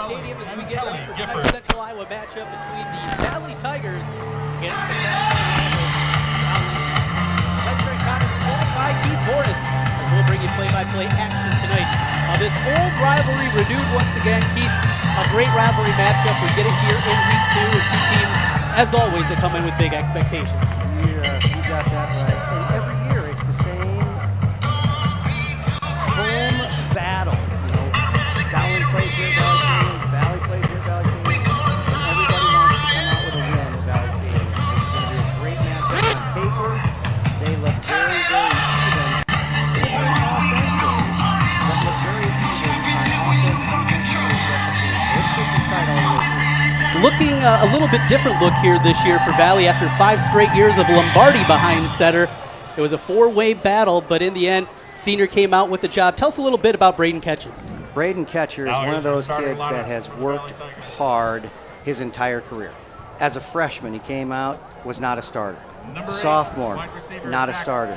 Stadium as we get ready for tonight's Central Iowa matchup between the Valley Tigers against the Century Cottage, joined by Keith Bordas, as we'll bring you play-by-play action tonight. This old rivalry renewed once again. Keith, a great rivalry matchup. We get it here in week 2 with two teams, as always, that come in with big expectations. Yes, you got that right. And every year it's the same home battle. You know, Dowling plays here at Valley Stadium, Valley plays here at Valley Stadium, and everybody wants to come out with a win at Valley Stadium. It's going to be a great matchup on paper. They look very, very even. Different offenses that look very even on offense, defense, and special teams. So it should be tight all the way through. Looking a little bit different look here this year for Valley after 5 straight years of Lombardi behind center. It was a 4-way battle, but in the end, Senior came out with the job. Tell us a little bit about Braden Ketchum. Braden Ketcher is one of those kids that has worked hard his entire career. As a freshman, he came out, was not a starter. Sophomore, not a starter.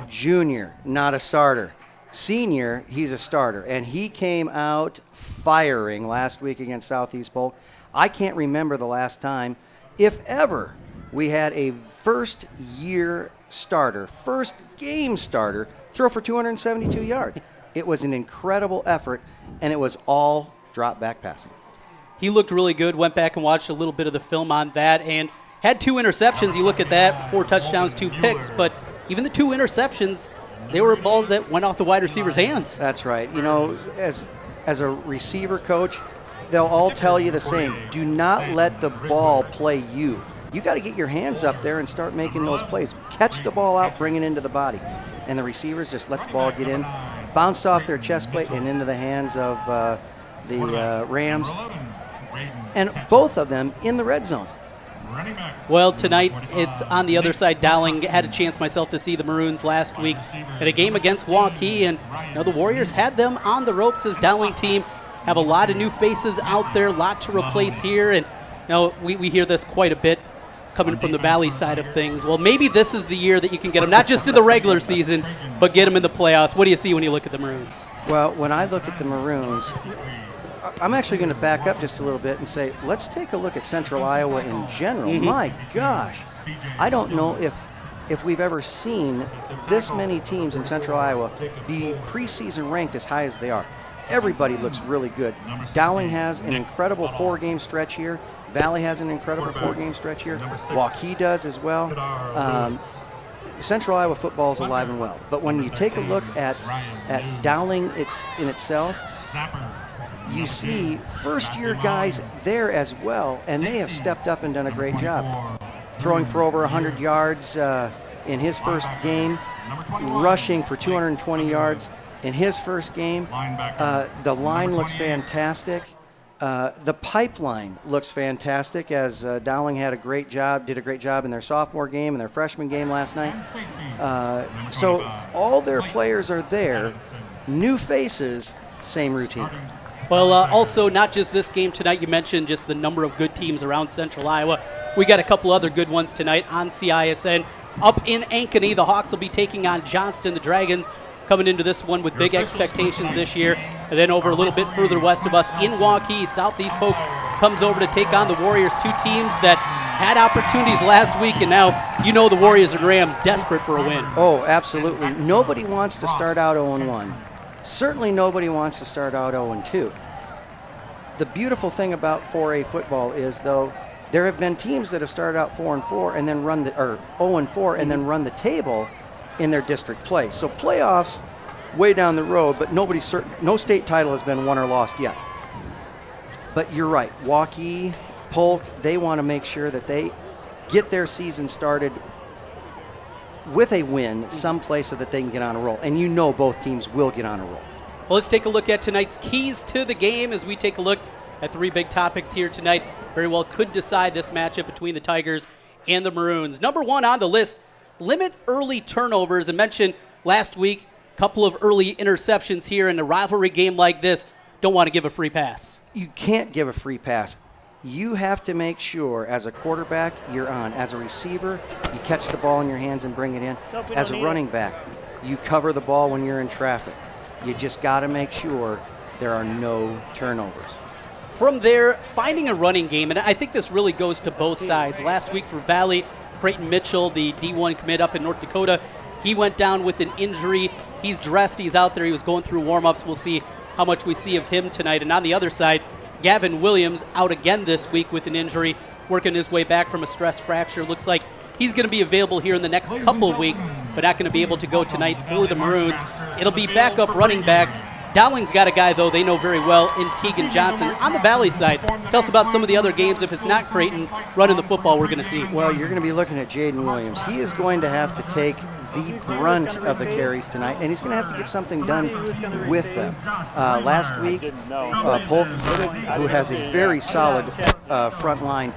Junior, not a starter. Senior, he's a starter. And he came out firing last week against Southeast Polk. I can't remember the last time, if ever, we had a first-year starter, first-game starter, throw for 272 yards. It was an incredible effort, and it was all drop-back passing. He looked really good. Went back and watched a little bit of the film on that and had 2 interceptions. You look at that, 4 touchdowns, 2 picks, but even the 2 interceptions, they were balls that went off the wide receiver's hands. That's right. You know, as a receiver coach, they'll all tell you the same. Do not let the ball play you. You got to get your hands up there and start making those plays. Catch the ball out, bring it into the body. And the receivers just let the ball get in, bounced off their chest plate and into the hands of the Rams. And both of them in the red zone. Well, tonight it's on the other side. Dowling had a chance myself to see the Maroons last week at a game against Waukee, and you know, the Warriors had them on the ropes. As Dowling team have a lot of new faces out there, a lot to replace here, and you know, we hear this quite a bit coming from the Valley side of things. Well, maybe this is the year that you can get them, not just in the regular season, but get them in the playoffs. What do you see when you look at the Maroons? Well, when I look at the Maroons, I'm actually going to back up just a little bit and say, let's take a look at Central Iowa in general. Mm-hmm. My gosh, I don't know if we've ever seen this many teams in Central Iowa be preseason ranked as high as they are. Everybody looks really good. Dowling has an incredible 4-game stretch here. Valley has an incredible 4-game stretch here. Waukee does as well. Central Iowa football is alive and well. But when you take a look at Dowling in itself, you see first-year guys there as well, and they have stepped up and done a great job. Throwing for over 100 yards in his first game, rushing for 220 yards in his first game. The line looks fantastic. The pipeline looks fantastic, as Dowling did a great job in their sophomore game and their freshman game last night. So all their players are there, new faces, same routine. Well, also, not just this game tonight, you mentioned just the number of good teams around Central Iowa. We got a couple other good ones tonight on CISN. Up in Ankeny, the Hawks will be taking on Johnston, the Dragons, coming into this one with big expectations this year. And then over a little bit further west of us in Waukee, Southeast Polk comes over to take on the Warriors, 2 teams that had opportunities last week, and now you know the Warriors and Rams desperate for a win. Oh, absolutely. Nobody wants to start out 0-1. Certainly nobody wants to start out 0-2. The beautiful thing about 4A football is, though, there have been teams that have started out 4-4 and then run or 0-4 and then run the table in their district play. So playoffs way down the road, but no state title has been won or lost yet. But you're right, Waukee, Polk, they want to make sure that they get their season started with a win someplace so that they can get on a roll. And you know both teams will get on a roll. Well, let's take a look at tonight's keys to the game as we take a look at 3 big topics here tonight. Very well could decide this matchup between the Tigers and the Maroons. Number 1 on the list, limit early turnovers. I mentioned last week, a couple of early interceptions here in a rivalry game like this. Don't want to give a free pass. You can't give a free pass. You have to make sure, as a quarterback, you're on. As a receiver, you catch the ball in your hands and bring it in. As a running back, you cover the ball when you're in traffic. You just got to make sure there are no turnovers. from there, finding a running game, and I think this really goes to both sides. Last week for Valley, Creighton Mitchell, the D1 commit up in North Dakota, he went down with an injury. He's dressed, he's out there, he was going through warm-ups. We'll see how much we see of him tonight. And on the other side, Gavin Williams out again this week with an injury, working his way back from a stress fracture. Looks like he's going to be available here in the next couple of weeks, but not going to be able to go tonight for the Maroons. It'll be backup running backs. Dowling's got a guy, though, they know very well in Tegan Johnson. On the Valley side, tell us about some of the other games, if it's not Creighton running the football, we're going to see. Well, you're going to be looking at Jaden Williams. He is going to have to take the brunt of the carries tonight, and he's going to have to get something done with them. Last week, Polk, who has a very solid front line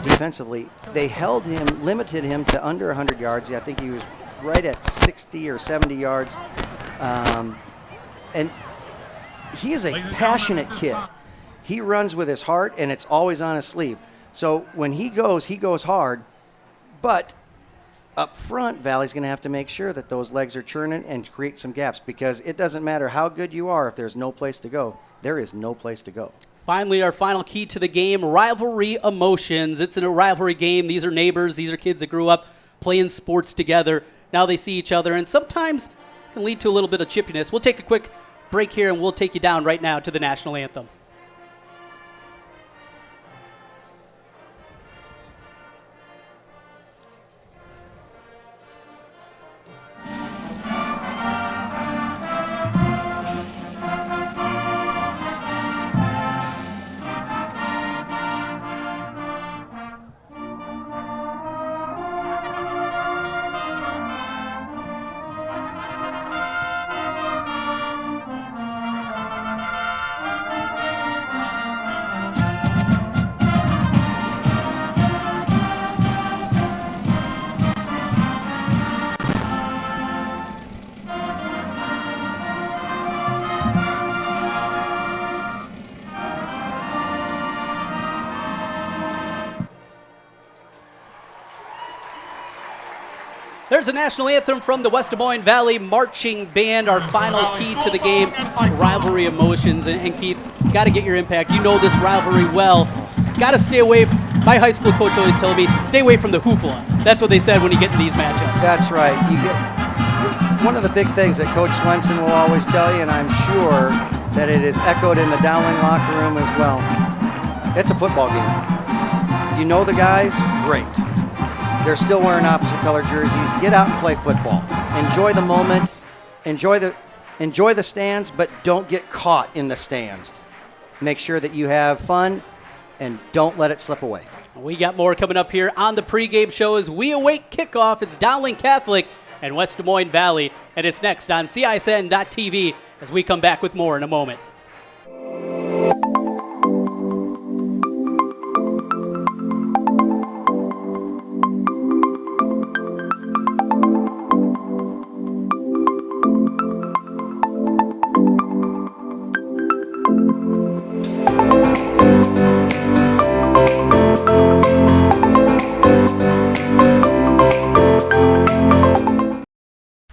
defensively, they held him, limited him to under 100 yards. I think he was right at 60 or 70 yards. And he is a passionate kid. He runs with his heart, and it's always on his sleeve. So when he goes hard. But up front, Valley's going to have to make sure that those legs are churning and create some gaps, because it doesn't matter how good you are if there's no place to go. There is no place to go. Finally, our final key to the game, rivalry emotions. It's a rivalry game. These are neighbors. These are kids that grew up playing sports together. Now they see each other, and sometimes can lead to a little bit of chippiness. We'll take a quick break here, and we'll take you down right now to the national anthem. There's a national anthem from the West Des Moines Valley Marching Band, our final key to the game, rivalry emotions. And Keith, got to get your impact. You know this rivalry well. Got to stay away. My high school coach always told me, stay away from the hoopla. That's what they said when you get in these matchups. That's right. One of the big things that Coach Swenson will always tell you, and I'm sure that it is echoed in the Dowling locker room as well, it's a football game. You know the guys? Great. They're still wearing opposite color jerseys. Get out and play football. Enjoy the moment. Enjoy the stands, but don't get caught in the stands. Make sure that you have fun and don't let it slip away. We got more coming up here on the pregame show as we await kickoff. It's Dowling Catholic and West Des Moines Valley, and it's next on CISN.TV as we come back with more in a moment.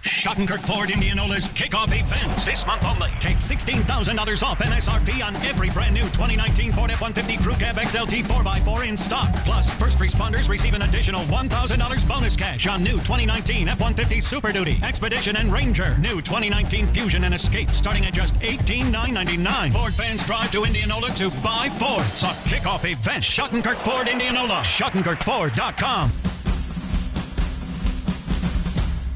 Schottenkirk Ford Indianola's kickoff event this month only. Take $16,000 off MSRP on every brand new 2019 Ford F-150 Crew Cab XLT 4x4 in stock. Plus, first responders receive an additional $1,000 bonus cash on new 2019 F-150 Super Duty, Expedition, and Ranger. New 2019 Fusion and Escape starting at just $18,999. Ford fans drive to Indianola to buy Fords. A kickoff event. Schottenkirk Ford Indianola. SchottenkirkFord.com.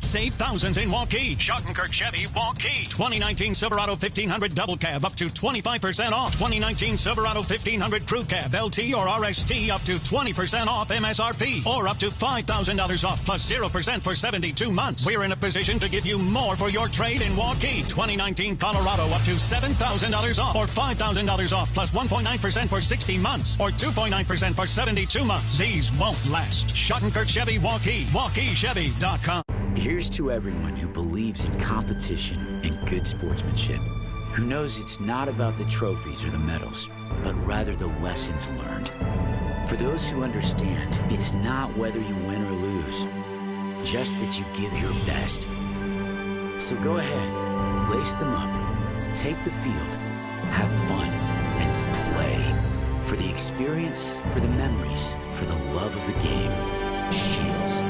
Save thousands in Waukee. Schottenkirk Chevy Waukee. 2019 Silverado 1500 Double Cab up to 25% off. 2019 Silverado 1500 Crew Cab LT or RST up to 20% off MSRP or up to $5,000 off plus 0% for 72 months. We're in a position to give you more for your trade in Waukee. 2019 Colorado up to $7,000 off or $5,000 off plus 1.9% for 60 months or 2.9% for 72 months. These won't last. Schottenkirk Chevy Waukee. WaukeeChevy.com. Here's to everyone who believes in competition and good sportsmanship, who knows it's not about the trophies or the medals, but rather the lessons learned. For those who understand, it's not whether you win or lose, just that you give your best. So go ahead, lace them up, take the field, have fun, and play. For the experience, for the memories, for the love of the game. Shields.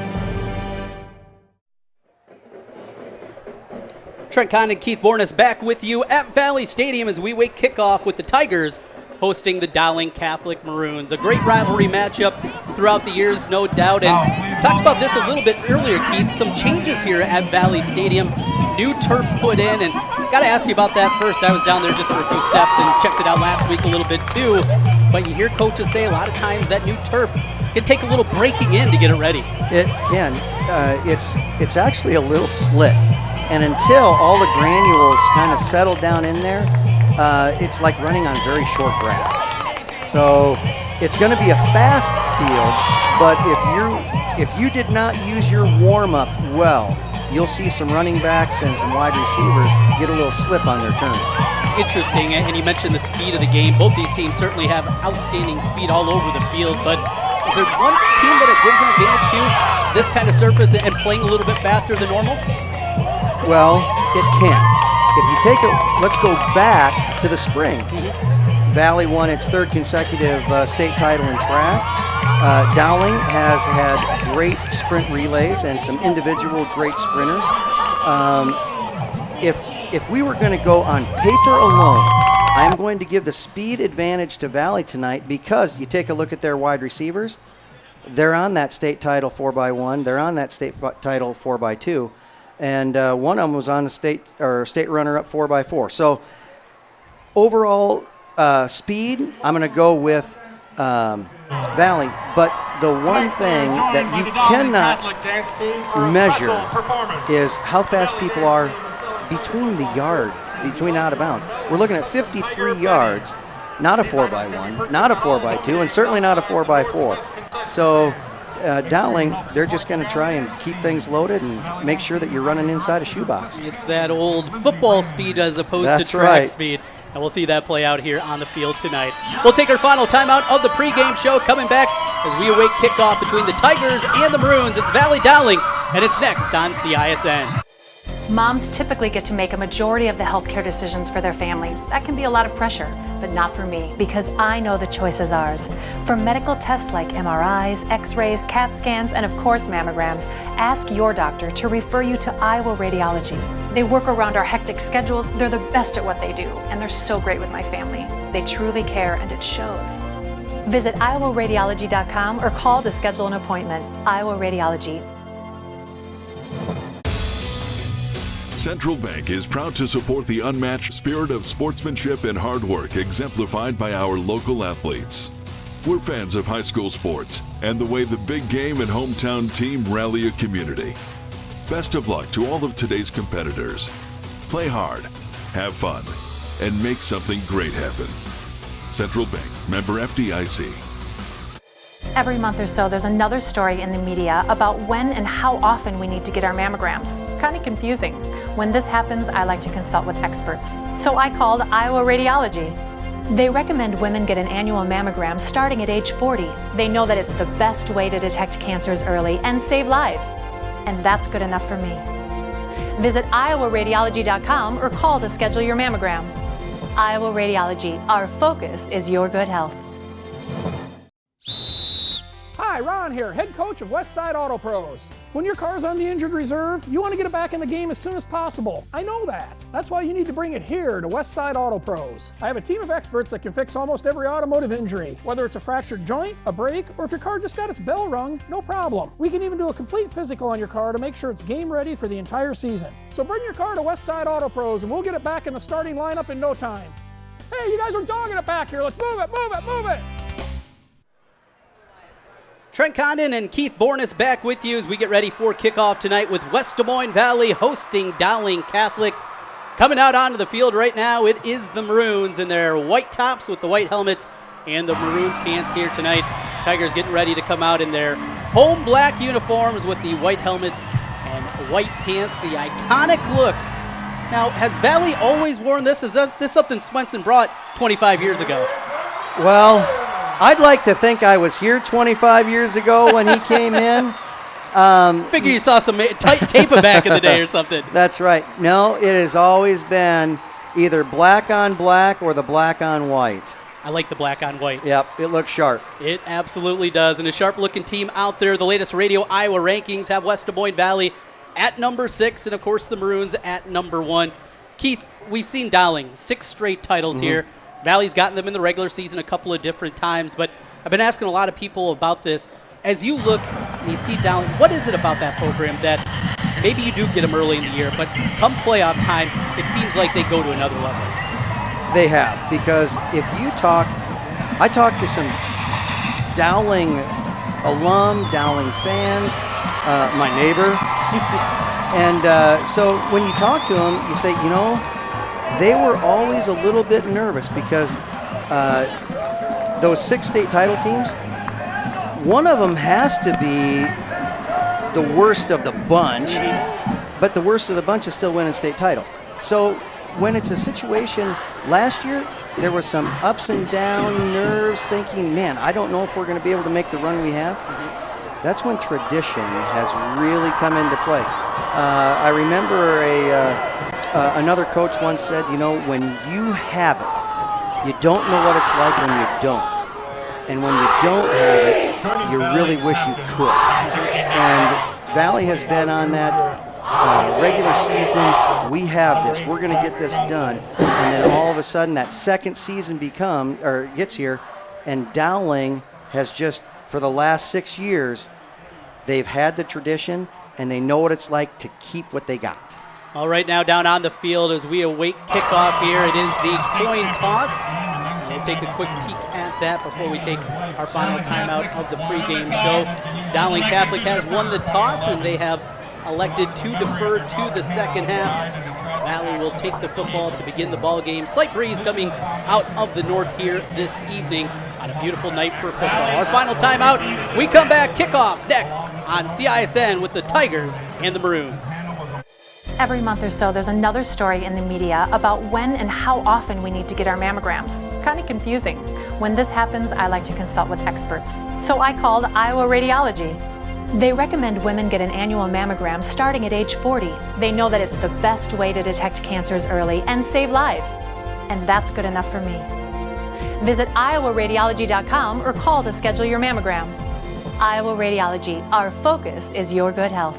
Trent Condon, Keith Bornes back with you at Valley Stadium as we wait kickoff with the Tigers hosting the Dowling Catholic Maroons. A great rivalry matchup throughout the years, no doubt. And talked about this a little bit earlier, Keith. Some changes here at Valley Stadium. New turf put in, and got to ask you about that first. I was down there just for a few steps and checked it out last week a little bit too. But you hear coaches say a lot of times that new turf can take a little breaking in to get it ready. It can. It's actually a little slick. And until all the granules kind of settle down in there, it's like running on very short grass. So it's going to be a fast field, but if you did not use your warm-up well, you'll see some running backs and some wide receivers get a little slip on their turns. Interesting, and you mentioned the speed of the game. Both these teams certainly have outstanding speed all over the field, but is there one team that it gives an advantage to, this kind of surface and playing a little bit faster than normal? Well, it can. If you take let's go back to the spring. Valley won its third consecutive state title in track. Dowling has had great sprint relays and some individual great sprinters. If we were going to go on paper alone, I'm going to give the speed advantage to Valley tonight because you take a look at their wide receivers. They're on that state title 4x1. They're on that state title 4x2. And one of them was on the state runner-up 4x4. So overall speed, I'm going to go with Valley. But the one thing that you cannot measure is how fast people are between the yards, between out of bounds. We're looking at 53 yards, not a 4x1, not a 4x2, and certainly not a 4x4. So Dowling, they're just going to try and keep things loaded and make sure that you're running inside a shoebox. It's that old football speed as opposed to track speed. And we'll see that play out here on the field tonight. We'll take our final timeout of the pregame show. Coming back as we await kickoff between the Tigers and the Maroons. It's Valley Dowling, and it's next on CISN. Moms typically get to make a majority of the healthcare decisions for their family. That can be a lot of pressure, but not for me, because I know the choice is ours. For medical tests like MRIs, X-rays, CAT scans, and of course mammograms, ask your doctor to refer you to Iowa Radiology. They work around our hectic schedules. They're the best at what they do, and they're so great with my family. They truly care, and it shows. Visit iowaradiology.com or call to schedule an appointment. Iowa Radiology. Central Bank is proud to support the unmatched spirit of sportsmanship and hard work exemplified by our local athletes. We're fans of high school sports and the way the big game and hometown team rally a community. Best of luck to all of today's competitors. Play hard, have fun, and make something great happen. Central Bank, member FDIC. Every month or so, there's another story in the media about when and how often we need to get our mammograms. It's kind of confusing. When this happens, I like to consult with experts. So I called Iowa Radiology. They recommend women get an annual mammogram starting at age 40. They know that it's the best way to detect cancers early and save lives. And that's good enough for me. Visit iowaradiology.com or call to schedule your mammogram. Iowa Radiology, our focus is your good health. Hi, Ron here, head coach of Westside Auto Pros. When your car's on the injured reserve, you want to get it back in the game as soon as possible. I know that. That's why you need to bring it here to Westside Auto Pros. I have a team of experts that can fix almost every automotive injury. Whether it's a fractured joint, a brake, or if your car just got its bell rung, no problem. We can even do a complete physical on your car to make sure it's game ready for the entire season. So bring your car to Westside Auto Pros and we'll get it back in the starting lineup in no time. Hey, you guys are dogging it back here. Let's move it, move it, move it. Trent Condon and Keith Bornes back with you as we get ready for kickoff tonight with West Des Moines Valley hosting Dowling Catholic. Coming out onto the field right now, it is the Maroons in their white tops with the white helmets and the maroon pants here tonight. Tigers getting ready to come out in their home black uniforms with the white helmets and white pants, the iconic look. Now, has Valley always worn this? Is this something Swenson brought 25 years ago? Well, I'd like to think I was here 25 years ago when he came in. Figure you saw some tape back in the day or something. That's right. No, it has always been either black on black or the black on white. I like the black on white. Yep, it looks sharp. It absolutely does. And a sharp-looking team out there. The latest Radio Iowa rankings have West Des Moines Valley at number 6, and, of course, the Maroons at number 1. Keith, we've seen Dowling, 6 straight titles here. Valley's gotten them in the regular season a couple of different times, but I've been asking a lot of people about this. As you look and you see Dowling, what is it about that program that maybe you do get them early in the year, but come playoff time, it seems like they go to another level? They have, because if you talk, I talked to some Dowling alum, Dowling fans, my neighbor, and so when you talk to them, you say, they were always a little bit nervous because those 6 state title teams, one of them has to be the worst of the bunch, but the worst of the bunch is still winning state titles. So when it's a situation, last year there was some ups and down nerves, thinking, man, I don't know if we're going to be able to make the run we have. That's when tradition has really come into play. I remember another coach once said, when you have it, you don't know what it's like when you don't. And when you don't have it, you really wish you could. And Valley has been on that regular season. We have this. We're going to get this done. And then all of a sudden, that second season gets here, and Dowling has just, for the last 6 years, they've had the tradition, and they know what it's like to keep what they got. All right, now down on the field as we await kickoff here, it is the coin toss. We'll take a quick peek at that before we take our final timeout of the pregame show. Dowling Catholic has won the toss, and they have elected to defer to the second half. Valley will take the football to begin the ball game. Slight breeze coming out of the north here this evening on a beautiful night for football. Our final timeout, we come back, kickoff next on CISN with the Tigers and the Maroons. Every month or so, there's another story in the media about when and how often we need to get our mammograms. Kind of confusing. When this happens, I like to consult with experts. So I called Iowa Radiology. They recommend women get an annual mammogram starting at age 40. They know that it's the best way to detect cancers early and save lives. And that's good enough for me. Visit iowaradiology.com or call to schedule your mammogram. Iowa Radiology, our focus is your good health.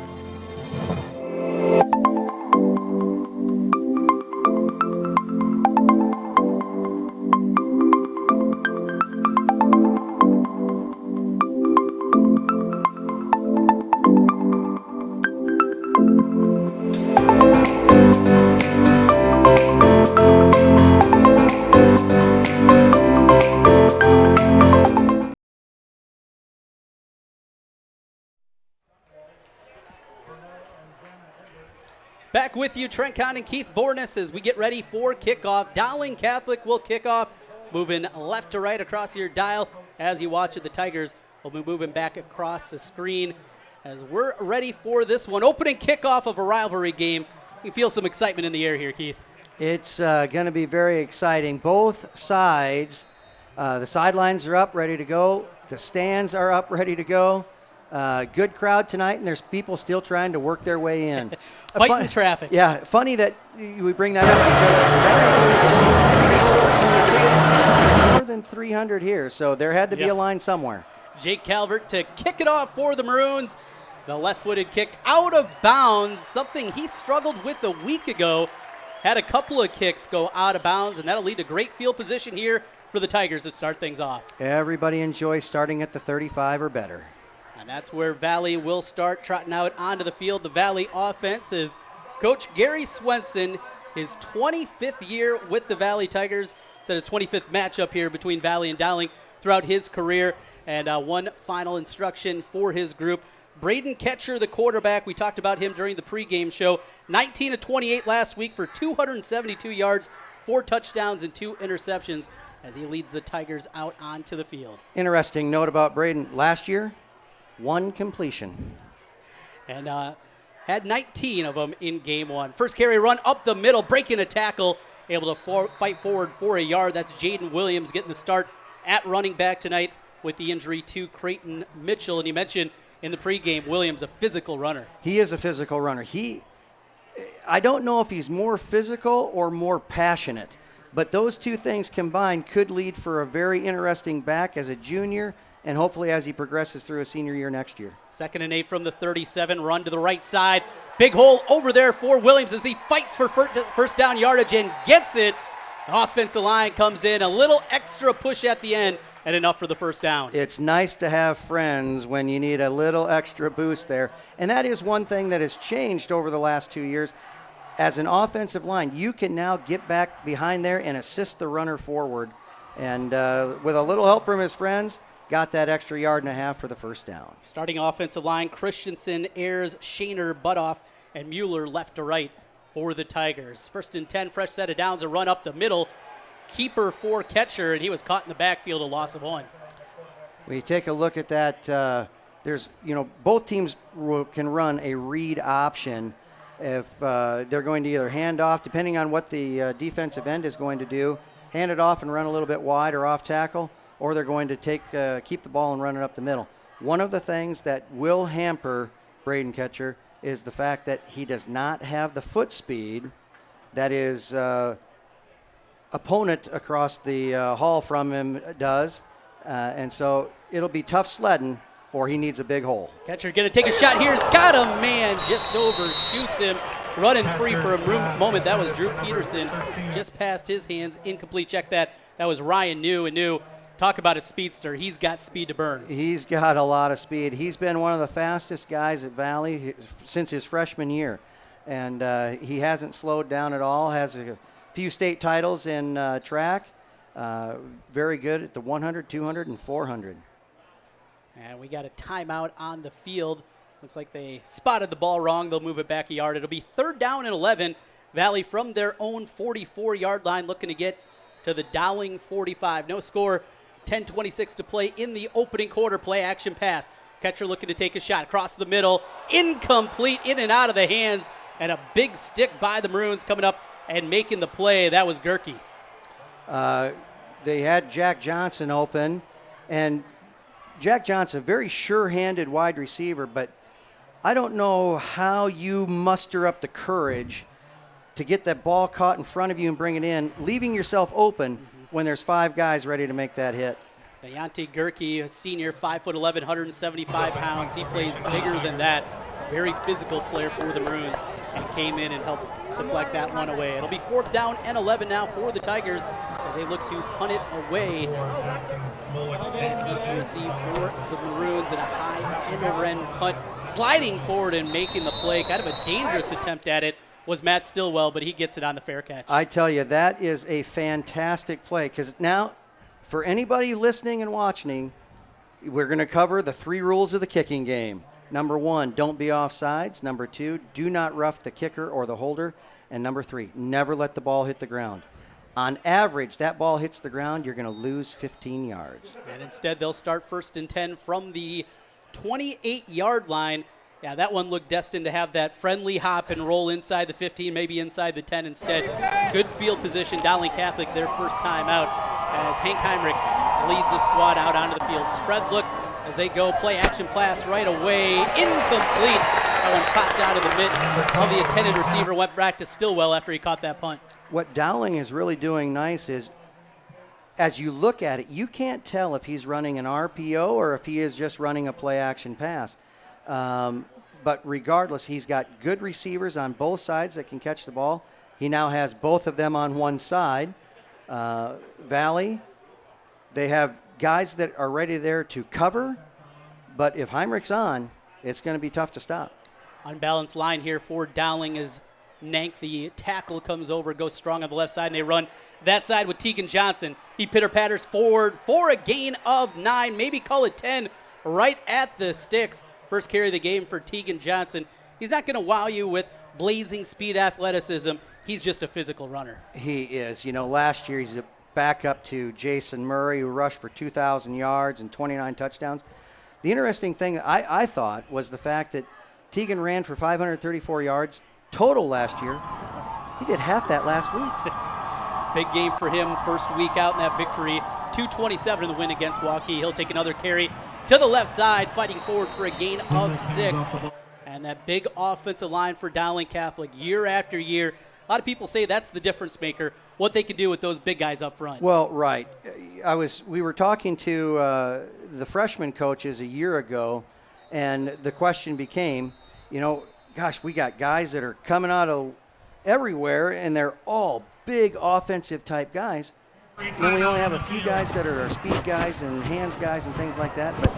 Back with you, Trent Kahn and Keith Borness, as we get ready for kickoff. Dowling Catholic will kick off, moving left to right across your dial as you watch it. The Tigers will be moving back across the screen as we're ready for this one. Opening kickoff of a rivalry game. You feel some excitement in the air here, Keith. It's going to be very exciting. Both sides, the sidelines are up, ready to go. The stands are up, ready to go. Good crowd tonight, and there's people still trying to work their way in. Fighting the traffic. Yeah, funny that we bring that up because more than 300 here, so there had to be a line somewhere. Jake Calvert to kick it off for the Maroons. The left-footed kick out of bounds, something he struggled with a week ago. Had a couple of kicks go out of bounds, and that'll lead to great field position here for the Tigers to start things off. Everybody enjoys starting at the 35 or better. And that's where Valley will start trotting out onto the field. The Valley offense is Coach Gary Swenson, his 25th year with the Valley Tigers. Said his 25th matchup here between Valley and Dowling throughout his career. And one final instruction for his group. Braden Ketcher, the quarterback, we talked about him during the pregame show. 19 of 28 last week for 272 yards, 4 touchdowns, and 2 interceptions as he leads the Tigers out onto the field. Interesting note about Braden. Last year, 1 completion. And had 19 of them in game 1. First carry run up the middle, breaking a tackle, able to fight forward for a yard. That's Jaden Williams getting the start at running back tonight with the injury to Creighton Mitchell. And you mentioned in the pregame, Williams, a physical runner. He is a physical runner. I don't know if he's more physical or more passionate, But those two things combined could lead for a very interesting back as a junior and hopefully as he progresses through a senior year next year. 2nd and 8 from the 37, run to the right side. Big hole over there for Williams as he fights for first down yardage and gets it. The offensive line comes in, a little extra push at the end, and enough for the first down. It's nice to have friends when you need a little extra boost there. And that is one thing that has changed over the last 2 years. As an offensive line, you can now get back behind there and assist the runner forward. And with a little help from his friends, got that extra yard and a half for the first down. Starting offensive line, Christensen, Ayers, Shaner, Butoff, and Mueller left to right for the Tigers. 1st and 10, fresh set of downs, a run up the middle. Keeper for catcher, and he was caught in the backfield, a loss of 1. When you take a look at that, there's, both teams can run a read option if they're going to either hand off, depending on what the defensive end is going to do, hand it off and run a little bit wide or off tackle, or they're going to keep the ball and run it up the middle. One of the things that will hamper Braden Ketcher is the fact that he does not have the foot speed that his opponent across the hall from him does, and so it'll be tough sledding, or he needs a big hole. Catcher going to take a shot. Here's got him, man, just overshoots him. Running free for a moment. That was Drew Peterson, just past his hands. Incomplete. Check that. That was Ryan New. And New, talk about a speedster. He's got speed to burn. He's got a lot of speed. He's been one of the fastest guys at Valley since his freshman year. And he hasn't slowed down at all. Has a few state titles in track. Very good at the 100, 200, and 400. And we got a timeout on the field. Looks like they spotted the ball wrong. They'll move it back a yard. It'll be 3rd down and 11. Valley from their own 44-yard line looking to get to the Dowling 45. No score, 10:26 to play in the opening quarter. Play action pass. Catcher looking to take a shot across the middle. Incomplete, in and out of the hands. And a big stick by the Maroons coming up and making the play. That was Gerke. They had Jack Johnson open, and Jack Johnson, very sure-handed wide receiver, but I don't know how you muster up the courage to get that ball caught in front of you and bring it in, leaving yourself open when there's 5 guys ready to make that hit. Deontay Gerke, a senior, 5'11", 175 pounds. He plays bigger than that. Very physical player for the Maroons, and came in and helped deflect that one away. It'll be 4th down and 11 now for the Tigers as they look to punt it away. Back deep to receive for the Maroons and a high end-over-end punt. Sliding forward and making the play. Kind of a dangerous attempt at it was Matt Stillwell, but he gets it on the fair catch. I tell you, that is a fantastic play, because now, for anybody listening and watching, we're going to cover the 3 rules of the kicking game. Number 1, don't be offsides. Number 2, do not rough the kicker or the holder. And number 3, never let the ball hit the ground. On average, that ball hits the ground, you're going to lose 15 yards. And instead, they'll start 1st and 10 from the 28-yard line. Yeah, that one looked destined to have that friendly hop and roll inside the 15, maybe inside the 10 instead. Good field position. Dowling Catholic, their first time out, as Hank Heinrich leads the squad out onto the field. Spread look as they go, play action pass right away. Incomplete. That one popped out of the mitt of the intended receiver, went back to Stillwell after he caught that punt. What Dowling is really doing nice is, as you look at it, you can't tell if he's running an RPO or if he is just running a play action pass. But regardless, he's got good receivers on both sides that can catch the ball. He now has both of them on one side. Valley, they have guys that are ready there to cover, but if Heinrich's on, it's going to be tough to stop. Unbalanced line here for Dowling as Nank, the tackle, comes over, goes strong on the left side, and they run that side with Tegan Johnson. He pitter-patters forward for a gain of 9, maybe call it 10, right at the sticks. First carry of the game for Tegan Johnson. He's not going to wow you with blazing speed athleticism. He's just a physical runner. He is. Last year he's a backup to Jason Murray, who rushed for 2,000 yards and 29 touchdowns. The interesting thing I thought was the fact that Tegan ran for 534 yards total last year. He did half that last week. Big game for him, first week out in that victory. 227 in the win against Waukee. He'll take another carry to the left side, fighting forward for a gain of 6. And that big offensive line for Dowling Catholic, year after year, lot of people say that's the difference maker, what they can do with those big guys up front. Well, right. We were talking to the freshman coaches a year ago, and the question became, gosh, we got guys that are coming out of everywhere, and they're all big offensive type guys. And then we only have a few guys that are our speed guys and hands guys and things like that. But,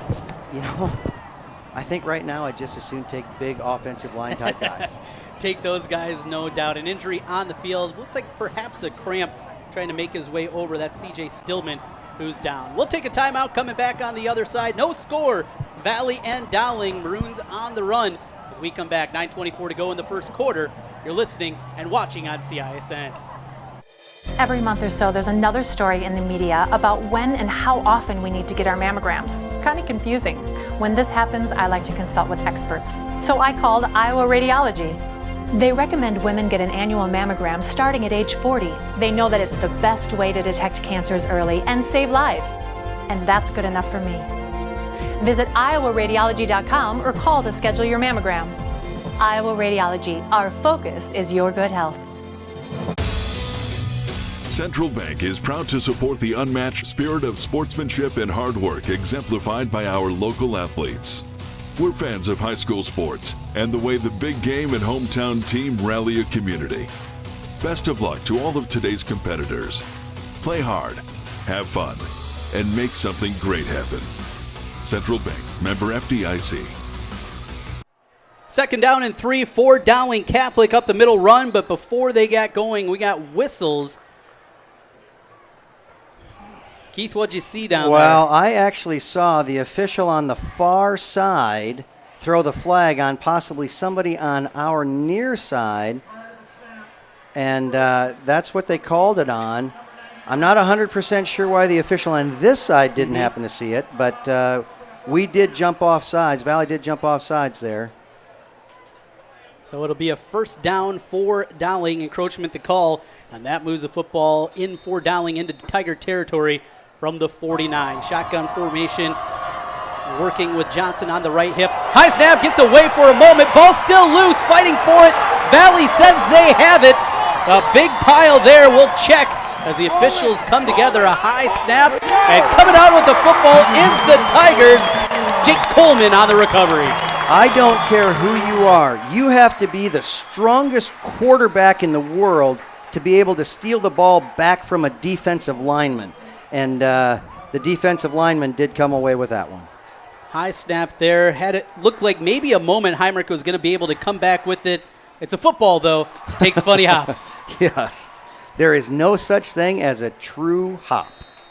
I think right now I'd just as soon take big offensive line type guys. Take those guys, no doubt. An injury on the field. Looks like perhaps a cramp trying to make his way over. That's C.J. Stillman who's down. We'll take a timeout, coming back on the other side. No score. Valley and Dowling. Maroons on the run. As we come back, 9:24 to go in the first quarter. You're listening and watching on CISN. Every month or so, there's another story in the media about when and how often we need to get our mammograms. Kind of confusing. When this happens, I like to consult with experts. So I called Iowa Radiology. They recommend women get an annual mammogram starting at age 40. They know that it's the best way to detect cancers early and save lives. And that's good enough for me. Visit iowaradiology.com or call to schedule your mammogram. Iowa Radiology, our focus is your good health. Central Bank is proud to support the unmatched spirit of sportsmanship and hard work exemplified by our local athletes. We're fans of high school sports and the way the big game and hometown team rally a community. Best of luck to all of today's competitors. Play hard, have fun, and make something great happen. Central Bank, member FDIC. Second down and 3 for Dowling Catholic up the middle run, but before they got going, we got whistles. Keith, what'd you see down there? Well, I actually saw the official on the far side throw the flag on possibly somebody on our near side, and that's what they called it on. I'm not 100% sure why the official on this side didn't happen to see it, but we did jump off sides. Valley did jump off sides there. So it'll be a first down for Dowling. Encroachment to call, and that moves the football in for Dowling into Tiger territory from the 49. Shotgun formation, working with Johnson on the right hip. High snap, gets away for a moment. Ball still loose, fighting for it. Valley says they have it. A big pile there. We'll check as the officials come together. A high snap, and coming out with the football is the Tigers. Jake Coleman on the recovery. I don't care who you are. You have to be the strongest quarterback in the world to be able to steal the ball back from a defensive lineman. And the defensive lineman did come away with that one. High snap there. Had it looked like maybe a moment Heinrich was going to be able to come back with it. It's a football, though. Takes funny hops. Yes. There is no such thing as a true hop.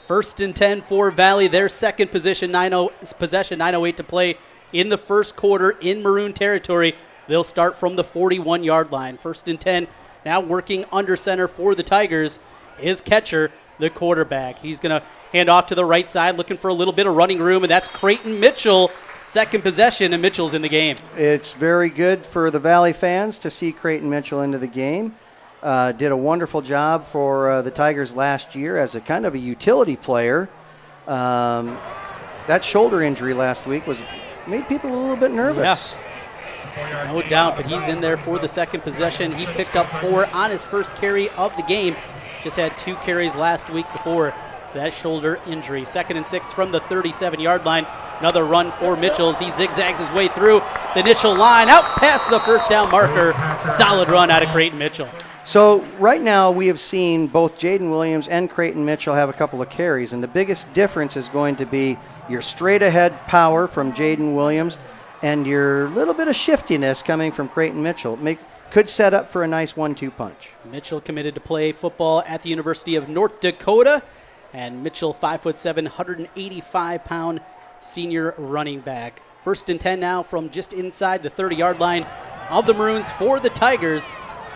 First and 10 for Valley. Their second possession, 9:08 to play in the first quarter in Maroon territory. They'll start from the 41-yard line. First and 10. Now working under center for the Tigers is catcher, the quarterback. He's going to hand off to the right side, looking for a little bit of running room, and that's Creighton Mitchell. Second possession, and Mitchell's in the game. It's very good for the Valley fans to see Creighton Mitchell into the game. Did a wonderful job for the Tigers last year as a kind of a utility player. That shoulder injury last week made people a little bit nervous. Yeah. No doubt, but he's in there for the second possession. He picked up 4 on his first carry of the game. Just had 2 carries last week before that shoulder injury. Second and 6 from the 37-yard line. Another run for Mitchell. He zigzags his way through the initial line, out past the first down marker. Solid run out of Creighton Mitchell. So right now we have seen both Jaden Williams and Creighton Mitchell have a couple of carries, and the biggest difference is going to be your straight-ahead power from Jaden Williams and your little bit of shiftiness coming from Creighton Mitchell. Could set up for a nice 1-2 punch. Mitchell committed to play football at the University of North Dakota, and Mitchell, 5'7", 185-pound senior running back. First and 10 now from just inside the 30-yard line of the Maroons for the Tigers.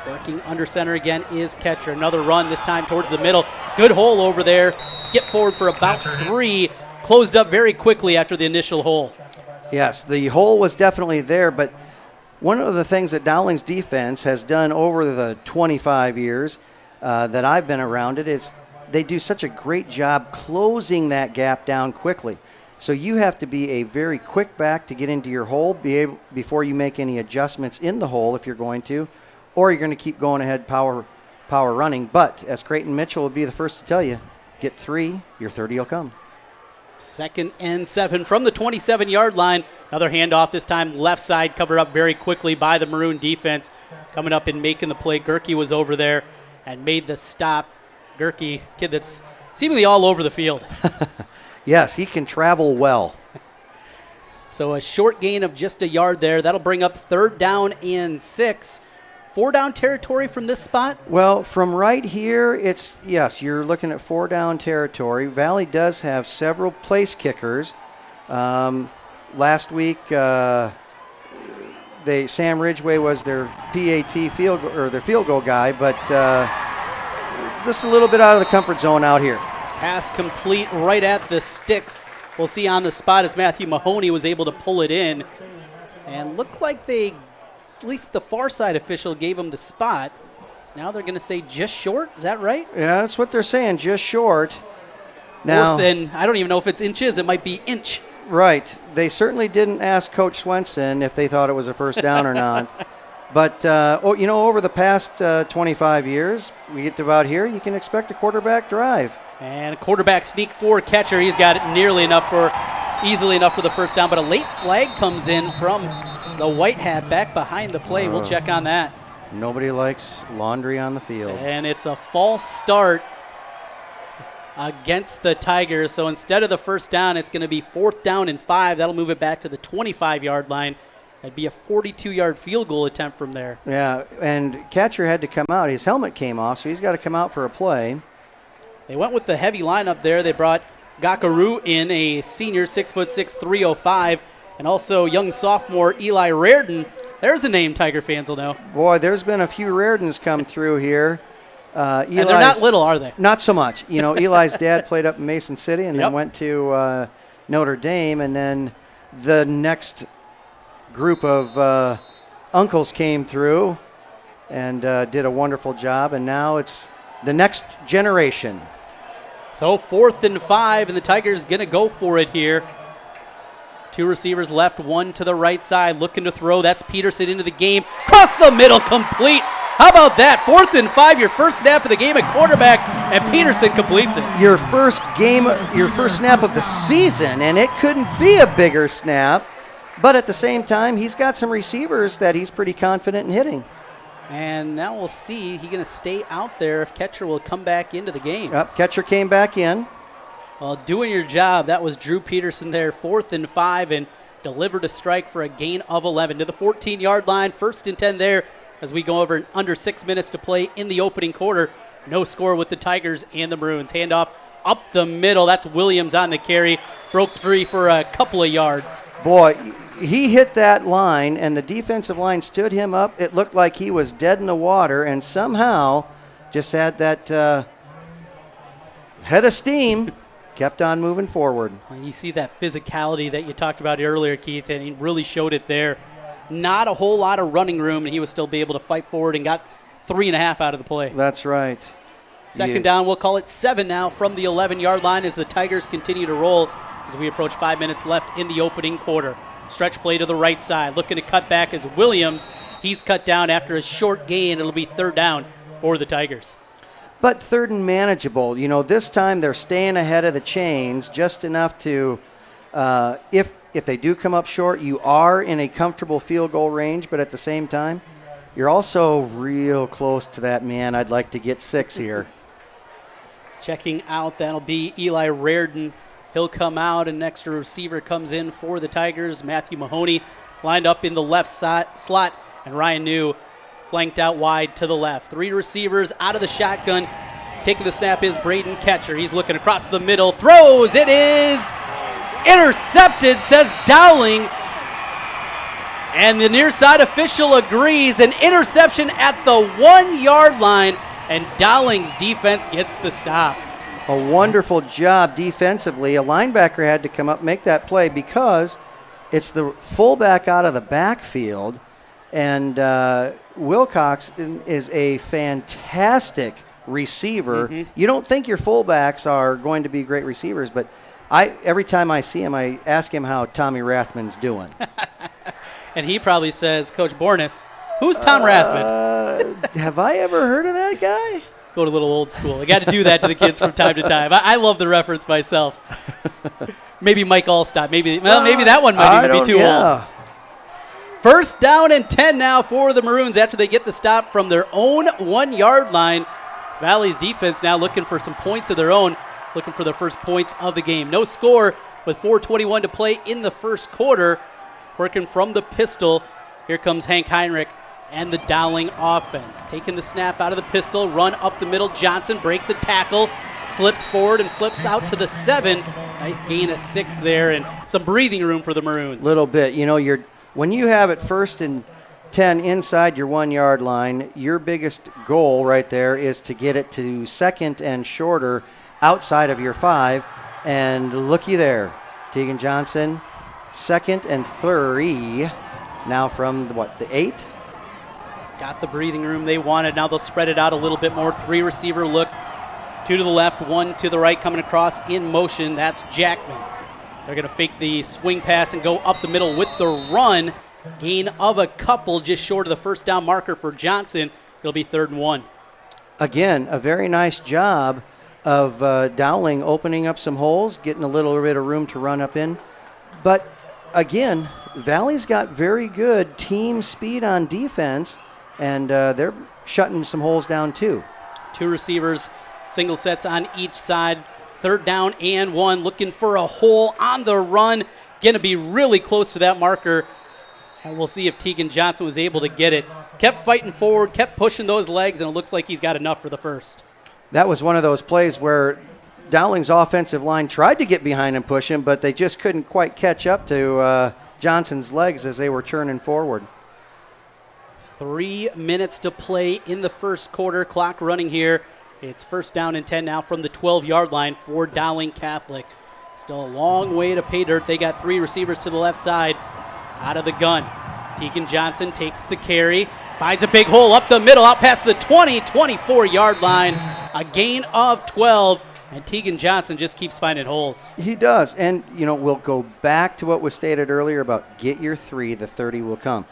Working under center again is catcher. Another run, this time towards the middle. Good hole over there. Skip forward for about 3. Closed up very quickly after the initial hole. Yes, the hole was definitely there, but one of the things that Dowling's defense has done over the 25 years that I've been around it is they do such a great job closing that gap down quickly. So you have to be a very quick back to get into your hole before you make any adjustments in the hole if you're going to, or you're going to keep going ahead, power power running. But as Creighton Mitchell will be the first to tell you, get 3, your 30 will come. 2nd and 7 from the 27-yard line. Another handoff, this time left side, covered up very quickly by the Maroon defense. Coming up and making the play. Gerke was over there and made the stop. Gerke, kid that's seemingly all over the field. Yes, he can travel well. So a short gain of just a yard there. That'll bring up 3rd down and 6. 4-down territory from this spot? Well, from right here, yes, you're looking at 4-down territory. Valley does have several place kickers. Last week, Sam Ridgway was their PAT their field goal guy, but just a little bit out of the comfort zone out here. Pass complete right at the sticks. We'll see on the spot as Matthew Mahoney was able to pull it in. And looked like at least the far side official gave him the spot. Now they're going to say just short. Is that right? Yeah, that's what they're saying, just short. Now, then I don't even know if it's inches. It might be inch. Right. They certainly didn't ask Coach Swenson if they thought it was a first down or not. But, over the past 25 years, we get to about here, you can expect a quarterback drive. And a quarterback sneak forward catcher. He's got it easily enough for the first down. But a late flag comes in from the white hat back behind the play. We'll check on that. Nobody likes laundry on the field. And it's a false start against the Tigers. So instead of the first down, it's going to be 4th down and 5. That'll move it back to the 25-yard line. That'd be a 42-yard field goal attempt from there. Yeah, and catcher had to come out. His helmet came off, so he's got to come out for a play. They went with the heavy lineup there. They brought Gakaru in, a senior, 6'6", 305, and also young sophomore Eli Reardon. There's a name Tiger fans will know. Boy, there's been a few Reardons come through here. And they're not little, are they? Not so much. Eli's dad played up in Mason City and then went to Notre Dame, and then the next group of uncles came through and did a wonderful job, and now it's the next generation. So 4th and 5, and the Tigers going to go for it here. 2 receivers left, 1 to the right side, looking to throw. That's Peterson into the game. Cross the middle, complete. How about that? 4th and 5, your first snap of the game at quarterback, and Peterson completes it. Your first snap of the season, and it couldn't be a bigger snap. But at the same time, he's got some receivers that he's pretty confident in hitting. And now we'll see. He's going to stay out there if catcher will come back into the game. Yep, catcher came back in. Well, doing your job. That was Drew Peterson there, 4th and 5, and delivered a strike for a gain of 11 to the 14-yard line. 1st and 10 there as we go over under 6 minutes to play in the opening quarter. No score with the Tigers and the Maroons. Handoff up the middle. That's Williams on the carry. Broke free for a couple of yards. Boy, he hit that line, and the defensive line stood him up. It looked like he was dead in the water, and somehow just had that head of steam, kept on moving forward. You see that physicality that you talked about earlier, Keith, and he really showed it there. Not a whole lot of running room, and he was still be able to fight forward and got 3.5 out of the play. That's right. 2nd down, we'll call it 7 now from the 11-yard line as the Tigers continue to roll as we approach 5 minutes left in the opening quarter. Stretch play to the right side. Looking to cut back is Williams. He's cut down after a short gain. It'll be 3rd down for the Tigers. But 3rd and manageable. This time they're staying ahead of the chains just enough to, if they do come up short, you are in a comfortable field goal range, but at the same time, you're also real close to that man. I'd like to get 6 here. Checking out, that'll be Eli Reardon. He'll come out, and an extra receiver comes in for the Tigers. Matthew Mahoney lined up in the left slot, and Ryan New flanked out wide to the left. 3 receivers out of the shotgun. Taking the snap is Braden Ketcher. He's looking across the middle. Throws. It is intercepted, says Dowling. And the near side official agrees. An interception at the 1-yard line, and Dowling's defense gets the stop. A wonderful job defensively. A linebacker had to come up and make that play because it's the fullback out of the backfield, and Wilcox is a fantastic receiver. Mm-hmm. You don't think your fullbacks are going to be great receivers, but every time I see him, I ask him how Tommy Rathman's doing. And he probably says, Coach Bornis, who's Tom Rathman? Have I ever heard of that guy? go a little old school. I got to do that to the kids from time to time. I love the reference myself. Maybe Mike Allstott. Maybe that one might even be too old. First down and 10 now for the Maroons after they get the stop from their own 1-yard line. Valley's defense now looking for some points of their own, looking for their first points of the game. No score with 4:21 to play in the first quarter. Working from the pistol, here comes Hank Heinrich and the Dowling offense. Taking the snap out of the pistol, run up the middle. Johnson breaks a tackle, slips forward and flips out to the 7. Nice gain of 6 there and some breathing room for the Maroons. Little bit. When you have it 1st and 10 inside your 1-yard line, your biggest goal right there is to get it to 2nd and shorter outside of your 5. And looky there, Tegan Johnson, 2nd and 3. Now from the 8. Got the breathing room they wanted. Now they'll spread it out a little bit more. 3-receiver look. 2 to the left, 1 to the right, coming across in motion. That's Jackman. They're going to fake the swing pass and go up the middle with the run. Gain of a couple, just short of the first down marker for Johnson. It'll be 3rd and 1. Again, a very nice job of Dowling opening up some holes, getting a little bit of room to run up in. But again, Valley's got very good team speed on defense, and they're shutting some holes down too. 2 receivers, single sets on each side. 3rd down and 1, looking for a hole on the run. Going to be really close to that marker. And we'll see if Tegan Johnson was able to get it. Kept fighting forward, kept pushing those legs, and it looks like he's got enough for the first. That was one of those plays where Dowling's offensive line tried to get behind and push him, but they just couldn't quite catch up to Johnson's legs as they were churning forward. 3 minutes to play in the first quarter. Clock running here. It's 1st down and 10 now from the 12-yard line for Dowling Catholic. Still a long way to pay dirt. They got 3 receivers to the left side out of the gun. Tegan Johnson takes the carry, finds a big hole up the middle, out past the 24-yard line. A gain of 12, and Tegan Johnson just keeps finding holes. He does, and we'll go back to what was stated earlier about get your 3, the 30 will come.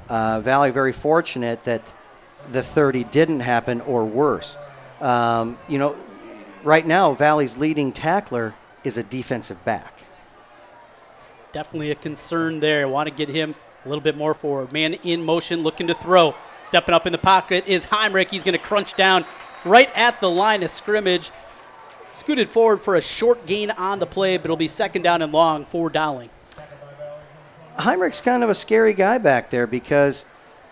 Valley very fortunate that the 30 didn't happen or worse. Right now, Valley's leading tackler is a defensive back. Definitely a concern there. Want to get him a little bit more forward. Man in motion, looking to throw. Stepping up in the pocket is Heinrich. He's going to crunch down right at the line of scrimmage. Scooted forward for a short gain on the play, but it'll be 2nd down and long for Dowling. Heinrich's kind of a scary guy back there because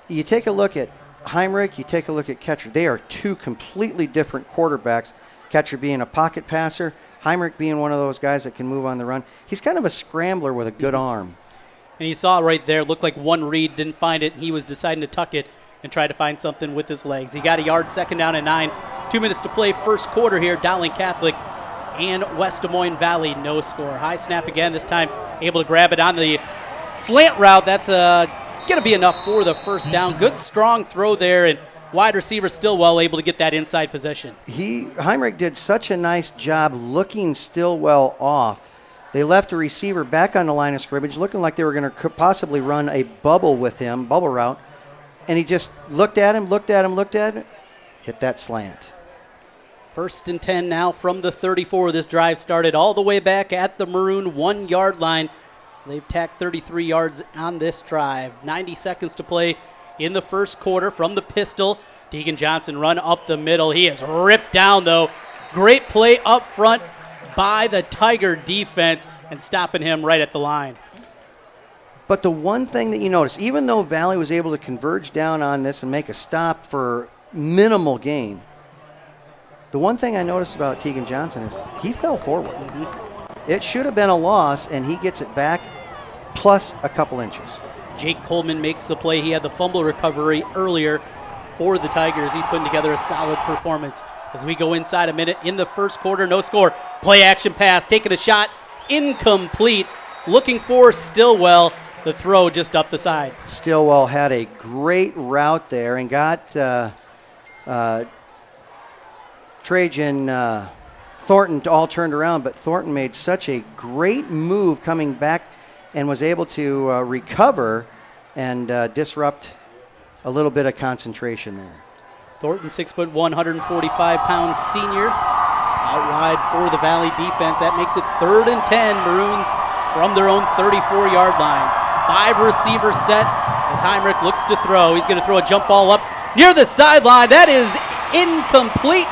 you take a look at Heinrich, you take a look at Ketcher. They are 2 completely different quarterbacks. Ketcher being a pocket passer, Heinrich being one of those guys that can move on the run. He's kind of a scrambler with a good arm. And you saw right there, looked like one read, didn't find it. He was deciding to tuck it and try to find something with his legs. He got a yard, 2nd down and 9. 2 minutes to play, first quarter here. Dowling Catholic and West Des Moines Valley, no score. High snap again, this time able to grab it on the slant route. That's going to be enough for the first down. Good, strong throw there, and wide receiver Stillwell able to get that inside possession. Heinrich did such a nice job looking Stillwell off. They left a receiver back on the line of scrimmage looking like they were going to possibly run a bubble with him, bubble route, and he just looked at him, hit that slant. 1st and 10 now from the 34. This drive started all the way back at the Maroon 1-yard line. They've tacked 33 yards on this drive. 90 seconds to play in the first quarter from the pistol. Tegan Johnson run up the middle. He is ripped down, though. Great play up front by the Tiger defense and stopping him right at the line. But the one thing that you notice, even though Valley was able to converge down on this and make a stop for minimal gain, the one thing I noticed about Tegan Johnson is he fell forward. Mm-hmm. It should have been a loss, and he gets it back plus a couple inches. Jake Coleman makes the play. He had the fumble recovery earlier for the Tigers. He's putting together a solid performance. As we go inside a minute in the first quarter, no score. Play action pass, taking a shot, incomplete. Looking for Stillwell. The throw just up the side. Stillwell had a great route there and got Trajan Thornton all turned around, but Thornton made such a great move coming back and was able to recover and disrupt a little bit of concentration there. Thornton, 6'1", 145-pound senior. Out wide for the Valley defense. That makes it 3rd and 10. Maroons from their own 34-yard line. 5 receivers set as Heinrich looks to throw. He's going to throw a jump ball up near the sideline. That is incomplete.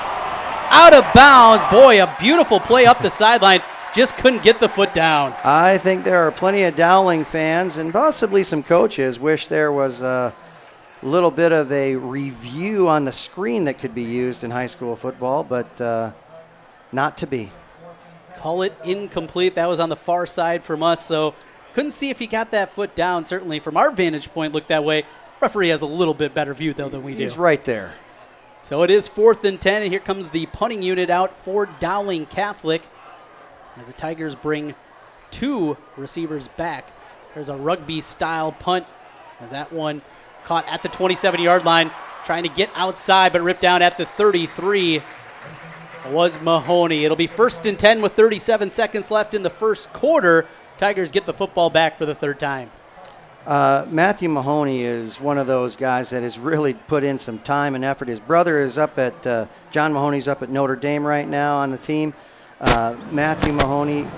Out of bounds. Boy, a beautiful play up the sideline. Just couldn't get the foot down. I think there are plenty of Dowling fans and possibly some coaches wish there was a little bit of a review on the screen that could be used in high school football, but not to be. Call it incomplete. That was on the far side from us, so couldn't see if he got that foot down. Certainly from our vantage point, looked that way. Referee has a little bit better view, though, than we do. He's right there. So it is 4th and 10, and here comes the punting unit out for Dowling Catholic as the Tigers bring 2 receivers back. There's a rugby-style punt as that one caught at the 27-yard line, trying to get outside, but ripped down at the 33. It was Mahoney. It'll be 1st and 10 with 37 seconds left in the first quarter. Tigers get the football back for the 3rd time. Matthew Mahoney is one of those guys that has really put in some time and effort. His brother is up at, John Mahoney's up at Notre Dame right now on the team. Matthew Mahoney,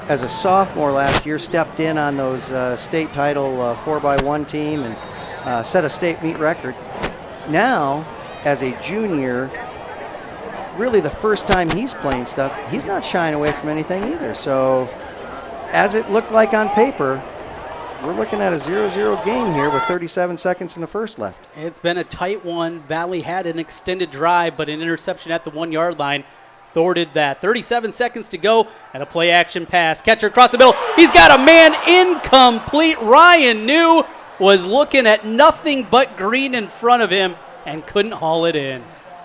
as a sophomore last year, stepped in on those state title 4x1 team and set a state meet record. Now, as a junior, really the first time he's playing stuff, he's not shying away from anything either. So, as it looked like on paper, we're looking at a 0-0 game here with 37 seconds in the first left. It's been a tight one. Valley had an extended drive, but an interception at the 1-yard line thwarted that. 37 seconds to go, and a play-action pass. Catcher across the middle. He's got a man incomplete. Ryan New was looking at nothing but green in front of him and couldn't haul it in.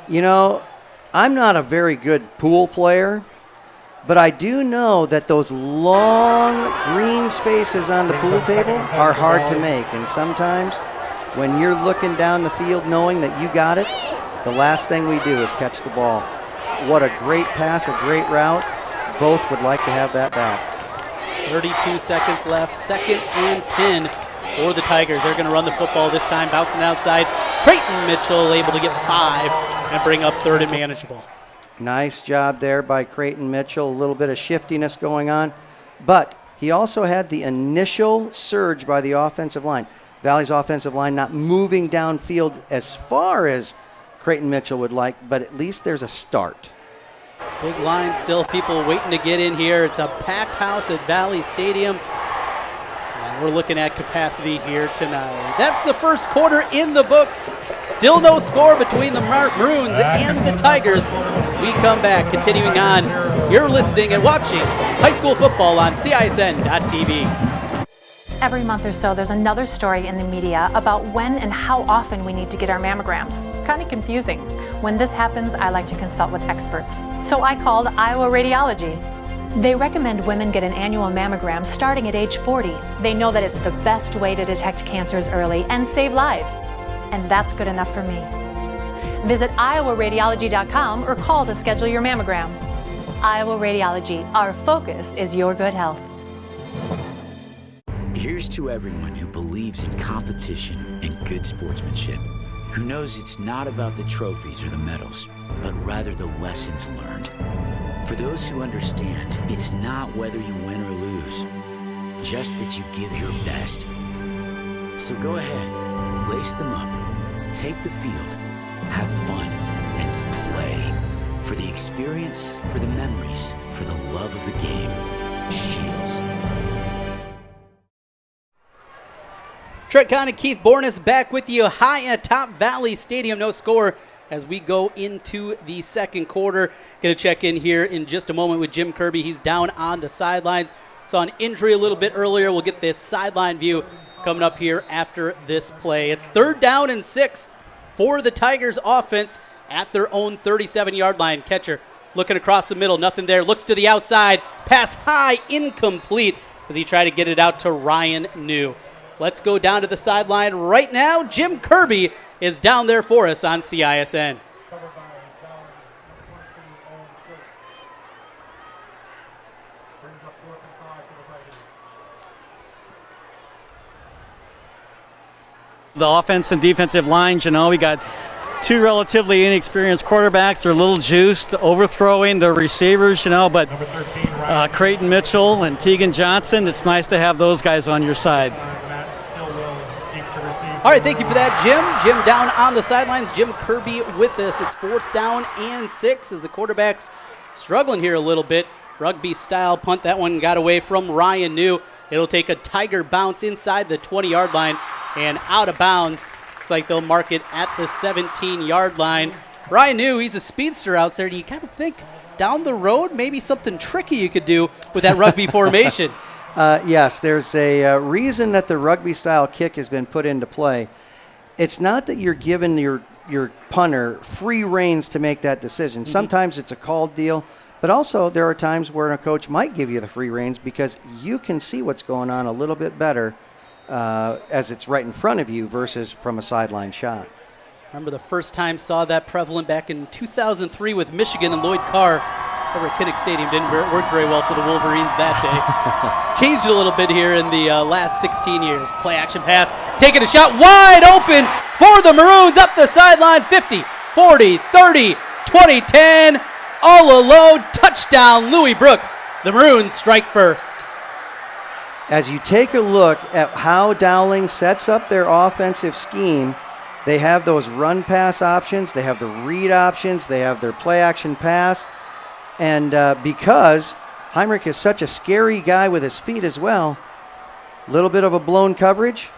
You know, I'm not a very good pool player, but I do know that those long green spaces on the pool table are hard to make. And sometimes when you're looking down the field knowing that you got it, the last thing we do is catch the ball. What a great pass, a great route. Both would like to have that back. 32 seconds left, 2nd and 10 for the Tigers. They're going to run the football this time, bouncing outside. Creighton Mitchell able to get 5 and bring up 3rd and manageable. Nice job there by Creighton Mitchell. A little bit of shiftiness going on. But he also had the initial surge by the offensive line. Valley's offensive line not moving downfield as far as Creighton Mitchell would like, but at least there's a start. Big line still, people waiting to get in here. It's a packed house at Valley Stadium. And we're looking at capacity here tonight. That's the first quarter in the books. Still no score between the Maroons and the Tigers. As we come back, continuing on, you're listening and watching high school football on CISN.TV. Every month or so, there's another story in the media about when and how often we need to get our mammograms. Kind of confusing. When this happens, I like to consult with experts. So I called Iowa Radiology. They recommend women get an annual mammogram starting at age 40. They know that it's the best way to detect cancers early and save lives. And that's good enough for me. Visit iowaradiology.com or call to schedule your mammogram. Iowa Radiology, our focus is your good health. Here's to everyone who believes in competition and good sportsmanship, who knows it's not about the trophies or the medals, but rather the lessons learned. For those who understand, it's not whether you win or lose, just that you give your best. So go ahead, lace them up, take the field, have fun, and play. For the experience, for the memories, for the love of the game. Shields. Trent Kahn and Keith Bornes back with you high atop Valley Stadium. No score as we go into the second quarter. Going to check in here in just a moment with Jim Kirby. He's down on the sidelines. Saw an injury a little bit earlier. We'll get the sideline view coming up here after this play. It's 3rd down and 6 for the Tigers offense at their own 37-yard line. Catcher looking across the middle. Nothing there. Looks to the outside. Pass high, incomplete as he tried to get it out to Ryan New. Let's go down to the sideline right now. Jim Kirby is down there for us on CISN. The offense and defensive lines, we got two relatively inexperienced quarterbacks. They're a little juiced, overthrowing the receivers, but Creighton Mitchell and Tegan Johnson, it's nice to have those guys on your side. All right, thank you for that, Jim. Jim down on the sidelines. Jim Kirby with us. It's 4th down and 6 as the quarterback's struggling here a little bit. Rugby-style punt. That one got away from Ryan New. It'll take a Tiger bounce inside the 20-yard line and out of bounds. Looks like they'll mark it at the 17-yard line. Ryan New, he's a speedster out there. You got to think down the road, maybe something tricky you could do with that rugby formation. Yes, there's a reason that the rugby-style kick has been put into play. It's not that you're giving your punter free reins to make that decision. Sometimes it's a called deal, but also there are times where a coach might give you the free reins because you can see what's going on a little bit better as it's right in front of you versus from a sideline shot. Remember the first time saw that prevalent back in 2003 with Michigan and Lloyd Carr over at Kinnick Stadium. Didn't work very well for the Wolverines that day. Changed it a little bit here in the last 16 years. Play action pass, taking a shot wide open for the Maroons up the sideline. 50, 40, 30, 20, 10. All alone, touchdown, Louis Brooks. The Maroons strike first. As you take a look at how Dowling sets up their offensive scheme, they have those run-pass options, they have the read options, they have their play-action pass, and because Heinrich is such a scary guy with his feet as well, a little bit of a blown coverage,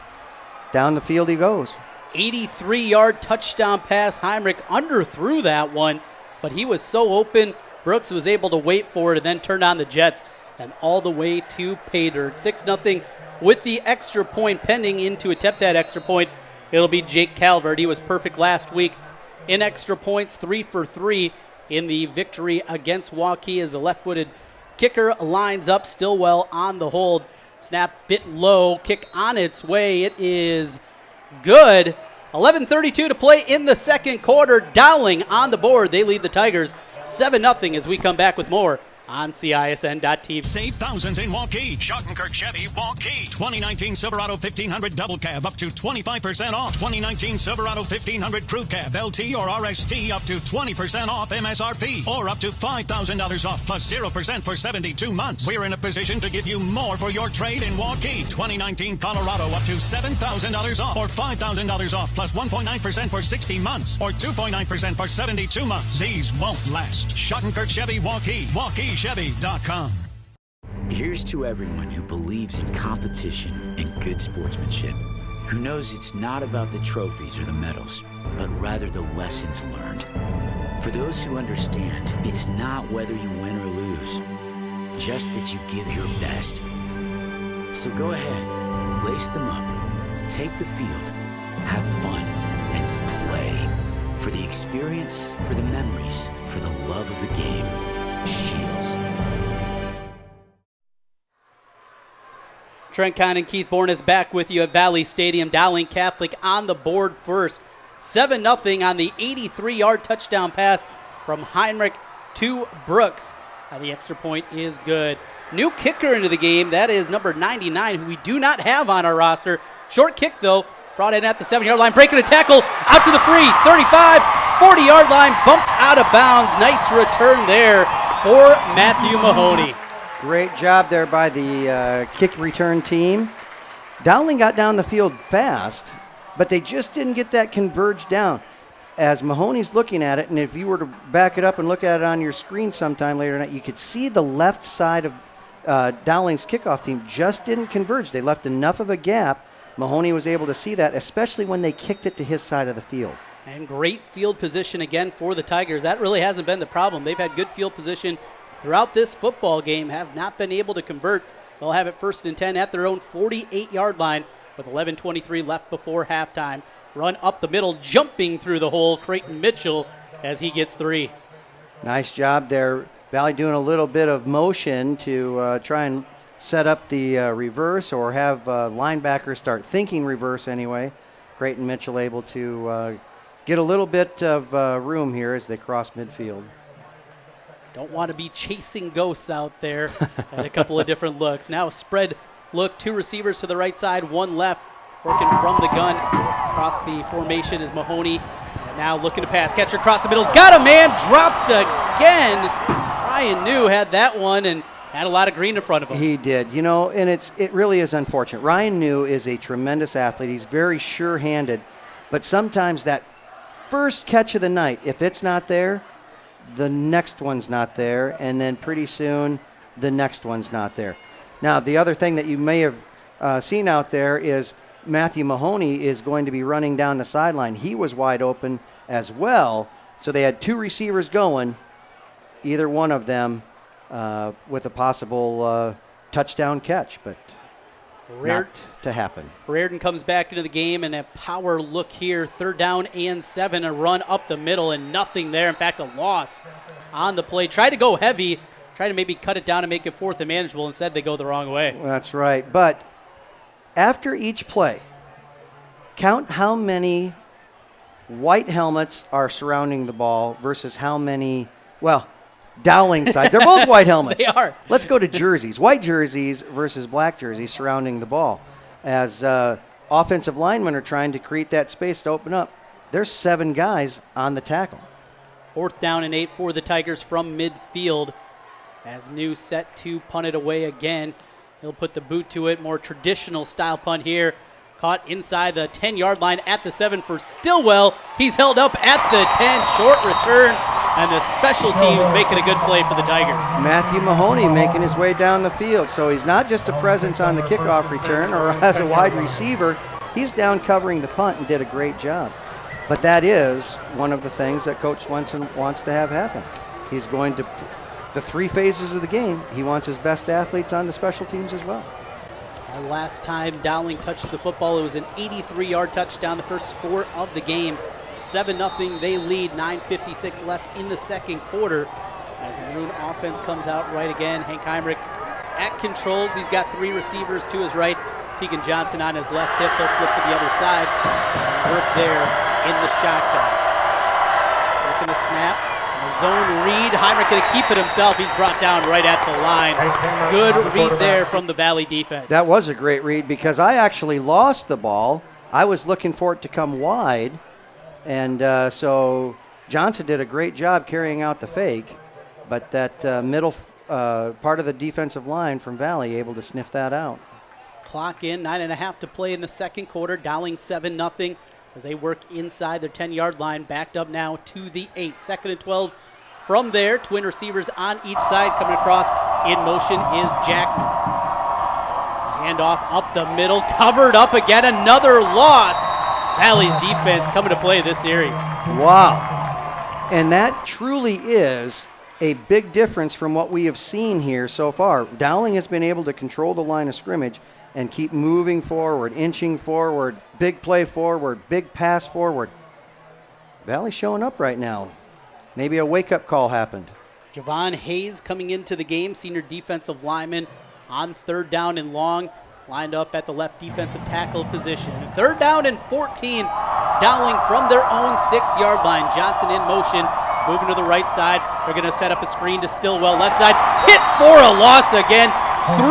down the field he goes. 83-yard touchdown pass. Heinrich underthrew that one, but he was so open, Brooks was able to wait for it and then turn on the Jets and all the way to pay dirt. 6-0 with the extra point pending in to attempt that extra point. It'll be Jake Calvert. He was perfect last week in extra points, 3 for 3 in the victory against Waukee as the left-footed kicker lines up. Stillwell on the hold. Snap bit low. Kick on its way. It is good. 11:32 to play in the second quarter. Dowling on the board. They lead the Tigers 7-0 as we come back with more on CISN.TV. Save thousands in Waukee. Schottenkirk Chevy, Waukee. 2019 Silverado 1500 Double Cab up to 25% off. 2019 Silverado 1500 Crew Cab, LT or RST up to 20% off MSRP. Or up to $5,000 off plus 0% for 72 months. We're in a position to give you more for your trade in Waukee. 2019 Colorado up to $7,000 off. Or $5,000 off plus 1.9% for 60 months. Or 2.9% for 72 months. These won't last. Schottenkirk Chevy, Waukee. WaukeeChevy.com. Here's to everyone who believes in competition and good sportsmanship, who knows it's not about the trophies or the medals, but rather the lessons learned. For those who understand, it's not whether you win or lose, just that you give your best. So go ahead, lace them up, take the field, have fun, and play. For the experience, for the memories, for the love of the game. Shields. Trent Kahn and Keith Bornes back with you at Valley Stadium. Dowling Catholic on the board first. 7-0 on the 83-yard touchdown pass from Heinrich to Brooks. The extra point is good. New kicker into the game. That is number 99, who we do not have on our roster. Short kick, though, brought in at the 7-yard line. Breaking a tackle out to the free. 35, 40-yard line. Bumped out of bounds. Nice return there for Matthew Mahoney. Great job there by the kick return team. Dowling got down the field fast, but they just didn't get that converged down. As Mahoney's looking at it, and if you were to back it up and look at it on your screen sometime later tonight, you could see the left side of Dowling's kickoff team just didn't converge. They left enough of a gap. Mahoney was able to see that, especially when they kicked it to his side of the field. And great field position again for the Tigers. That really hasn't been the problem. They've had good field position throughout this football game, have not been able to convert. They'll have it 1st and 10 at their own 48-yard line with 11:23 left before halftime. Run up the middle, jumping through the hole, Creighton Mitchell as he gets 3. Nice job there. Valley doing a little bit of motion to try and set up the reverse or have linebackers start thinking reverse anyway. Creighton Mitchell able to get a little bit of room here as they cross midfield. Don't want to be chasing ghosts out there. Had a couple of different looks. Now a spread look, 2 receivers to the right side, 1 left. Working from the gun across the formation is Mahoney And now looking to pass. Catcher across the middle's got a man. Dropped again. Ryan New had that one and had a lot of green in front of him. He did. You know, and it really is unfortunate. Ryan New is a tremendous athlete. He's very sure-handed. But sometimes that first catch of the night, if it's not there, the next one's not there. And then pretty soon, the next one's not there. Now, the other thing that you may have seen out there is Matthew Mahoney is going to be running down the sideline. He was wide open as well. So they had two receivers going, either one of them with a possible touchdown catch, but not to happen. Reardon comes back into the game, and a power look here. 3rd down and 7, a run up the middle, and nothing there. In fact, a loss on the play. Tried to go heavy, tried to maybe cut it down and make it 4th and manageable. Instead, they go the wrong way. That's right. But after each play, count how many white helmets are surrounding the ball versus how many, well, Dowling side. They're both white helmets. They are. Let's go to jerseys. White jerseys versus black jerseys surrounding the ball. As offensive linemen are trying to create that space to open up, there's 7 guys on the tackle. 4th down and 8 for the Tigers from midfield. As New set to punt it away again. He'll put the boot to it. More traditional style punt here. Caught inside the 10-yard line at the 7 for Stillwell. He's held up at the 10. Short return. And the special teams making a good play for the Tigers. Matthew Mahoney making his way down the field. So he's not just a presence on the kickoff return or as a wide receiver. He's down covering the punt and did a great job. But that is one of the things that Coach Swenson wants to have happen. He's going to, the 3 phases of the game, he wants his best athletes on the special teams as well. Last time Dowling touched the football, it was an 83-yard touchdown, the first score of the game. 7-0, they lead, 9:56 left in the second quarter. As the Maroon offense comes out right again, Hank Heinrich at controls. He's got 3 receivers to his right. Tegan Johnson on his left hip. He'll flip to the other side. Work there in the shotgun. Working the snap. The zone read. Heinrich going to keep it himself. He's brought down right at the line. Good read there from the Valley defense. That was a great read because I actually lost the ball. I was looking for it to come wide. And so Johnson did a great job carrying out the fake, but that middle part of the defensive line from Valley able to sniff that out. Clock in, 9.5 to play in the second quarter. Dowling 7-0 as they work inside their 10-yard line. Backed up now to the 8. 2nd and 12 from there. Twin receivers on each side coming across. In motion is Jackman. Handoff up the middle, covered up again. Another loss. Valley's defense coming to play this series. Wow. And that truly is a big difference from what we have seen here so far. Dowling has been able to control the line of scrimmage and keep moving forward, inching forward, big play forward, big pass forward. Valley showing up right now. Maybe a wake-up call happened. Javon Hayes coming into the game, senior defensive lineman on 3rd down and long. Lined up at the left defensive tackle position. 3rd down and 14. Dowling from their own 6-yard line. Johnson in motion, moving to the right side. They're going to set up a screen to Stillwell. Left side, hit for a loss again.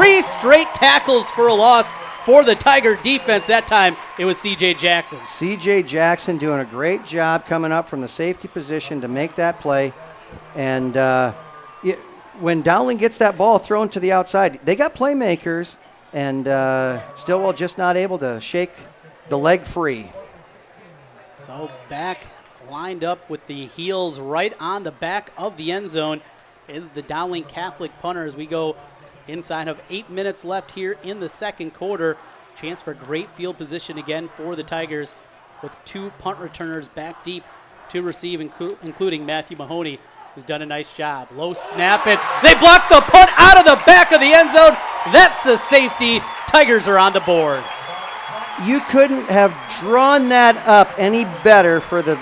3 straight tackles for a loss for the Tiger defense. That time it was C.J. Jackson. C.J. Jackson doing a great job coming up from the safety position to make that play. And when Dowling gets that ball thrown to the outside, they got playmakers. And Stillwell just not able to shake the leg free. So back lined up with the heels right on the back of the end zone is the Dowling Catholic punter as we go inside of 8 minutes left here in the second quarter. Chance for great field position again for the Tigers with 2 punt returners back deep to receive, including Matthew Mahoney, who's done a nice job. Low snap, and they block the punt out of the back of the end zone. That's a safety. Tigers are on the board. You couldn't have drawn that up any better for the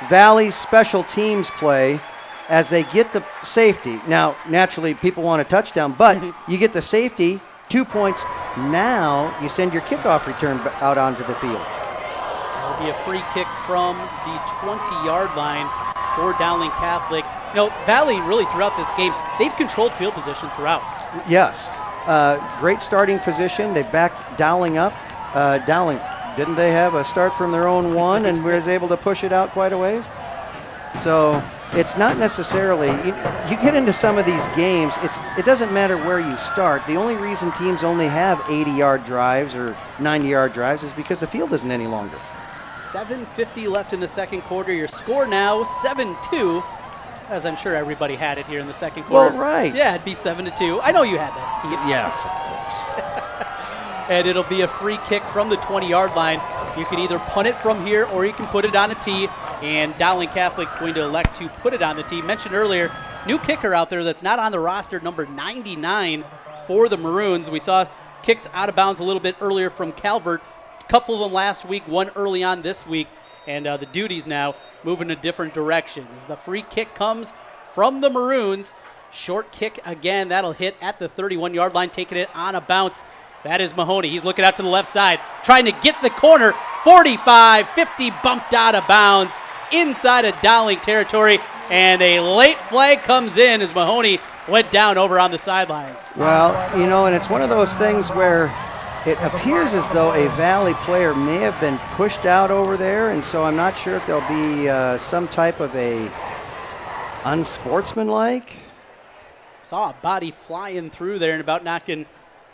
Valley special teams play as they get the safety. Now, naturally, people want a touchdown, but you get the safety, 2 points. Now you send your kickoff return out onto the field. That'll be a free kick from the 20-yard line for Dowling Catholic. You know, Valley really throughout this game, they've controlled field position throughout. Yes. Great starting position. They backed Dowling up. Dowling Didn't they have a start from their own one and was able to push it out quite a ways? So it's not necessarily, you get into some of these games, it doesn't matter where you start. The only reason teams only have 80-yard drives or 90-yard drives is because the field isn't any longer. 7:50 left in the second quarter. Your score now 7-2, as I'm sure everybody had it here in the second quarter. Well, right. Yeah, it'd be 7-2. I know you had that, Steve. Yes, of course. And it'll be a free kick from the 20-yard line. You can either punt it from here or you can put it on a tee, and Dowling Catholic's going to elect to put it on the tee. Mentioned earlier, new kicker out there that's not on the roster, number 99 for the Maroons. We saw kicks out of bounds a little bit earlier from Calvert. A couple of them last week, one early on this week, and the duties now moving in different directions. The free kick comes from the Maroons. Short kick again, that'll hit at the 31-yard line, taking it on a bounce. That is Mahoney. He's looking out to the left side, trying to get the corner. 45, 50, bumped out of bounds inside of Dowling territory, and a late flag comes in as Mahoney went down over on the sidelines. Well, and it's one of those things where it appears as though a Valley player may have been pushed out over there, and so I'm not sure if there'll be some type of a unsportsmanlike. Saw a body flying through there and about knocking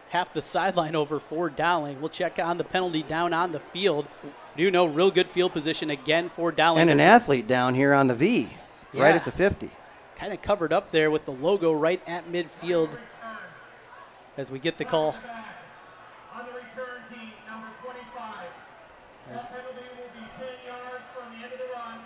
half the sideline over for Dowling. We'll check on the penalty down on the field. Do know real good field position again for Dowling. And an athlete down here on the V, right at the 50. Kind of covered up there with the logo right at midfield as we get the call. On the return team, number 25. That penalty will be 10 yards from the end of the run.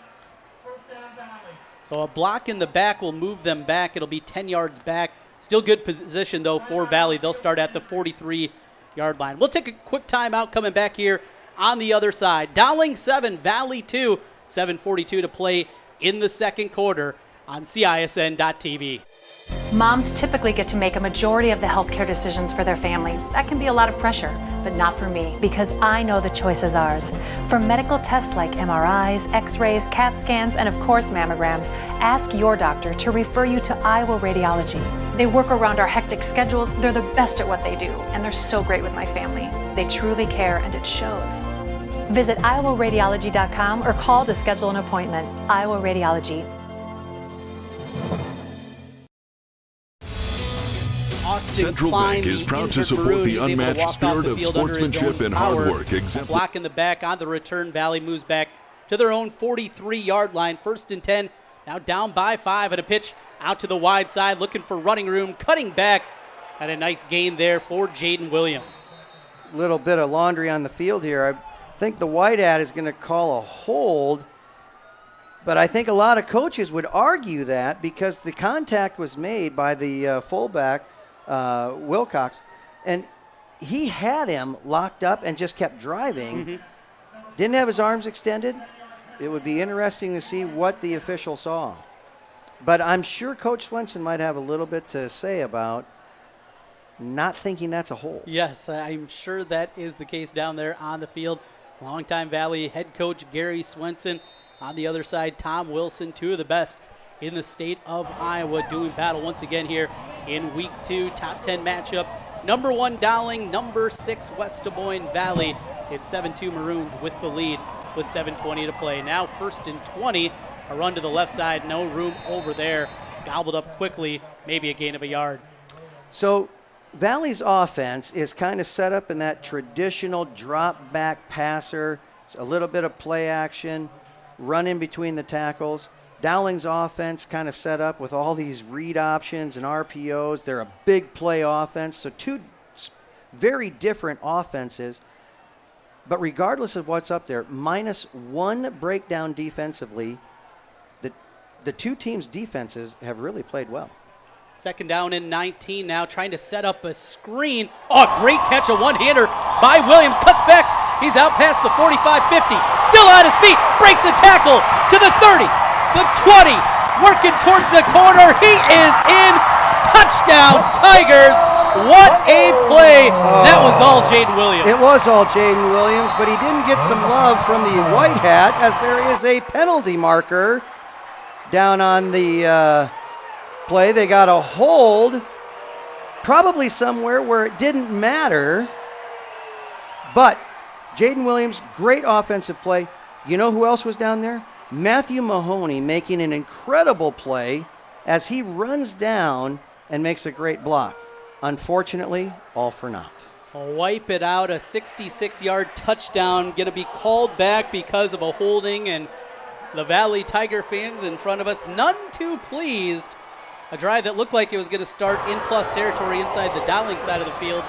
First down, Valley. So a block in the back will move them back. It'll be 10 yards back. Still good position, though, for Valley. They'll start at the 43-yard line. We'll take a quick timeout coming back here on the other side. Dowling 7, Valley 2. 7:42 to play in the second quarter on CISN.TV. Moms typically get to make a majority of the healthcare decisions for their family. That can be a lot of pressure, but not for me, because I know the choice is ours. For medical tests like MRIs, X-rays, CAT scans, and of course mammograms, ask your doctor to refer you to Iowa Radiology. They work around our hectic schedules, they're the best at what they do, and they're so great with my family. They truly care, and it shows. Visit iowaradiology.com or call to schedule an appointment. Iowa Radiology. Central Bank is proud to support the unmatched spirit of sportsmanship and hard work. Block in the back on the return. Valley moves back to their own 43-yard line. 1st and 10. Now down by 5 and a pitch out to the wide side, looking for running room, cutting back. Had a nice gain there for Jaden Williams. Little bit of laundry on the field here. I think the white hat is going to call a hold, but I think a lot of coaches would argue that because the contact was made by the fullback, Wilcox, and he had him locked up and just kept driving. Didn't have his arms extended. It would be interesting to see what the official saw. But I'm sure Coach Swenson might have a little bit to say about not thinking that's a hold. Yes, I'm sure that is the case down there on the field. Longtime Valley head coach Gary Swenson. On the other side, Tom Wilson, two of the best in the state of Iowa, doing battle once again here in Week 2, top 10 matchup. Number 1 Dowling, number 6 West Des Moines Valley. It's 7-2 Maroons with the lead with 7:20 to play. Now 1st and 20, a run to the left side, no room over there. Gobbled up quickly, maybe a gain of a yard. So Valley's offense is kind of set up in that traditional drop-back passer, a little bit of play action, run in between the tackles. Dowling's offense kind of set up with all these read options and RPOs. They're a big play offense, so two very different offenses. But regardless of what's up there, -1 breakdown defensively, the two teams' defenses have really played well. 2nd down and 19 now, trying to set up a screen. Oh, great catch, a one-hander by Williams. Cuts back. He's out past the 45-50. Still on his feet. Breaks a tackle to the 30, the 20. Working towards the corner. He is in. Touchdown, Tigers. What a play. That was all Jaden Williams. It was all Jaden Williams, but he didn't get some love from the white hat as there is a penalty marker down on the play. They got a hold probably somewhere where it didn't matter, but Jaden Williams, great offensive play. You know who else was down there? Matthew Mahoney making an incredible play as he runs down and makes a great block. Unfortunately, all for naught. Wipe it out, a 66-yard touchdown, going to be called back because of a holding, and the Valley Tiger fans in front of us, none too pleased. A drive that looked like it was going to start in plus territory inside the Dowling side of the field,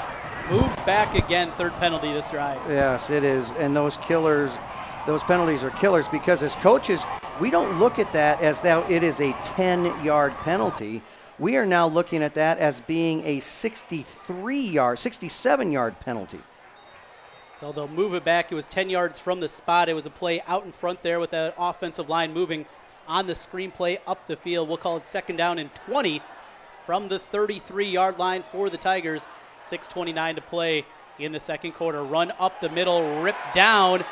moved back again, third penalty this drive. Yes, it is, and those penalties are killers because as coaches, we don't look at that as though it is a 10-yard penalty. We are now looking at that as being a 67-yard penalty. So they'll move it back. It was 10 yards from the spot. It was a play out in front there with the offensive line moving on the screen play up the field. We'll call it second down and 20 from the 33-yard line for the Tigers. 6:29 to play in the second quarter. Run up the middle, ripped down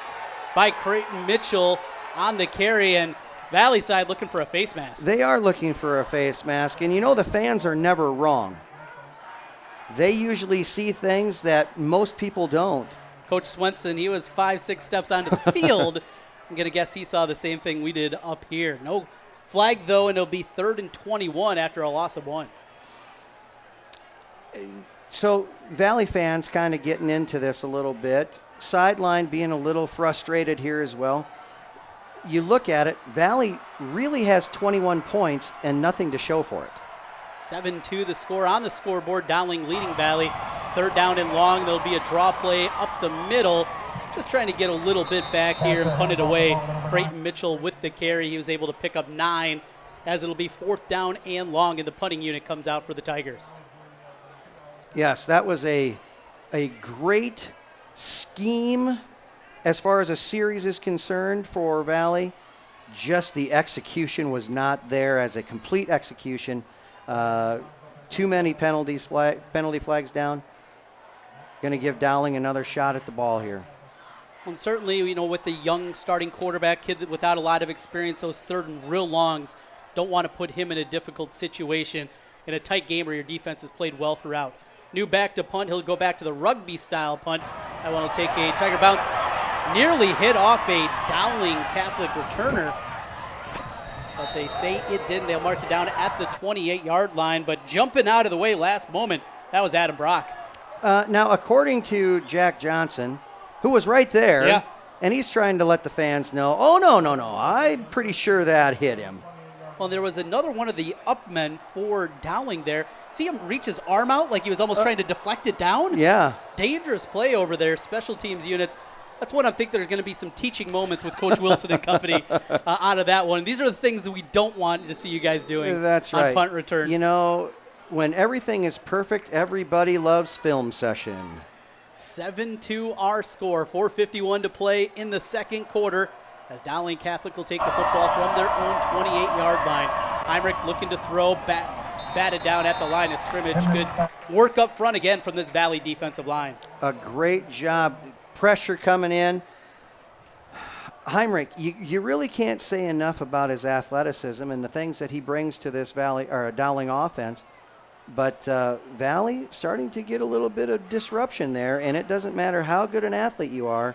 by Creighton Mitchell on the carry, and Valley side looking for a face mask. They are looking for a face mask, and you know the fans are never wrong. They usually see things that most people don't. Coach Swenson, he was 5-6 steps onto the field. I'm going to guess he saw the same thing we did up here. No flag, though, and it'll be 3rd and 21 after a loss of 1. So Valley fans kind of getting into this a little bit. Sideline being a little frustrated here as well. You look at it, Valley really has 21 points and nothing to show for it. 7-2 the score on the scoreboard. Dowling leading Valley. 3rd down and long. There'll be a draw play up the middle. Just trying to get a little bit back here and punt it away. Creighton Mitchell with the carry. He was able to pick up 9 as it'll be 4th down and long, and the punting unit comes out for the Tigers. Yes, that was a great scheme as far as a series is concerned for Valley. Just the execution was not there as a complete execution. Too many penalty flags down. Going to give Dowling another shot at the ball here. And certainly, you know, with the young starting quarterback, kid without a lot of experience, those 3rd and real longs, don't want to put him in a difficult situation in a tight game where your defense has played well throughout. New back to punt. He'll go back to the rugby-style punt. That one will take a Tiger bounce. Nearly hit off a Dowling Catholic returner. But they say it didn't. They'll mark it down at the 28-yard line. But jumping out of the way last moment, that was Adam Brock. Now, according to Jack Johnson, who was right there, and he's trying to let the fans know, oh, no, I'm pretty sure that hit him. Well, there was another one of the up men for Dowling there. See him reach his arm out like he was almost trying to deflect it down? Yeah. Dangerous play over there, special teams units. That's what I think there's going to be some teaching moments with Coach Wilson and company out of that one. These are the things that we don't want to see you guys doing on punt return. You know, when everything is perfect, everybody loves film session. 7-2 our score, 4:51 to play in the second quarter as Dowling Catholic will take the football from their own 28-yard line. Heinrich looking to throw, batted down at the line of scrimmage. Good work up front again from this Valley defensive line. A great job. Pressure coming in. Heinrich, you really can't say enough about his athleticism and the things that he brings to this Dowling offense. But Valley starting to get a little bit of disruption there, and it doesn't matter how good an athlete you are.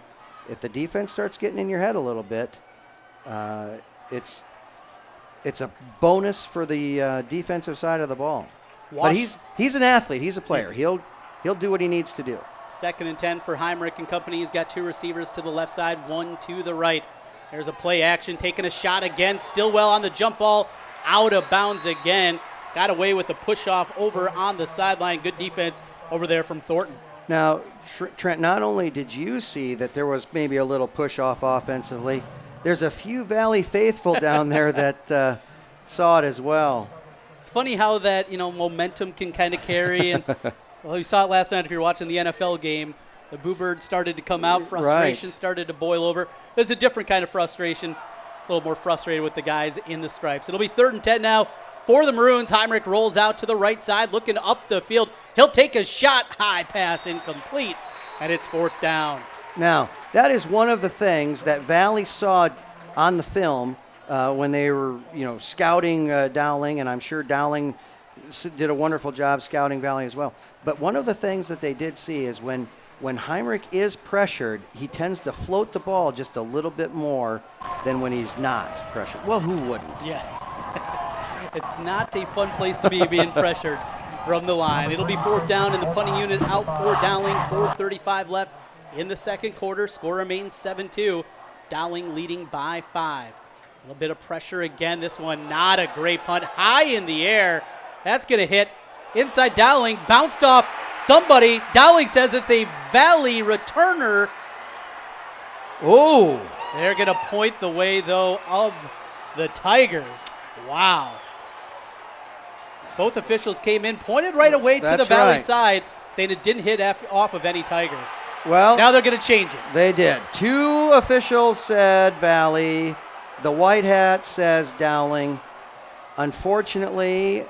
If the defense starts getting in your head a little bit, it's a bonus for the defensive side of the ball. But he's an athlete. He's a player. He'll do what he needs to do. 2nd and 10 for Heinrich and company. He's got 2 receivers to the left side, 1 to the right. There's a play action, taking a shot again. Stillwell on the jump ball, out of bounds again. Got away with the push-off over on the sideline. Good defense over there from Thornton. Now, Trent, not only did you see that there was maybe a little push-off offensively, there's a few Valley faithful down there that saw it as well. It's funny how that, momentum can kind of carry. And well, we saw it last night if you're watching the NFL game. The boo birds started to come out. Frustration started to boil over. There's a different kind of frustration. A little more frustrated with the guys in the stripes. It'll be 3rd and 10 now for the Maroons. Heinrich rolls out to the right side, looking up the field. He'll take a shot. High pass incomplete, and it's 4th down. Now, that is one of the things that Valley saw on the film when they were, scouting Dowling, and I'm sure Dowling did a wonderful job scouting Valley as well. But one of the things that they did see is when when Heinrich is pressured, he tends to float the ball just a little bit more than when he's not pressured. Well, who wouldn't? Yes. It's not a fun place to be being pressured from the line. It'll be 4th down in the punting unit out for Dowling. 4:35 left in the second quarter. Score remains 7-2. Dowling leading by 5. A little bit of pressure again. This one not a great punt. High in the air. That's going to hit inside Dowling. Bounced off somebody. Dowling says it's a Valley returner. Oh. They're going to point the way, though, of the Tigers. Wow. Both officials came in, pointed right away to the Valley side, saying it didn't hit off of any Tigers. Well, now they're going to change it. They did. 2 officials said Valley. The white hat says Dowling. Unfortunately,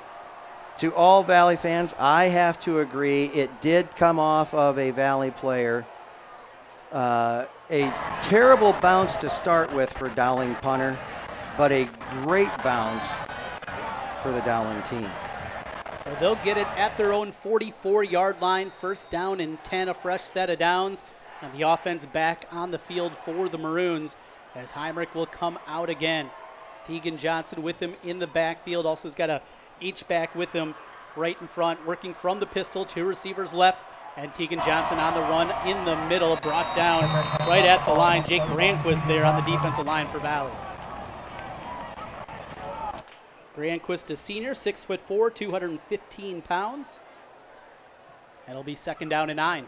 to all Valley fans, I have to agree, it did come off of a Valley player. A terrible bounce to start with for Dowling punter, but a great bounce for the Dowling team. So they'll get it at their own 44-yard line. 1st down and 10, a fresh set of downs. And the offense back on the field for the Maroons as Heinrich will come out again. Tegan Johnson with him in the backfield. Also has got a H-back with him right in front, working from the pistol. 2 receivers left. And Tegan Johnson on the run in the middle, brought down right at the line. Jake Granquist there on the defensive line for Valley. Granquist, a senior, 6'4", 215 pounds. It'll be 2nd down and 9.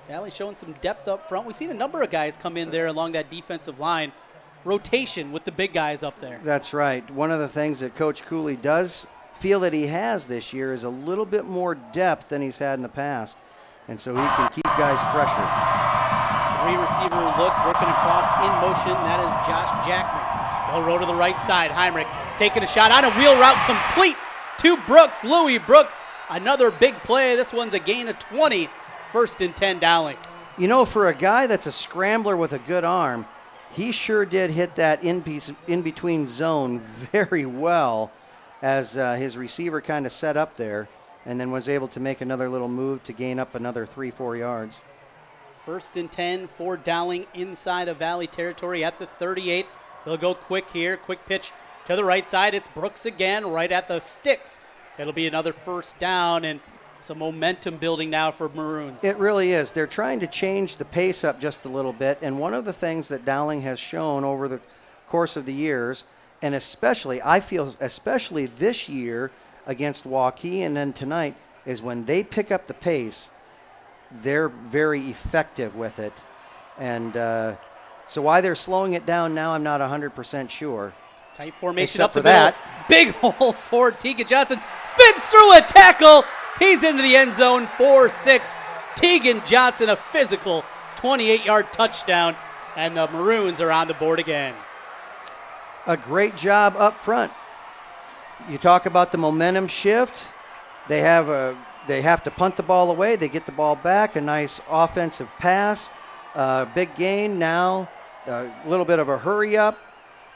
Valley showing some depth up front. We've seen a number of guys come in there along that defensive line. Rotation with the big guys up there. That's right. One of the things that Coach Cooley does feel that he has this year is a little bit more depth than he's had in the past. And so he can keep guys fresher. 3-receiver look, working across in motion. That is Josh Jackman. They'll roll to the right side. Heinrich taking a shot on a wheel route complete to Brooks. Louis Brooks, another big play. This one's a gain of 20. 1st and 10 Dowling. You know, for a guy that's a scrambler with a good arm, he sure did hit that in-between zone very well as his receiver kind of set up there and then was able to make another little move to gain up another 3-4 yards. 1st and 10 for Dowling inside of Valley territory at the 38. They'll go quick here. Quick pitch to the right side. It's Brooks again right at the sticks. It'll be another 1st down and some momentum building now for Maroons. It really is. They're trying to change the pace up just a little bit. And one of the things that Dowling has shown over the course of the years, and especially, I feel, especially this year against Waukee and then tonight, is when they pick up the pace, they're very effective with it. And so why they're slowing it down now, I'm not 100% sure. Tight formation Except up the for that. middle. Big hole for Tegan Johnson. Spins through a tackle. He's into the end zone, 4-6. Tegan Johnson, a physical 28-yard touchdown, and the Maroons are on the board again. A great job up front. You talk about the momentum shift. They have to punt the ball away. They get the ball back. A nice offensive pass. Big gain now. A little bit of a hurry up.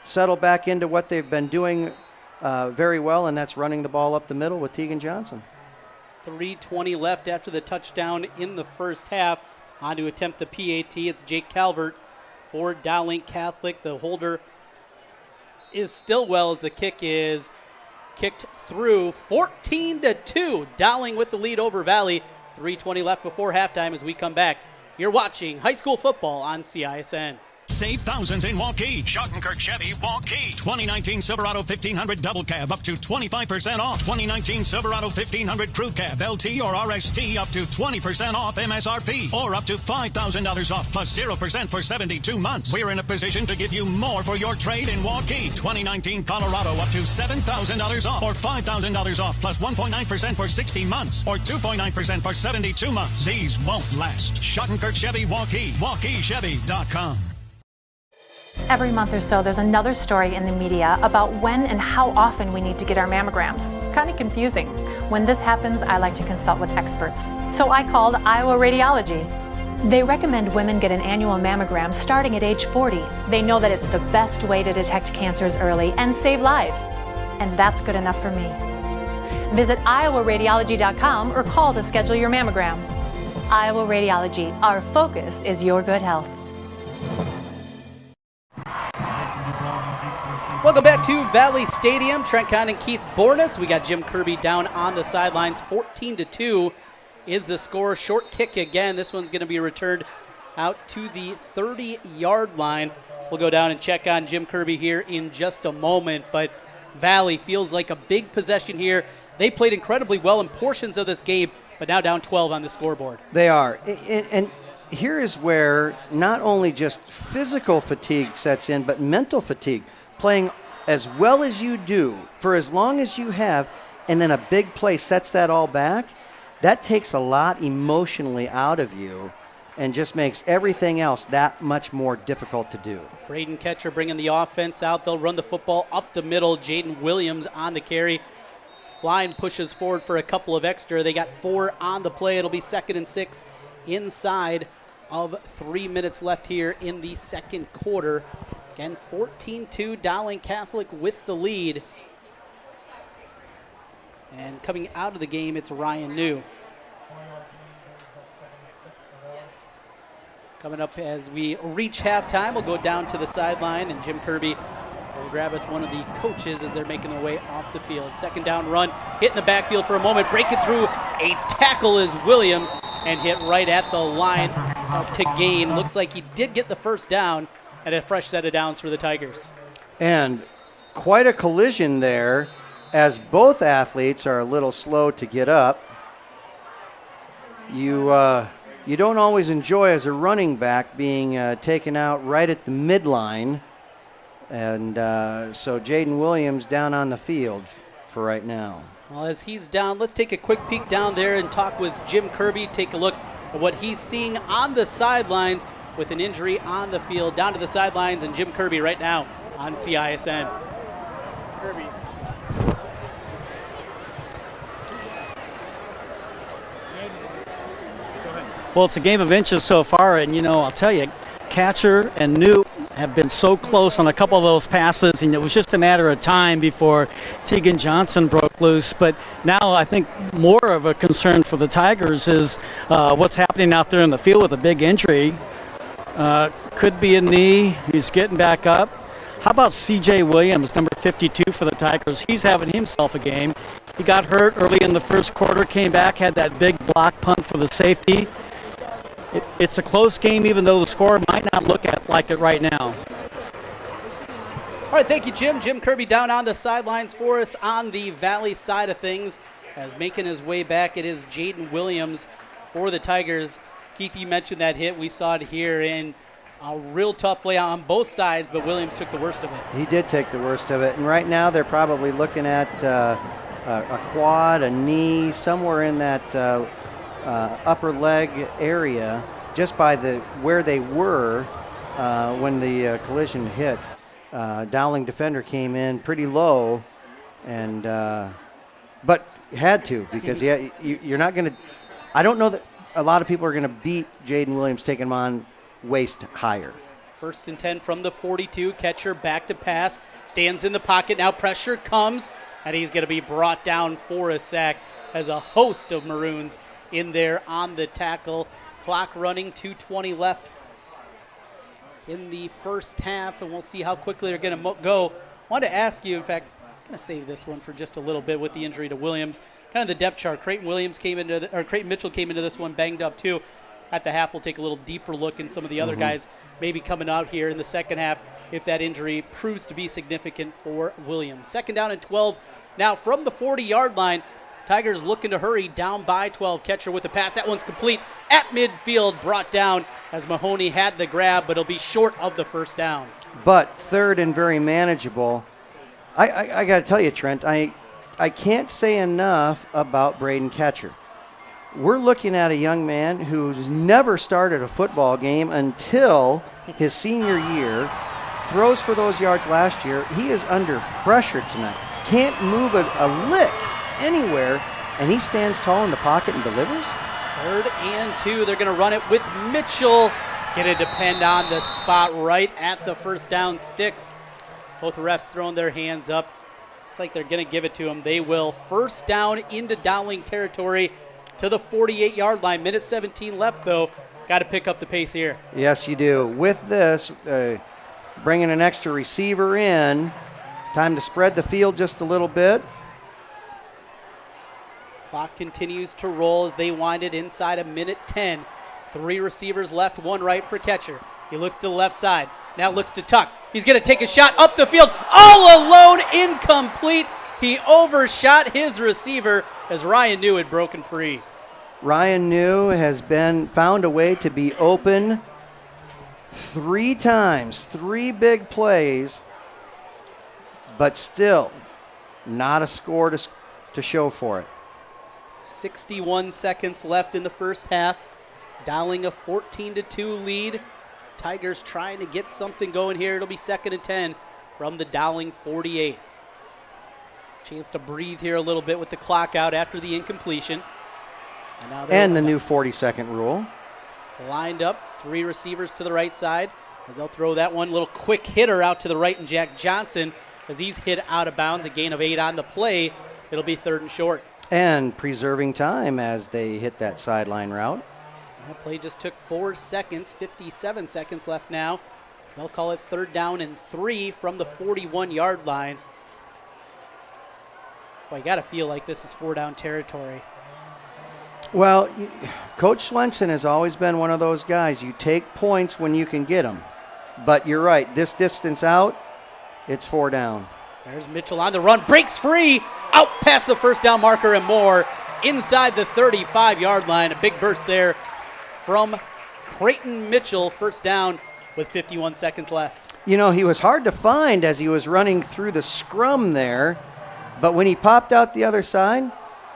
Settle back into what they've been doing very well, and that's running the ball up the middle with Tegan Johnson. 3:20 left after the touchdown in the first half. On to attempt the PAT. It's Jake Calvert for Dowling Catholic. The holder is Stillwell as the kick is kicked through. 14-2. Dowling with the lead over Valley. 3:20 left before halftime as we come back. You're watching high school football on CISN. Save thousands in Waukee. Schottenkirk Chevy, Waukee. 2019 Silverado 1500 Double Cab up to 25% off. 2019 Silverado 1500 Crew Cab, LT or RST up to 20% off MSRP. Or up to $5,000 off plus 0% for 72 months. We're in a position to give you more for your trade in Waukee. 2019 Colorado up to $7,000 off. Or $5,000 off plus 1.9% for 60 months. Or 2.9% for 72 months. These won't last. Schottenkirk Chevy, Waukee. WaukeeChevy.com. Every month or so, there's another story in the media about when and how often we need to get our mammograms. Kind of confusing. When this happens, I like to consult with experts. So I called Iowa Radiology. They recommend women get an annual mammogram starting at age 40. They know that it's the best way to detect cancers early and save lives. And that's good enough for me. Visit iowaradiology.com or call to schedule your mammogram. Iowa Radiology. Our focus is your good health. Welcome back to Valley Stadium. Trent Kahn and Keith Bornas. We got Jim Kirby down on the sidelines. 14-2 is the score. Short kick again. This one's going to be returned out to the 30-yard line. We'll go down and check on Jim Kirby here in just a moment. But Valley feels like a big possession here. They played incredibly well in portions of this game, but now down 12 on the scoreboard. They are. And here is where not only just physical fatigue sets in, but mental fatigue. Playing as well as you do for as long as you have, and then a big play sets that all back, that takes a lot emotionally out of you and just makes everything else that much more difficult to do. Braden Ketcher bringing the offense out. They'll run the football up the middle. Jaden Williams on the carry. Line pushes forward for a couple of extra. They got 4 on the play. It'll be 2nd and 6 inside of 3 minutes left here in the second quarter. Again, 14-2, Dowling Catholic with the lead. And coming out of the game, it's Ryan New. Coming up as we reach halftime, we'll go down to the sideline, and Jim Kirby will grab us one of the coaches as they're making their way off the field. Second down run, hit in the backfield for a moment, breaking through. A tackle is Williams, and hit right at the line to gain. Looks like he did get the first down, and a fresh set of downs for the Tigers. And quite a collision there, as both athletes are a little slow to get up. You don't always enjoy, as a running back, being taken out right at the midline. And so Jaden Williams down on the field for right now. Well, as he's down, let's take a quick peek down there and talk with Jim Kirby. Take a look at what he's seeing on the sidelines with an injury on the field. Down to the sidelines, and Jim Kirby right now on CISN. Kirby. Well, it's a game of inches so far, and, I'll tell you, Catcher and Newt have been so close on a couple of those passes, and it was just a matter of time before Tegan Johnson broke loose. But now I think more of a concern for the Tigers is what's happening out there in the field with a big injury. Could be a knee. He's getting back up. How about C.J. Williams, number 52 for the Tigers? He's having himself a game. He got hurt early in the first quarter, came back, had that big block punt for the safety. It's a close game, even though the score might not look like it right now. All right, thank you, Jim. Jim Kirby down on the sidelines for us on the Valley side of things. As making his way back, it is Jaden Williams for the Tigers. Keith, you mentioned that hit. We saw it here in a real tough play on both sides, but Williams took the worst of it. He did take the worst of it. And right now they're probably looking at a quad, a knee, somewhere in that upper leg area, just by where they were when the collision hit. Dowling defender came in pretty low, and but had to, because you're not going to. I don't know that a lot of people are going to beat Jaden Williams taking him on waist higher. 1st and 10 from the 42. Catcher back to pass, stands in the pocket. Now pressure comes, and he's going to be brought down for a sack as a host of Maroons in there on the tackle. Clock running, 2:20 left in the first half, and we'll see how quickly they're going to go. I wanted to ask you, in fact, I'm going to save this one for just a little bit with the injury to Williams. Kind of the depth chart. Creighton Mitchell came into this one banged up too. At the half, we'll take a little deeper look in some of the other guys maybe coming out here in the second half if that injury proves to be significant for Williams. 2nd down and 12. Now from the 40-yard line, Tigers looking to hurry, down by 12. Catcher with the pass. That one's complete at midfield, brought down as Mahoney had the grab, but it'll be short of the first down. But 3rd and very manageable. I got to tell you, Trent, I can't say enough about Braden Catcher. We're looking at a young man who's never started a football game until his senior year, throws for those yards last year. He is under pressure tonight. Can't move a lick anywhere, and he stands tall in the pocket and delivers. 3rd and 2. They're going to run it with Mitchell. Going to depend on the spot right at the first down sticks. Both refs throwing their hands up. Looks like they're going to give it to him. They will. 1st down into Dowling territory to the 48-yard line. Minute 17 left, though. Got to pick up the pace here. Yes, you do. With this, bringing an extra receiver in, time to spread the field just a little bit. Clock continues to roll as they wind it inside a minute 10. 3 receivers left, 1 right for catcher. He looks to the left side. Now looks to tuck. He's going to take a shot up the field. All alone, incomplete. He overshot his receiver as Ryan New had broken free. Ryan New has found a way to be open 3 times, 3 big plays, but still not a score to show for it. 61 seconds left in the first half. Dowling a 14-2 lead. Tigers trying to get something going here. It'll be 2nd and 10 from the Dowling 48. Chance to breathe here a little bit with the clock out after the incompletion. And the new 40-second rule. Lined up, 3 receivers to the right side as they'll throw that one little quick hitter out to the right, and Jack Johnson, as he's hit out of bounds, a gain of 8 on the play. It'll be 3rd and short. And preserving time as they hit that sideline route. That play just took 4 seconds, 57 seconds left now. They'll call it 3rd down and 3 from the 41-yard line. Boy, you got to feel like this is 4-down territory. Well, Coach Swenson has always been one of those guys. You take points when you can get them. But you're right, this distance out, it's 4 down. There's Mitchell on the run, breaks free, out past the 1st down marker and more, inside the 35-yard line. A big burst there from Creighton Mitchell, 1st down with 51 seconds left. You know, he was hard to find as he was running through the scrum there, but when he popped out the other side,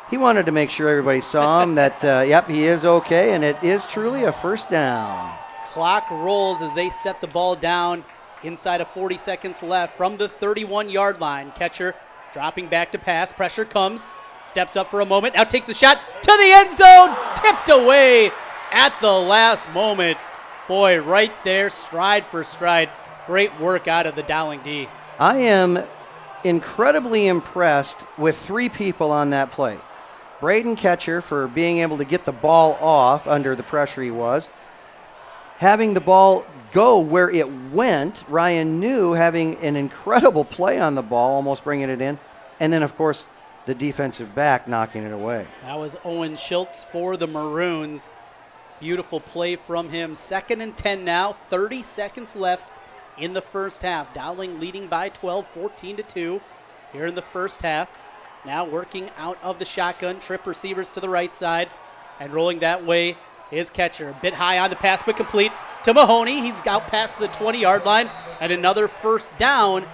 he wanted to make sure everybody saw him that, yep, he is okay, and it is truly a 1st down. Clock rolls as they set the ball down inside of 40 seconds left from the 31-yard line. Catcher dropping back to pass. Pressure comes. Steps up for a moment. Now takes a shot to the end zone. Tipped away at the last moment. Boy, right there, stride for stride. Great work out of the Dowling D. I am incredibly impressed with 3 people on that play. Braden Ketcher for being able to get the ball off under the pressure he was. Having the ball go where it went. Ryan New having an incredible play on the ball, almost bringing it in. And then, of course, the defensive back knocking it away. That was Owen Schultz for the Maroons. Beautiful play from him. 2nd and 10 now, 30 seconds left in the first half. Dowling leading by 12, 14-2 here in the first half. Now working out of the shotgun, trip receivers to the right side, and rolling that way is Catcher. A bit high on the pass, but complete to Mahoney. He's out past the 20-yard line, and another 1st down.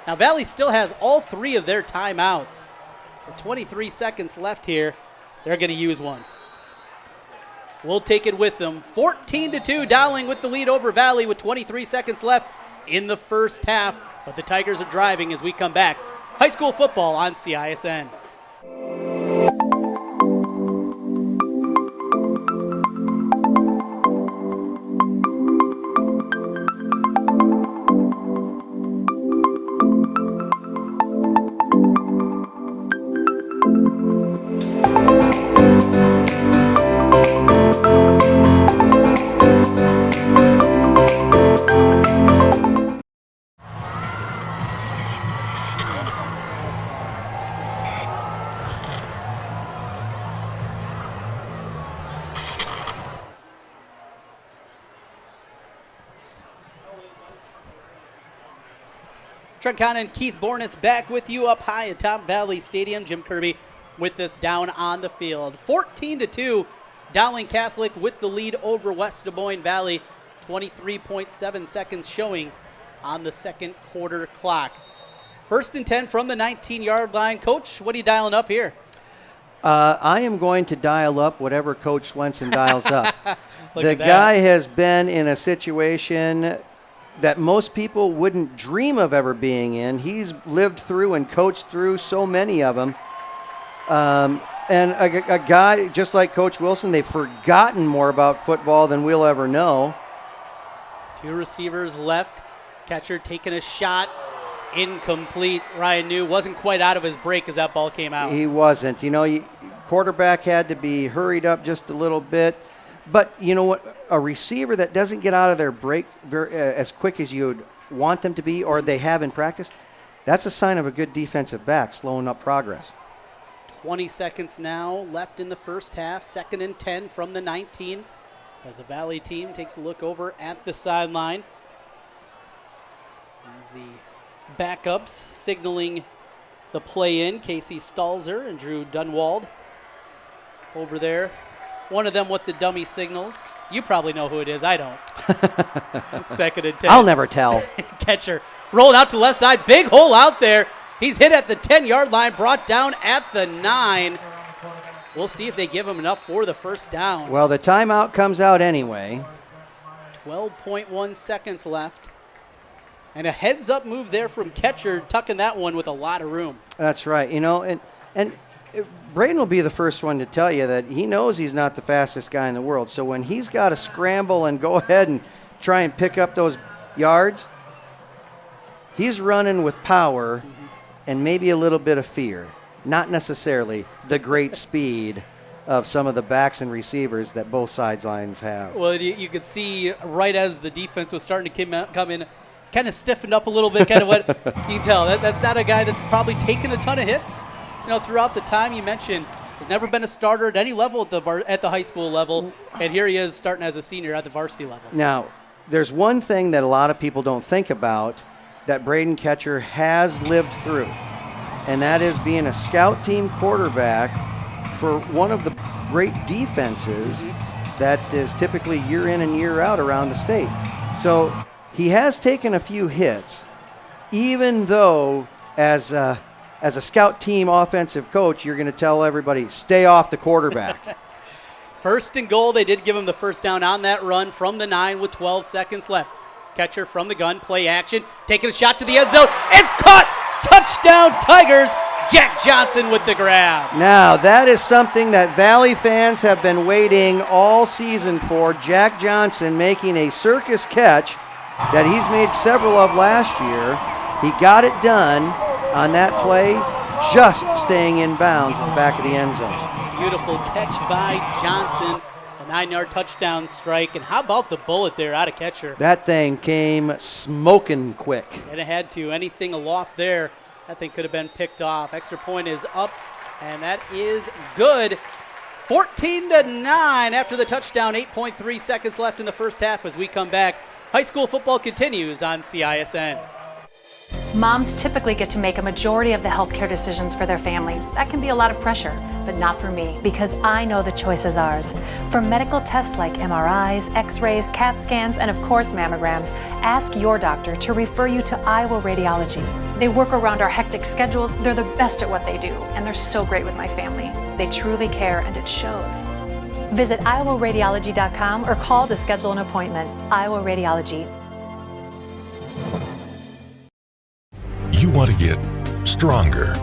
Now Valley still has all 3 of their timeouts. With 23 seconds left here, they're going to use one. We'll take it with them. 14-2, Dowling with the lead over Valley with 23 seconds left in the first half. But the Tigers are driving as we come back. High school football on CISN. Trent Conn and Keith Bornes back with you up high at Top Valley Stadium. Jim Kirby with this down on the field. 14-2, Dowling Catholic with the lead over West Des Moines Valley. 23.7 seconds showing on the 2nd quarter clock. 1st and 10 from the 19-yard line. Coach, what are you dialing up here? I am going to dial up whatever Coach Swenson dials up. The guy has been in a situation that most people wouldn't dream of ever being in. He's lived through and coached through so many of them. And a guy just like Coach Wilson, they've forgotten more about football than we'll ever know. 2 receivers left. Catcher taking a shot. Incomplete. Ryan New wasn't quite out of his break as that ball came out. He wasn't. You know, Quarterback had to be hurried up just a little bit. But you know what? A receiver that doesn't get out of their break as quick as you would want them to be or they have in practice, that's a sign of a good defensive back slowing up progress. 20 seconds now left in the first half. 2nd and 10 from the 19 as the Valley team takes a look over at the sideline. As the backups signaling the play in, Casey Stalzer and Drew Dunwald over there. One of them with the dummy signals. You probably know who it is. I don't. 2nd and 10. I'll never tell. Catcher rolled out to left side. Big hole out there. He's hit at the 10-yard line, brought down at the 9. We'll see if they give him enough for the first down. Well, the timeout comes out anyway. 12.1 seconds left. And a heads-up move there from catcher, tucking that one with a lot of room. That's right. You know, and Braden will be the first one to tell you that he knows he's not the fastest guy in the world. So when he's got to scramble and go ahead and try and pick up those yards, he's running with power and maybe a little bit of fear, not necessarily the great speed of some of the backs and receivers that both sidelines have. Well, you could see right as the defense was starting to come in, kind of stiffened up a little bit, kind of what you can tell. That's not a guy that's probably taken a ton of hits. You know, throughout the time you mentioned, has never been a starter at any level at the high school level, and here he is starting as a senior at the varsity level. Now, there's one thing that a lot of people don't think about that Braden Ketcher has lived through, and that is being a scout team quarterback for one of the great defenses that is typically year in and year out around the state. So he has taken a few hits, even though as a scout team offensive coach, you're going to tell everybody, stay off the quarterback. 1st and goal. They did give him the first down on that run from the 9 with 12 seconds left. Catcher from the gun, play action, taking a shot to the end zone. It's caught! Touchdown Tigers! Jack Johnson with the grab. Now, that is something that Valley fans have been waiting all season for. Jack Johnson making a circus catch that he's made several of last year. He got it done on that play, just staying in bounds at the back of the end zone. Beautiful catch by Johnson. A 9-yard touchdown strike. And how about the bullet there out of catcher? That thing came smoking quick. And it had to. Anything aloft there, that thing could have been picked off. Extra point is up, and that is good. 14-9 after the touchdown. 8.3 seconds left in the first half as we come back. High school football continues on CISN. Moms typically get to make a majority of the healthcare decisions for their family. That can be a lot of pressure, but not for me, because I know the choice is ours. For medical tests like MRIs, X-rays, CAT scans, and of course mammograms, ask your doctor to refer you to Iowa Radiology. They work around our hectic schedules, they're the best at what they do, and they're so great with my family. They truly care, and it shows. Visit iowaradiology.com or call to schedule an appointment. Iowa Radiology. You want to get stronger,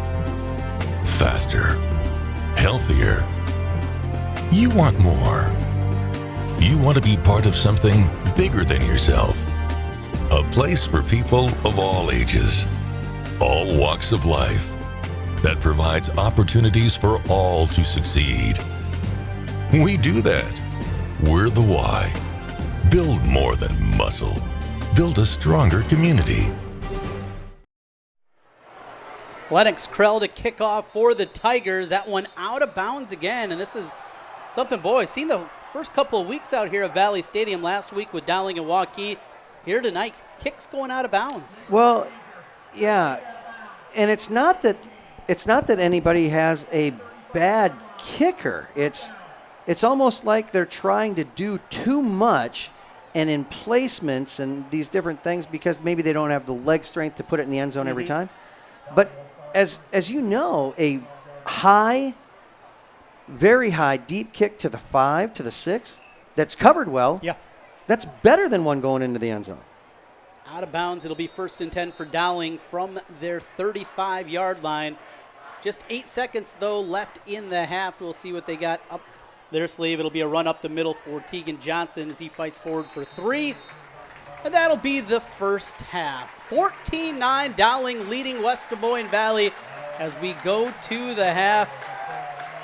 faster, healthier. You want more. You want to be part of something bigger than yourself. A place for people of all ages, all walks of life, that provides opportunities for all to succeed. We do that. We're the why. Build more than muscle. Build a stronger community. Lennox Krell to kick off for the Tigers. That one out of bounds again, and this is something, boy, seen the first couple of weeks out here at Valley Stadium last week with Dowling and Waukee. Here tonight, kicks going out of bounds. Well, yeah, and it's not that anybody has a bad kicker. It's almost like they're trying to do too much and in placements and these different things because maybe they don't have the leg strength to put it in the end zone every time. But as you know, a high, very high, deep kick to the 5, to the 6, that's covered well, that's better than one going into the end zone. Out of bounds, it'll be 1st and 10 for Dowling from their 35-yard line. Just 8 seconds, though, left in the half. We'll see what they got up their sleeve. It'll be a run up the middle for Tegan Johnson as he fights forward for 3. And that'll be the first half. 14-9, Dowling leading West Des Moines Valley as we go to the half.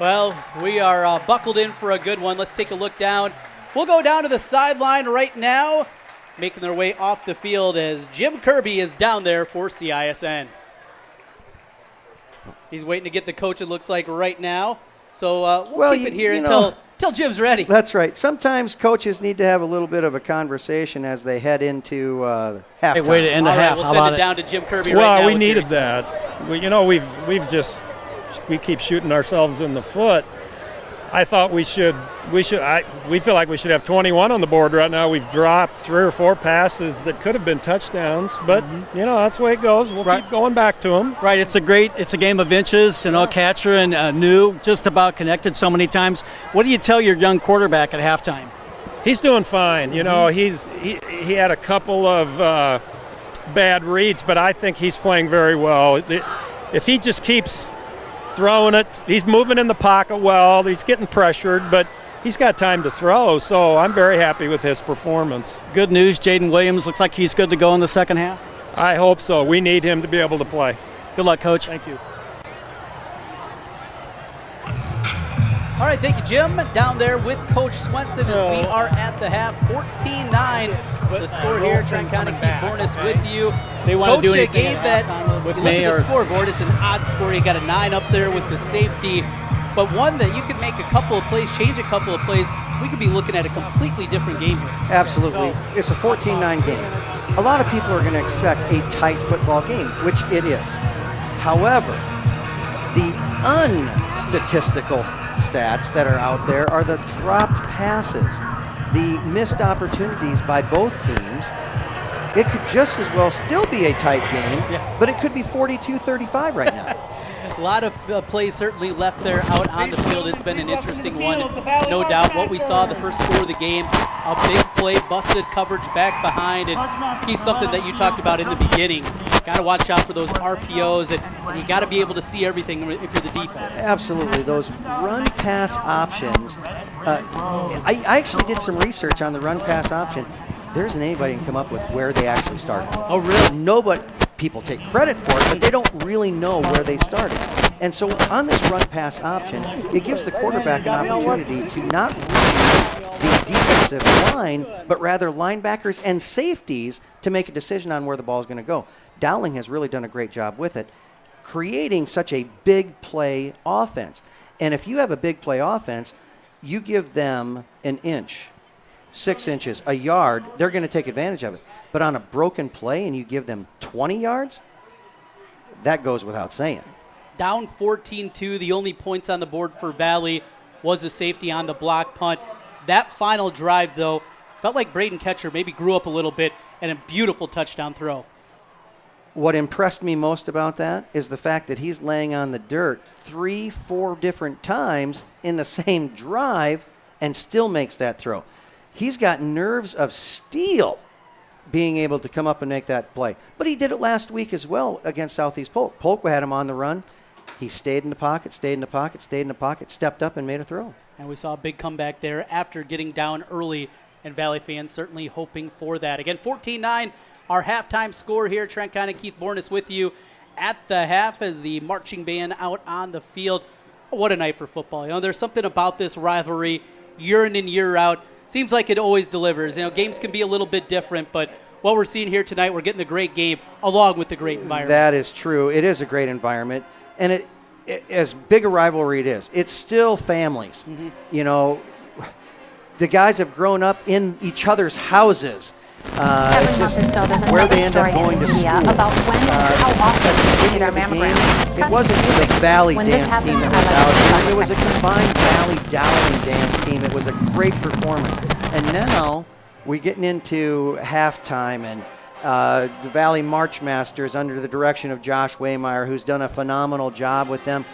Well, we are buckled in for a good one. Let's take a look down. We'll go down to the sideline right now, making their way off the field as Jim Kirby is down there for CISN. He's waiting to get the coach, it looks like, right now. So we'll keep it here until Jim's ready. That's right. Sometimes coaches need to have a little bit of a conversation as they head into halftime. Hey, way to end the half. We'll send it down to Jim Kirby right now. Well, we needed that. We keep shooting ourselves in the foot. I thought we feel like we should have 21 on the board right now. We've dropped 3 or 4 passes that could have been touchdowns, but that's the way it goes. We'll keep going back to them. Right, it's a game of inches. Catcher and New just about connected so many times. What do you tell your young quarterback at halftime? He's doing fine. He had a couple of bad reads, but I think he's playing very well. If he just keeps throwing it, he's moving in the pocket well, he's getting pressured, but he's got time to throw, so I'm very happy with his performance. Good news, Jaden Williams looks like he's good to go in the second half. I hope so. We need him to be able to play. Good luck, Coach. Thank you. All right, thank you, Jim. Down there with Coach Swenson as we are at the half, 14-9. The score here. Trent County, Keith Bornis with you. They want Coach, to do anything a game that, you look at the scoreboard, it's an odd score. You got a 9 up there with the safety, but one that you could make a couple of plays, change a couple of plays. We could be looking at a completely different game here. Absolutely. It's a 14-9 game. A lot of people are going to expect a tight football game, which it is. However, the unstatistical stats that are out there are the dropped passes, the missed opportunities by both teams. It could just as well still be a tight game, but it could be 42-35 right now. A lot of plays certainly left there out on the field. It's been an interesting one, no doubt. What we saw the first score of the game, a big play, busted coverage back behind, and Keith, something that you talked about in the beginning. Got to watch out for those RPOs, and you got to be able to see everything if you're the defense. Absolutely. Those run-pass options. I actually did some research on the run-pass option. There isn't anybody who can come up with where they actually started. Oh, really? Nobody. People take credit for it, but they don't really know where they started. And so on this run-pass option, it gives the quarterback an opportunity to not read the defensive line, but rather linebackers and safeties to make a decision on where the ball is going to go. Dowling has really done a great job with it, creating such a big play offense. And if you have a big play offense, you give them an inch, 6 inches, a yard, they're going to take advantage of it. But on a broken play and you give them 20 yards, that goes without saying. Down 14-2, the only points on the board for Valley was a safety on the block punt. That final drive, though, felt like Braden Ketcher maybe grew up a little bit, and a beautiful touchdown throw. What impressed me most about that is the fact that he's laying on the dirt 3-4 different times in the same drive and still makes that throw. He's got nerves of steel being able to come up and make that play. But he did it last week as well against Southeast Polk. Polk had him on the run. He stayed in the pocket, stepped up and made a throw. And we saw a big comeback there after getting down early, and Valley fans certainly hoping for that. Again, 14-9, our halftime score here. Trent County, Keith Bornis with you at the half as the marching band out on the field. What a night for football. There's something about this rivalry year in and year out. Seems like it always delivers. Games can be a little bit different, but what we're seeing here tonight, we're getting the great game along with the great environment. That is true. It is a great environment, and it as big a rivalry it is, it's still families. Mm-hmm. The guys have grown up in each other's houses. Every month or so, there's where another they end story up going in the to media school. about when and how often we get our mammograms. It wasn't the Valley When this dance team happens, that I was like to out. talk It was a experts. combined Valley Dowling dance team. It was a great performance. And now we're getting into halftime, and the Valley Marchmasters, under the direction of Josh Waymeyer, who's done a phenomenal job with them,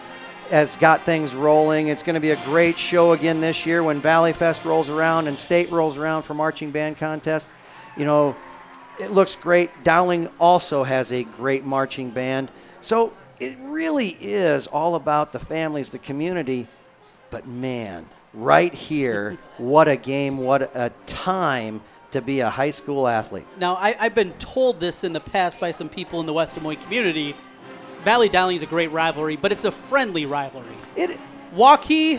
has got things rolling. It's going to be a great show again this year when Valley Fest rolls around and state rolls around for marching band contest. It looks great. Dowling also has a great marching band. So it really is all about the families, the community. But man, right here, what a game, what a time to be a high school athlete. Now, I've been told this in the past by some people in the West Des Moines community. Valley Dowling is a great rivalry, but it's a friendly rivalry. Waukee,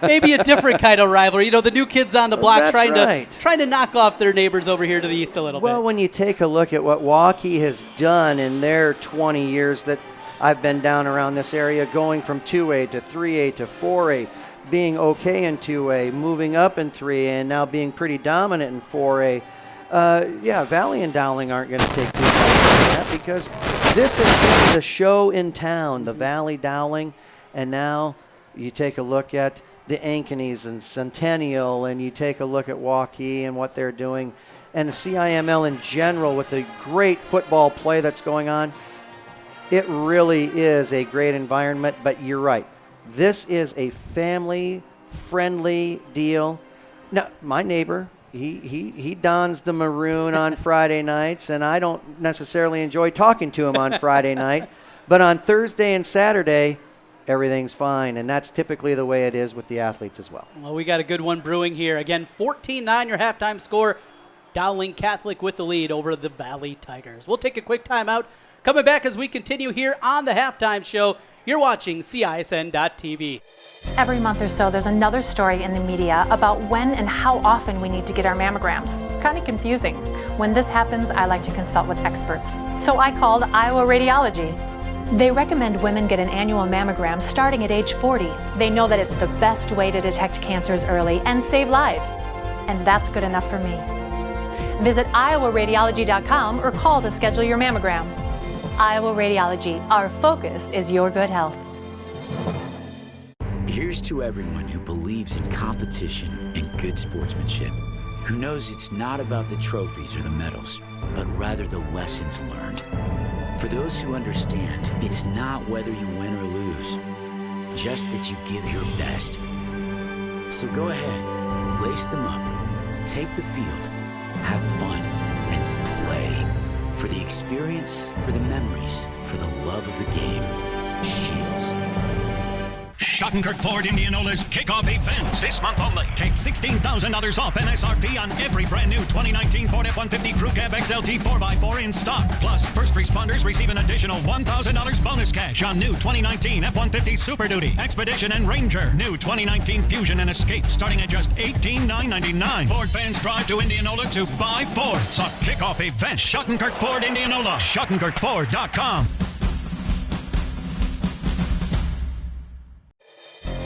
maybe a different kind of rivalry. You know, the new kids on the block trying to knock off their neighbors over here to the east a little bit. Well, when you take a look at what Waukee has done in their 20 years that I've been down around this area, going from 2A to 3A to 4A, being okay in 2A, moving up in 3A, and now being pretty dominant in 4A. Valley and Dowling aren't going to take too much from that because this has been the show in town, the Valley Dowling, and now you take a look at the Ankeneys and Centennial, and you take a look at Waukee and what they're doing, and the CIML in general with the great football play that's going on. It really is a great environment, but you're right. This is a family-friendly deal. Now, my neighbor, he dons the maroon on Friday nights, and I don't necessarily enjoy talking to him on Friday night, but on Thursday and Saturday, everything's fine, and that's typically the way it is with the athletes as well. Well, we got a good one brewing here. Again, 14-9 your halftime score. Dowling Catholic with the lead over the Valley Tigers. We'll take a quick timeout. Coming back as we continue here on the halftime show. You're watching CISN.TV. Every month or so, there's another story in the media about when and how often we need to get our mammograms. Kind of confusing. When this happens, I like to consult with experts. So I called Iowa Radiology. They recommend women get an annual mammogram starting at age 40. They know that it's the best way to detect cancers early and save lives. And that's good enough for me. Visit iowaradiology.com or call to schedule your mammogram. Iowa Radiology, our focus is your good health. Here's to everyone who believes in competition and good sportsmanship, who knows it's not about the trophies or the medals, but rather the lessons learned. For those who understand, it's not whether you win or lose, just that you give your best. So go ahead, lace them up, take the field, have fun, and play. For the experience, for the memories, for the love of the game. Shields. Schottenkirk Ford Indianola's kickoff event this month only. Take $16,000 off MSRP on every brand new 2019 Ford F-150 Crew Cab XLT 4x4 in stock. Plus, first responders receive an additional $1,000 bonus cash on new 2019 F-150 Super Duty, Expedition, and Ranger. New 2019 Fusion and Escape starting at just $18,999. Ford fans drive to Indianola to buy Fords. A kickoff event. Schottenkirk Ford Indianola. SchottenkirkFord.com.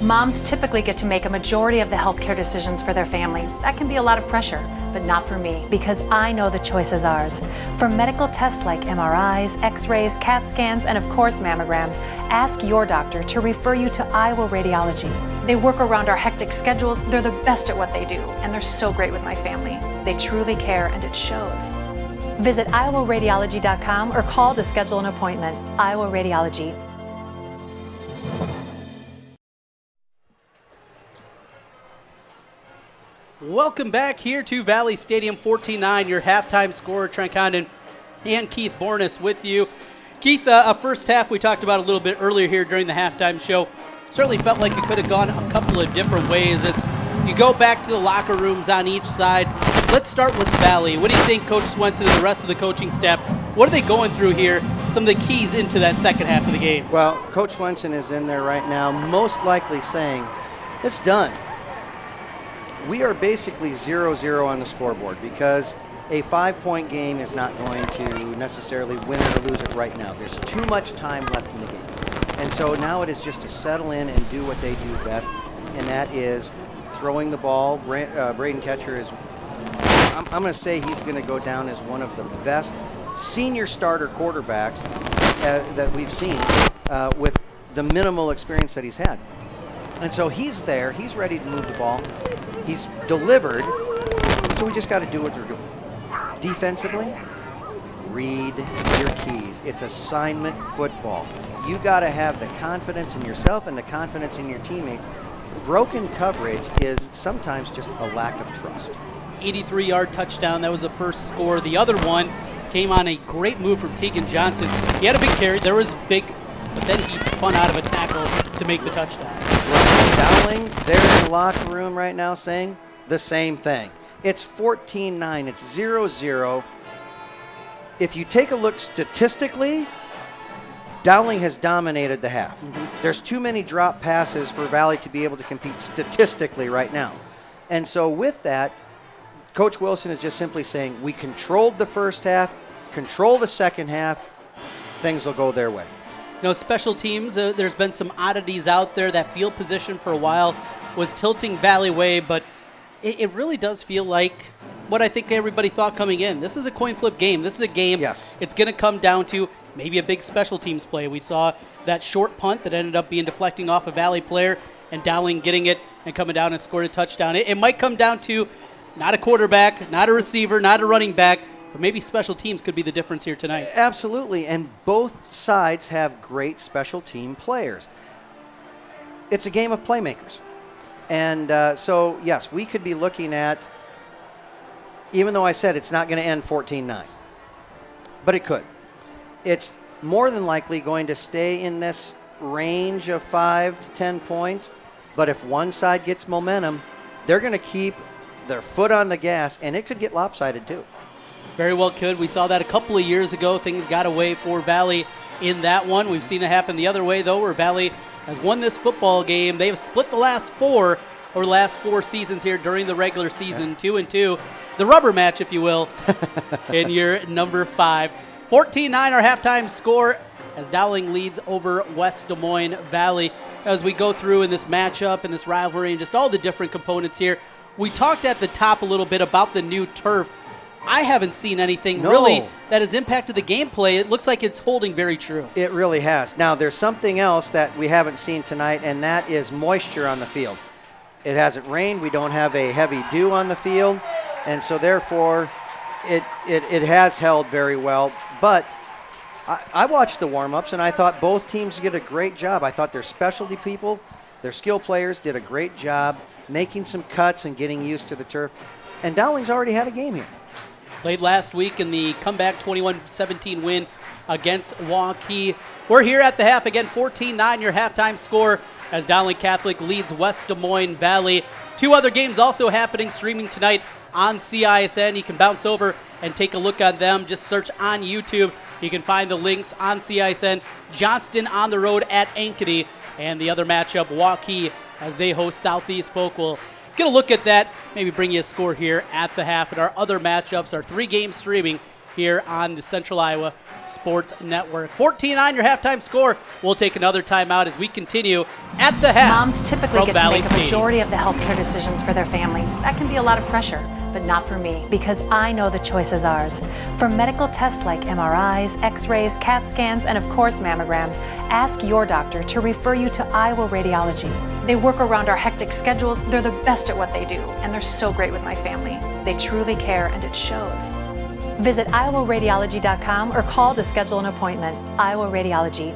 Moms typically get to make a majority of the healthcare decisions for their family. That can be a lot of pressure, but not for me, because I know the choice is ours. For medical tests like MRIs, X-rays, CAT scans, and of course mammograms, ask your doctor to refer you to Iowa Radiology. They work around our hectic schedules, they're the best at what they do, and they're so great with my family. They truly care, and it shows. Visit iowaradiology.com or call to schedule an appointment. Iowa Radiology. Welcome back here to Valley Stadium. 14-9, your halftime scorer. Trent Condon and Keith Borness with you. Keith, first half we talked about a little bit earlier here during the halftime show. Certainly felt like it could have gone a couple of different ways as you go back to the locker rooms on each side. Let's start with Valley. What do you think Coach Swenson and the rest of the coaching staff, what are they going through here, some of the keys into that second half of the game? Well, Coach Swenson is in there right now, most likely saying, it's done. We are basically 0-0 on the scoreboard because a 5-point game is not going to necessarily win it or lose it right now. There's too much time left in the game. And so now it is just to settle in and do what they do best, and that is throwing the ball. Braden Ketcher is, I'm going to say he's going to go down as one of the best senior starter quarterbacks that we've seen with the minimal experience that he's had. And so he's there. He's ready to move the ball. He's delivered. So we just got to do what we're doing. Defensively, read your keys. It's assignment football. You got to have the confidence in yourself and the confidence in your teammates. Broken coverage is sometimes just a lack of trust. 83-yard touchdown. That was the first score. The other one came on a great move from Tegan Johnson. He had a big carry. There was big, but then he spun out of a tackle to make the touchdown. Dowling, they're in the locker room right now saying the same thing. It's 14-9. It's 0-0. If you take a look statistically, Dowling has dominated the half. There's too many drop passes for Valley to be able to compete statistically right now. And so with that, Coach Wilson is just simply saying, we controlled the first half, control the second half, things will go their way. Special teams, there's been some oddities out there. That field position for a while was tilting Valley way, but it really does feel like what I think everybody thought coming in. This is a coin flip game. This is a game. Yes. It's going to come down to maybe a big special teams play. We saw that short punt that ended up being deflecting off a Valley player and Dowling getting it and coming down and scored a touchdown. It might come down to not a quarterback, not a receiver, not a running back, but maybe special teams could be the difference here tonight. Absolutely, and both sides have great special team players. It's a game of playmakers. And so, yes, we could be looking at, even though I said it's not going to end 14-9, but it could. It's more than likely going to stay in this range of 5 to 10 points, but if one side gets momentum, they're going to keep their foot on the gas, and it could get lopsided too. Very well could. We saw that a couple of years ago. Things got away for Valley in that one. We've seen it happen the other way, though, where Valley has won this football game. They have split the last four seasons here during the regular season, 2-2. The rubber match, if you will, in year number 5. 14-9 our halftime score as Dowling leads over West Des Moines Valley. As we go through in this matchup and this rivalry and just all the different components here, we talked at the top a little bit about the new turf. I haven't seen anything really that has impacted the gameplay. It looks like it's holding very true. It really has. Now, there's something else that we haven't seen tonight, and that is moisture on the field. It hasn't rained. We don't have a heavy dew on the field, and so therefore it has held very well. But I watched the warm-ups, and I thought both teams did a great job. I thought their specialty people, their skill players did a great job making some cuts and getting used to the turf. And Dowling's already had a game here. Played last week in the comeback 21-17 win against Waukee. We're here at the half again, 14-9 your halftime score as Dowling Catholic leads West Des Moines Valley. 2 other games also happening, streaming tonight on CISN. You can bounce over and take a look at them. Just search on YouTube. You can find the links on CISN. Johnston on the road at Ankeny, and the other matchup, Waukee, as they host Southeast Polk. We'll get a look at that, maybe bring you a score here at the half. And our other matchups are 3 games streaming here on the Central Iowa Sports Network. 14-9 your halftime score. We'll take another timeout as we continue at the half. Moms typically get Valley to make a State. majority of the healthcare decisions for their family. That can be a lot of pressure, but not for me, because I know the choice is ours. For medical tests like MRIs, X-rays, CAT scans, and of course mammograms, ask your doctor to refer you to Iowa Radiology. They work around our hectic schedules. They're the best at what they do, and they're so great with my family. They truly care, and it shows. Visit iowaradiology.com or call to schedule an appointment. Iowa Radiology.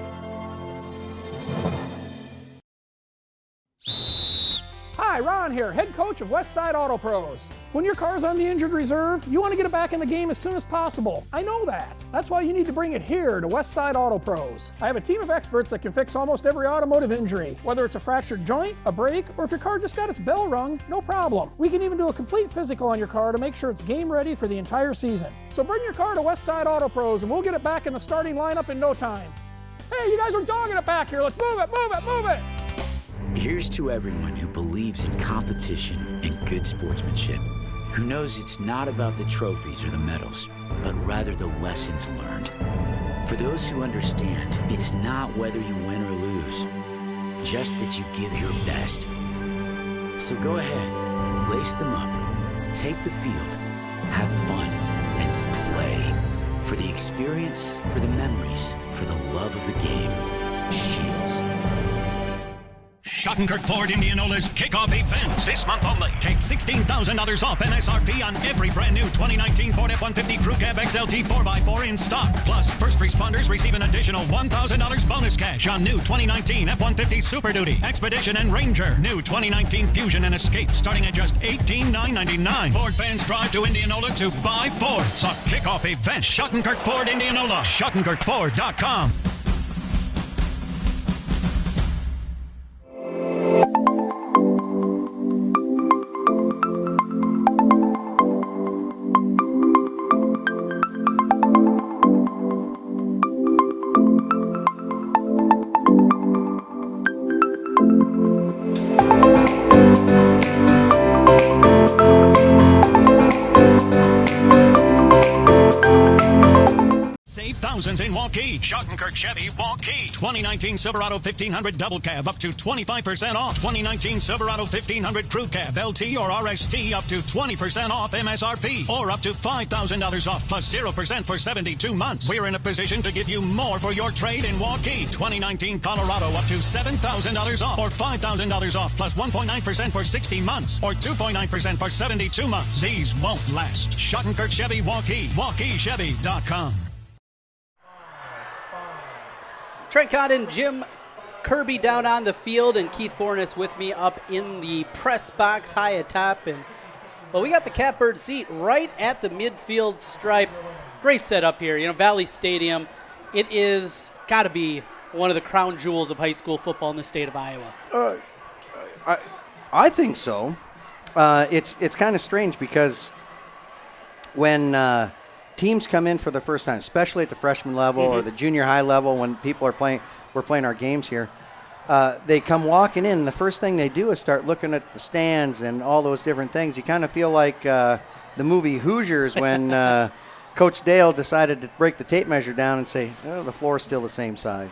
Hi, Ron here, head coach of Westside Auto Pros. When your car's on the injured reserve, you want to get it back in the game as soon as possible. I know that. That's why you need to bring it here to Westside Auto Pros. I have a team of experts that can fix almost every automotive injury. Whether it's a fractured joint, a brake, or if your car just got its bell rung, no problem. We can even do a complete physical on your car to make sure it's game ready for the entire season. So bring your car to Westside Auto Pros and we'll get it back in the starting lineup in no time. Hey, you guys are dogging it back here. Let's move it, move it, move it. Here's to everyone who believes in competition and good sportsmanship, who knows it's not about the trophies or the medals, but rather the lessons learned. For those who understand, it's not whether you win or lose, just that you give your best. So go ahead, lace them up, take the field, have fun, and play. For the experience, for the memories, for the love of the game. Shields. Schottenkirk Ford Indianola's kickoff event this month only. Take $16,000 off MSRP on every brand new 2019 Ford F-150 Crew Cab XLT 4x4 in stock. Plus, first responders receive an additional $1,000 bonus cash on new 2019 F-150 Super Duty, Expedition, and Ranger. New 2019 Fusion and Escape starting at just $18,999. Ford fans drive to Indianola to buy Fords. A kickoff event. Schottenkirk Ford Indianola. SchottenkirkFord.com. thousands in Waukee. Schottenkirk Chevy, Waukee. 2019 Silverado 1500 Double Cab up to 25% off. 2019 Silverado 1500 Crew Cab, LT or RST up to 20% off MSRP. Or up to $5,000 off plus 0% for 72 months. We're in a position to give you more for your trade in Waukee. 2019 Colorado up to $7,000 off. Or $5,000 off plus 1.9% for 60 months. Or 2.9% for 72 months. These won't last. Schottenkirk Chevy, Waukee. WaukeeChevy.com. Trent Condon, Jim Kirby down on the field, and Keith Bornes with me up in the press box high atop. And well, we got the catbird seat right at the midfield stripe. Great setup here. You know, Valley Stadium, it is got to be one of the crown jewels of high school football in the state of Iowa. I think so. It's kind of strange because when teams come in for the first time, especially at the freshman level or the junior high level, when people are we're playing our games here, they come walking in, and the first thing they do is start looking at the stands and all those different things. You kind of feel like the movie Hoosiers when Coach Dale decided to break the tape measure down and say, oh, the floor is still the same size.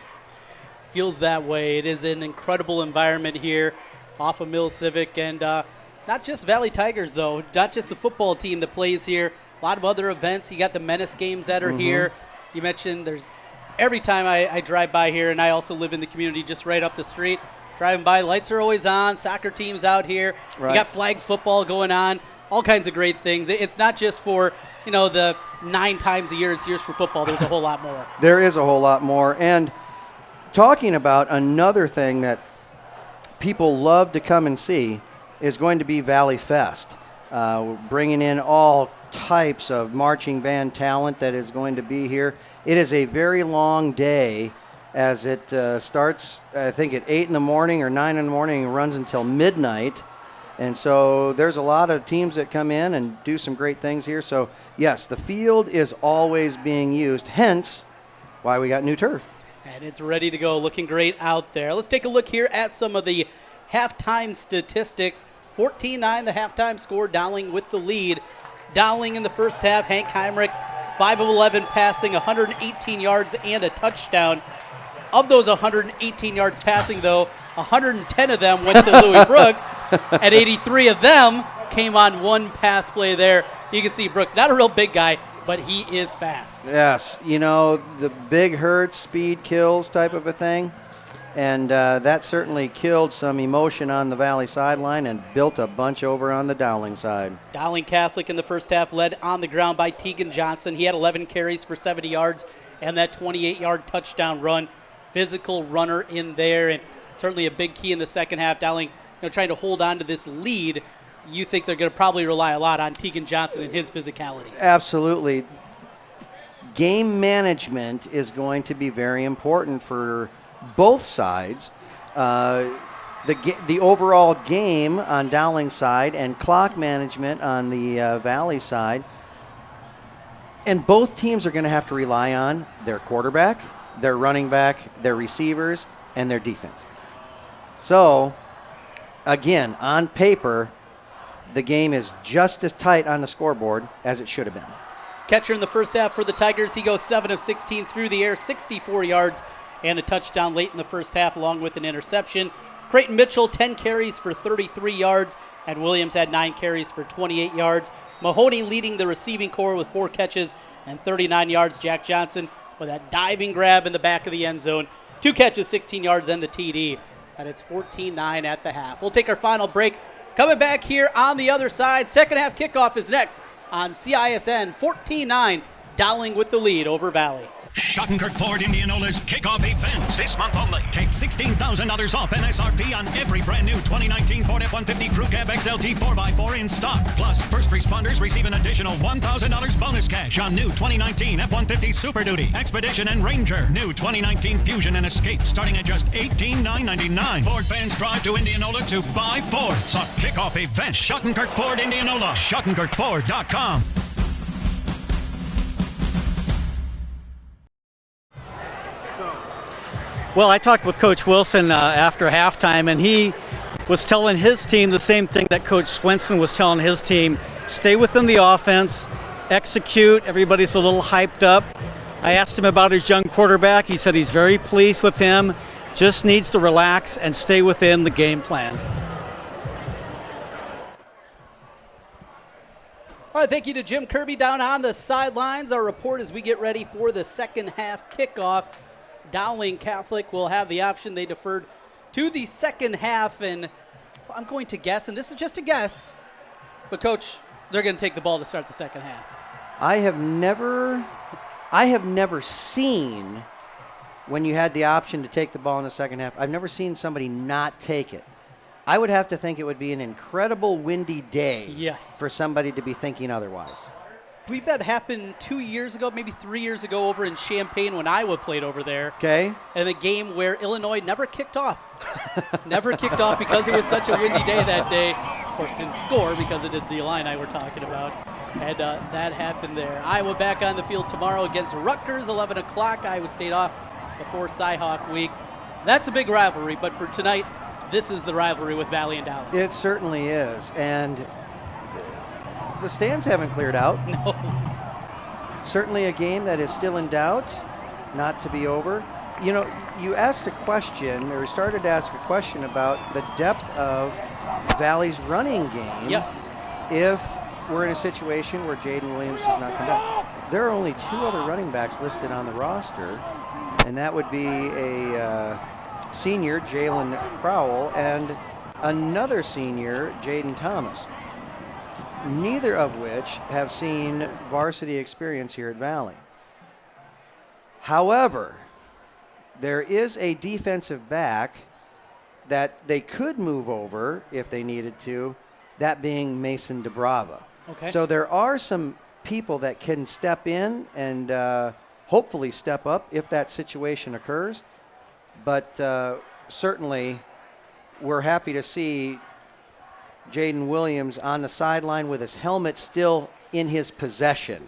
Feels that way. It is an incredible environment here off of Mill Civic, and not just Valley Tigers, though, not just the football team that plays here. A lot of other events. You got the Menace games that are here. You mentioned there's every time I drive by here, and I also live in the community just right up the street, driving by, lights are always on, soccer teams out here. Right. You got flag football going on, all kinds of great things. It's not just for, you know, the 9 times a year it's years for football. There's a whole lot more. There is a whole lot more. And talking about another thing that people love to come and see is going to be Valley Fest. Bringing in all types of marching band talent that is going to be here. It is a very long day as it starts, I think, at 8 in the morning or 9 in the morning and runs until midnight. And so there's a lot of teams that come in and do some great things here. So, yes, the field is always being used, hence why we got new turf. And it's ready to go, looking great out there. Let's take a look here at some of the halftime statistics. 14-9 the halftime score, Dowling with the lead. Dowling in the first half, Hank Heimrich, 5 of 11 passing, 118 yards and a touchdown. Of those 118 yards passing, though, 110 of them went to Louis Brooks, and 83 of them came on one pass play there. You can see Brooks, not a real big guy, but he is fast. Yes, you know, the big hurts, speed kills type of a thing. And that certainly killed some emotion on the Valley sideline and built a bunch over on the Dowling side. Dowling Catholic in the first half led on the ground by Tegan Johnson. He had 11 carries for 70 yards and that 28-yard touchdown run. Physical runner in there, and certainly a big key in the second half. Dowling, you know, trying to hold on to this lead. You think they're going to probably rely a lot on Tegan Johnson and his physicality. Absolutely. Game management is going to be very important for both sides. The overall game on Dowling's side and clock management on the Valley side. And both teams are going to have to rely on their quarterback, their running back, their receivers, and their defense. So, again, on paper, the game is just as tight on the scoreboard as it should have been. Catcher in the first half for the Tigers. He goes 7 of 16 through the air, 64 yards, and a touchdown late in the first half along with an interception. Creighton Mitchell, 10 carries for 33 yards, and Williams had 9 carries for 28 yards. Mahoney leading the receiving corps with 4 catches and 39 yards. Jack Johnson with that diving grab in the back of the end zone. 2 catches, 16 yards, and the TD. And it's 14-9 at the half. We'll take our final break. Coming back here on the other side, second half kickoff is next on CISN. 14-9, Dowling with the lead over Valley. Schottenkirk Ford Indianola's kickoff event this month only. Take $16,000 off MSRP on every brand new 2019 Ford F-150 Crew Cab XLT 4x4 in stock. Plus, first responders receive an additional $1,000 bonus cash on new 2019 F-150 Super Duty, Expedition, and Ranger. New 2019 Fusion and Escape starting at just $18,999. Ford fans drive to Indianola to buy Fords. A kickoff event. Schottenkirk Ford Indianola. SchottenkirkFord.com. Well, I talked with Coach Wilson after halftime, and he was telling his team the same thing that Coach Swenson was telling his team. Stay within the offense, execute. Everybody's a little hyped up. I asked him about his young quarterback. He said he's very pleased with him, just needs to relax and stay within the game plan. All right, thank you to Jim Kirby down on the sidelines. Our report as we get ready for the second half kickoff. Dowling Catholic will have the option. They deferred to the second half, and I'm going to guess, and this is just a guess, but Coach, they're going to take the ball to start the second half. I have never seen, when you had the option to take the ball in the second half, I've never seen somebody not take it. I would have to think it would be an incredible windy day for somebody to be thinking otherwise. I believe that happened 2 years ago, maybe 3 years ago over in Champaign when Iowa played over there. Okay. And a game where Illinois never kicked off. Never kicked off because it was such a windy day that day. Of course, didn't score because it is the Illini we're talking about. And that happened there. Iowa back on the field tomorrow against Rutgers, 11 o'clock. Iowa State off before Cyhawk Week. That's a big rivalry, but for tonight, this is the rivalry with Valley and Dowling. It certainly is. And the stands haven't cleared out. No. Certainly a game that is still in doubt, not to be over. You know, you asked a question, or started to ask a question about the depth of Valley's running game. Yes. If we're in a situation where Jaden Williams does not come back. There are only 2 other running backs listed on the roster, and that would be a senior, Jalen Crowell, and another senior, Jaden Thomas, neither of which have seen varsity experience here at Valley. However, there is a defensive back that they could move over if they needed to, that being Mason DeBrava. Okay. So there are some people that can step in and hopefully step up if that situation occurs. But certainly we're happy to see Jaden Williams on the sideline with his helmet still in his possession.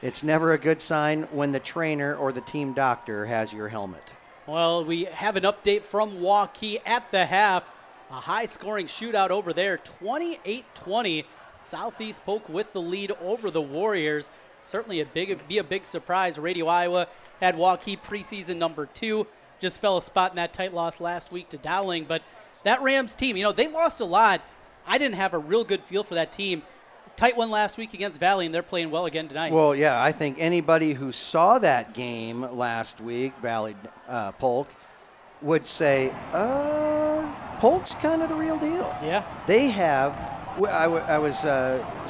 It's never a good sign when the trainer or the team doctor has your helmet. Well, we have an update from Waukee at the half. A high-scoring shootout over there, 28-20. Southeast Polk with the lead over the Warriors. Certainly be a big surprise. Radio Iowa had Waukee preseason number 2. Just fell a spot in that tight loss last week to Dowling. But that Rams team, they lost a lot. I didn't have a real good feel for that team. Tight one last week against Valley, and they're playing well again tonight. Well, yeah, I think anybody who saw that game last week, Valley Polk, would say, Polk's kind of the real deal. Yeah. They have, I was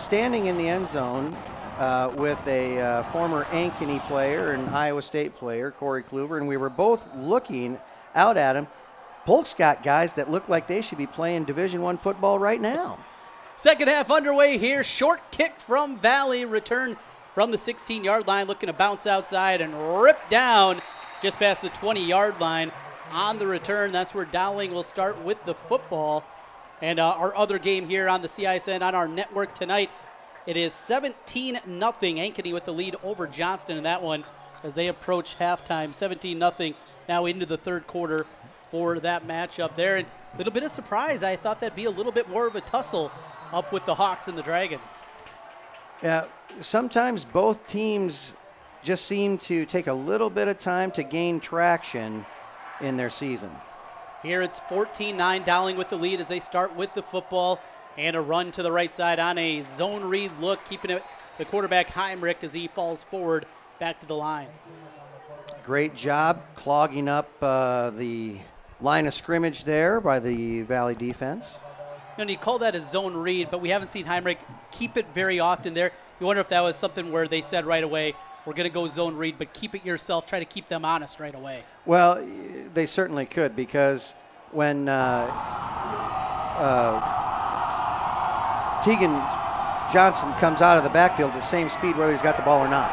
standing in the end zone with a former Ankeny player and Iowa State player, Corey Kluver, and we were both looking out at him. Polk's got guys that look like they should be playing Division I football right now. Second half underway here. Short kick from Valley. Return from the 16-yard line. Looking to bounce outside and rip down just past the 20-yard line. On the return, that's where Dowling will start with the football. And our other game here on the CISN on our network tonight, it is 17-0. Ankeny with the lead over Johnston in that one as they approach halftime. 17-0 now into the third quarter for that matchup there. And a little bit of surprise. I thought that'd be a little bit more of a tussle up with the Hawks and the Dragons. Yeah, sometimes both teams just seem to take a little bit of time to gain traction in their season. Here it's 14-9, Dowling with the lead as they start with the football and a run to the right side on a zone read look, keeping it the quarterback Heinrich as he falls forward back to the line. Great job clogging up the line of scrimmage there by the Valley defense. You call that a zone read, but we haven't seen Heinrich keep it very often there. You wonder if that was something where they said right away, we're going to go zone read, but keep it yourself. Try to keep them honest right away. Well, they certainly could, because when Tegan Johnson comes out of the backfield at the same speed whether he's got the ball or not.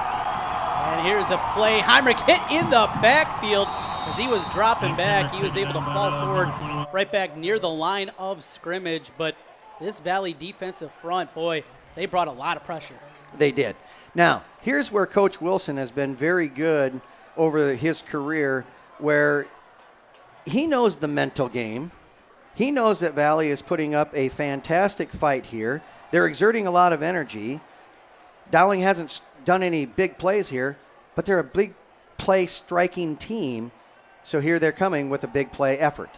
And here's a play. Heinrich hit in the backfield as he was dropping back. He was able to fall forward right back near the line of scrimmage. But this Valley defensive front, boy, they brought a lot of pressure. They did. Now, here's where Coach Wilson has been very good over his career, where he knows the mental game. He knows that Valley is putting up a fantastic fight here. They're exerting a lot of energy. Dowling hasn't done any big plays here, but they're a big play striking team. So here they're coming with a big play effort.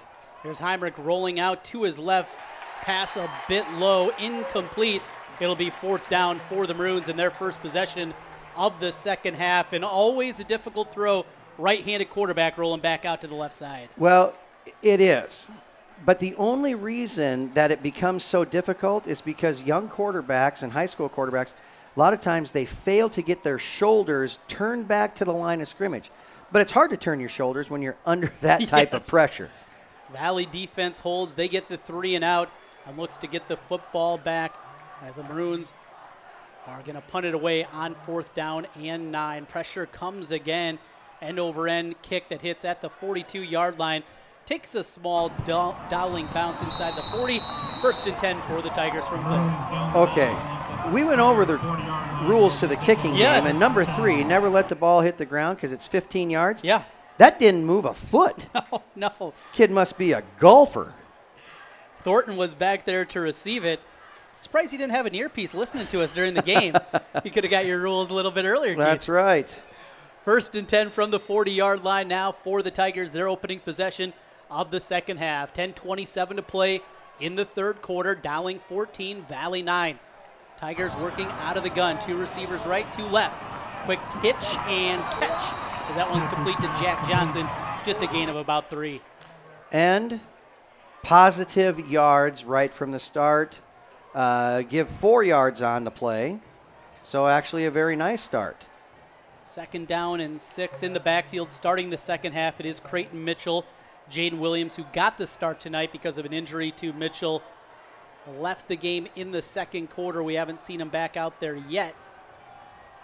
Here's Heinrich rolling out to his left. Pass a bit low, incomplete. It'll be 4th down for the Maroons in their first possession of the second half. And always a difficult throw. Right-handed quarterback rolling back out to the left side. Well, it is. But the only reason that it becomes so difficult is because young quarterbacks and high school quarterbacks, a lot of times they fail to get their shoulders turned back to the line of scrimmage. But it's hard to turn your shoulders when you're under that type of pressure. Valley defense holds. They get the 3 and out and looks to get the football back as the Maroons are going to punt it away on 4th down and 9. Pressure comes again. End-over-end kick that hits at the 42-yard line. Takes a small Dowling bounce inside the 40. 1st and 10 for the Tigers from 30. Okay. We went over the rules to the kicking game, and number 3, never let the ball hit the ground because it's 15 yards. Yeah. That didn't move a foot. No. Kid must be a golfer. Thornton was back there to receive it. Surprised he didn't have an earpiece listening to us during the game. He could have got your rules a little bit earlier, Keith. That's right. 1st and 10 from the 40-yard line now for the Tigers. Their opening possession of the second half. 10:27 to play in the third quarter. Dowling 14, Valley 9. Tigers working out of the gun. 2 receivers right, 2 left. Quick hitch and catch as that one's complete to Jack Johnson. Just a gain of about 3. And positive yards right from the start. Give 4 yards on the play. So actually a very nice start. 2nd down and 6 in the backfield starting the second half. It is Creighton Mitchell. Jaden Williams, who got the start tonight because of an injury to Mitchell, left the game in the second quarter. We haven't seen him back out there yet.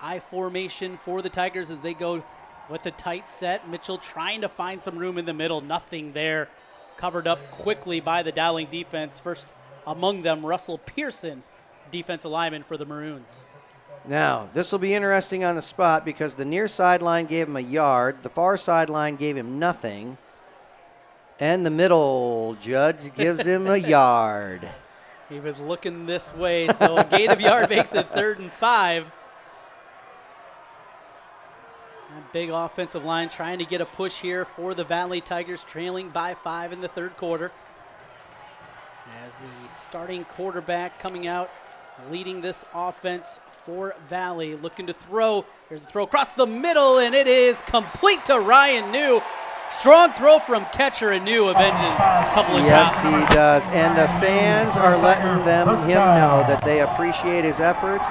I formation for the Tigers as they go with a tight set. Mitchell trying to find some room in the middle. Nothing there. Covered up quickly by the Dowling defense. First among them, Russell Pearson, defensive lineman for the Maroons. Now, this will be interesting on the spot because the near sideline gave him a yard. The far sideline gave him nothing. And the middle judge gives him a yard. He was looking this way, so a gain of yard makes it 3rd and 5. That big offensive line trying to get a push here for the Valley Tigers, trailing by 5 in the third quarter. As the starting quarterback coming out, leading this offense for Valley, looking to throw. Here's the throw across the middle, and it is complete to Ryan New. Strong throw from catcher, and New avenges a couple of drops. Yes, he does. And the fans are letting him know that they appreciate his efforts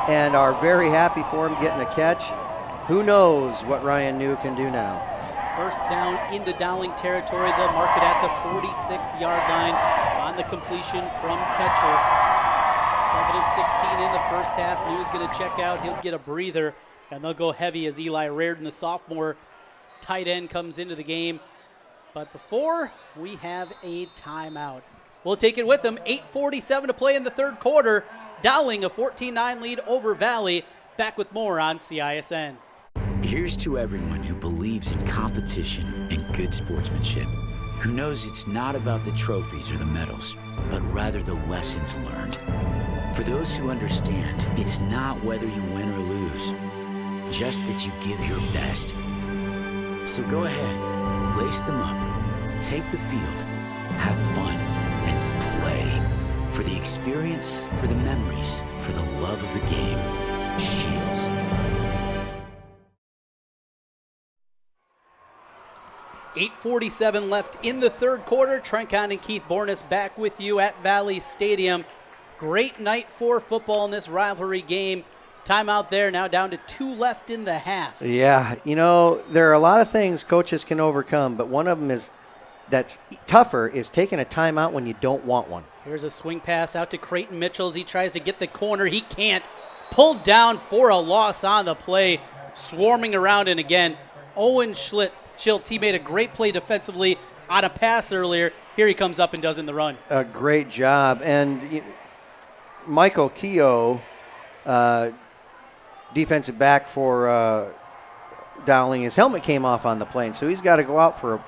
and are very happy for him getting a catch. Who knows what Ryan New can do now? 1st down into Dowling territory. They'll mark it at the 46-yard line on the completion from catcher. 7 of 16 in the first half. New's going to check out. He'll get a breather, and they'll go heavy as Eli Reardon, the sophomore tight end, comes into the game. But before we have a timeout, we'll take it with them. 8:47 to play in the third quarter. Dowling a 14-9 lead over Valley. Back with more on CISN. Here's to everyone who believes in competition and good sportsmanship, who knows it's not about the trophies or the medals, but rather the lessons learned. For those who understand, it's not whether you win or lose, just that you give your best. So go ahead, lace them up, take the field, have fun, and play. For the experience, for the memories, for the love of the game. Shields. .847 left in the third quarter. Trent Kahn and Keith Bornes back with you at Valley Stadium. Great night for football in this rivalry game. Timeout there, now down to 2 left in the half. Yeah, you know, there are a lot of things coaches can overcome, but one of them is that's tougher is taking a timeout when you don't want one. Here's a swing pass out to Creighton Mitchell as he tries to get the corner. He can't. Pulled down for a loss on the play. Swarming around, and again, Owen Schiltz, he made a great play defensively on a pass earlier. Here he comes up and does in the run. A great job. And Michael Keogh, defensive back for Dowling, his helmet came off on the play, and so he's got to go out for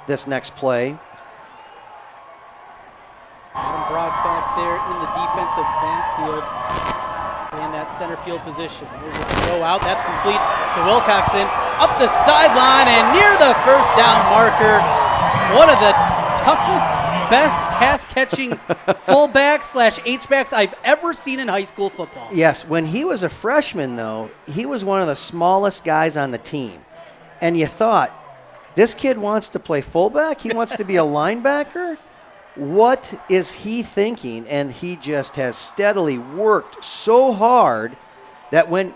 this next play. Adam Brock back there in the defensive backfield. And that at center field position. Here's a throw out. That's complete to Wilcoxon. Up the sideline and near the first down marker. One of the toughest, best pass-catching fullbacks / H-backs I've ever seen in high school football. Yes, when he was a freshman, though, he was one of the smallest guys on the team. And you thought, this kid wants to play fullback? He wants to be a linebacker? What is he thinking? And he just has steadily worked so hard that when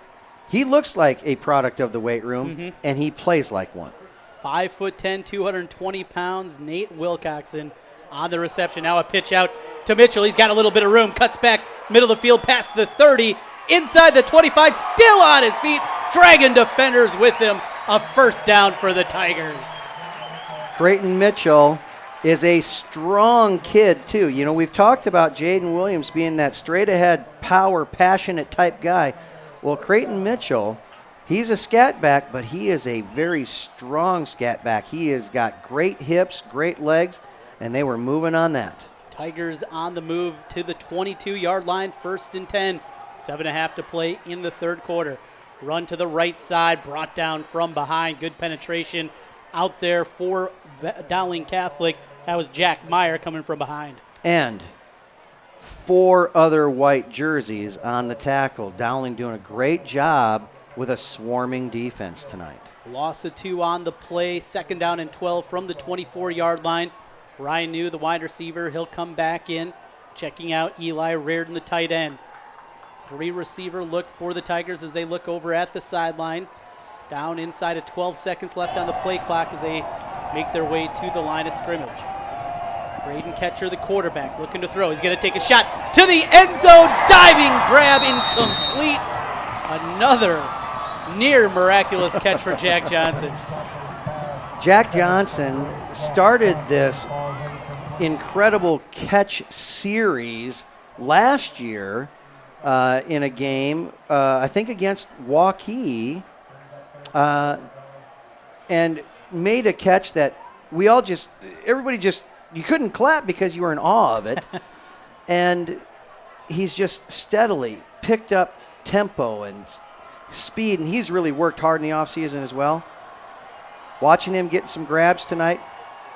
he looks like a product of the weight room, and he plays like one. 5'10", 220 pounds, Nate Wilcoxon on the reception. Now a pitch out to Mitchell. He's got a little bit of room. Cuts back, middle of the field, past the 30, inside the 25, still on his feet, dragging defenders with him. A first down for the Tigers. Creighton Mitchell is a strong kid, too. You know, we've talked about Jaden Williams being that straight-ahead, power, passionate type guy. Well, Creighton Mitchell, he's a scat back, but he is a very strong scat back. He has got great hips, great legs, and they were moving on that. Tigers on the move to the 22-yard line, 1st and 10. 7.5 to play in the third quarter. Run to the right side, brought down from behind. Good penetration out there for Dowling Catholic. That was Jack Meyer coming from behind. And 4 other white jerseys on the tackle. Dowling doing a great job with a swarming defense tonight. Loss of 2 on the play. 2nd down and 12 from the 24-yard line. Ryan New, the wide receiver, he'll come back in. Checking out Eli Reardon, the tight end. 3-receiver look for the Tigers as they look over at the sideline. Down inside of 12 seconds left on the play clock as they make their way to the line of scrimmage. Braden Ketcher, the quarterback, looking to throw. He's going to take a shot to the end zone. Diving grab, incomplete. Another near miraculous catch for Jack Johnson. Jack Johnson started this incredible catch series last year in a game, I think against Waukee, and made a catch that everybody you couldn't clap because you were in awe of it. And he's just steadily picked up tempo and speed, and he's really worked hard in the offseason as well. Watching him get some grabs tonight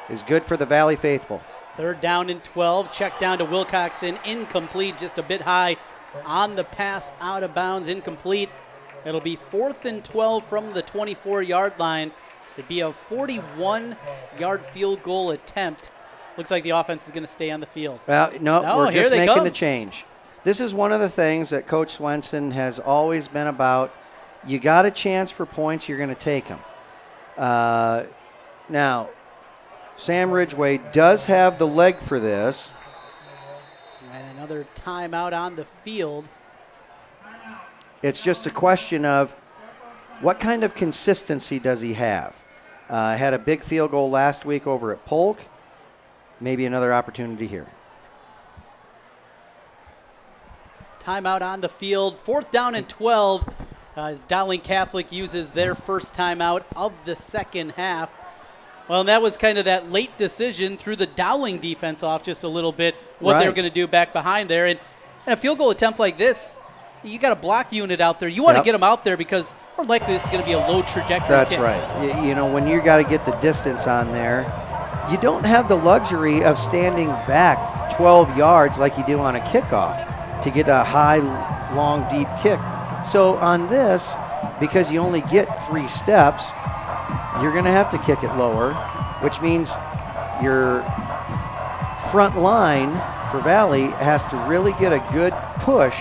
is good for the Valley faithful. 3rd down and 12. Check down to Wilcoxon. Incomplete, just a bit high on the pass, out of bounds, incomplete. It'll be 4th and 12 from the 24-yard line. It'd be a 41-yard field goal attempt. Looks like the offense is going to stay on the field. Well, no, we're just making come. the change. This is one of the things that Coach Swenson has always been about. You got a chance for points, you're going to take them. Now, Sam Ridgway does have the leg for this. And another timeout on the field. It's just a question of what kind of consistency does he have? Had a big field goal last week over at Polk. Maybe another opportunity here. Timeout on the field. 4th down and 12 as Dowling Catholic uses their first timeout of the second half. Well, and that was kind of that late decision, threw the Dowling defense off just a little bit, what they were going to do back behind there. And a field goal attempt like this, you got a block unit out there. You want to get them out there because more likely it's going to be a low trajectory That's kick. right. You know, when you got to get the distance on there, you don't have the luxury of standing back 12 yards like you do on a kickoff to get a high, long, deep kick. So on this, because you only get 3 steps, you're going to have to kick it lower, which means your front line for Valley has to really get a good push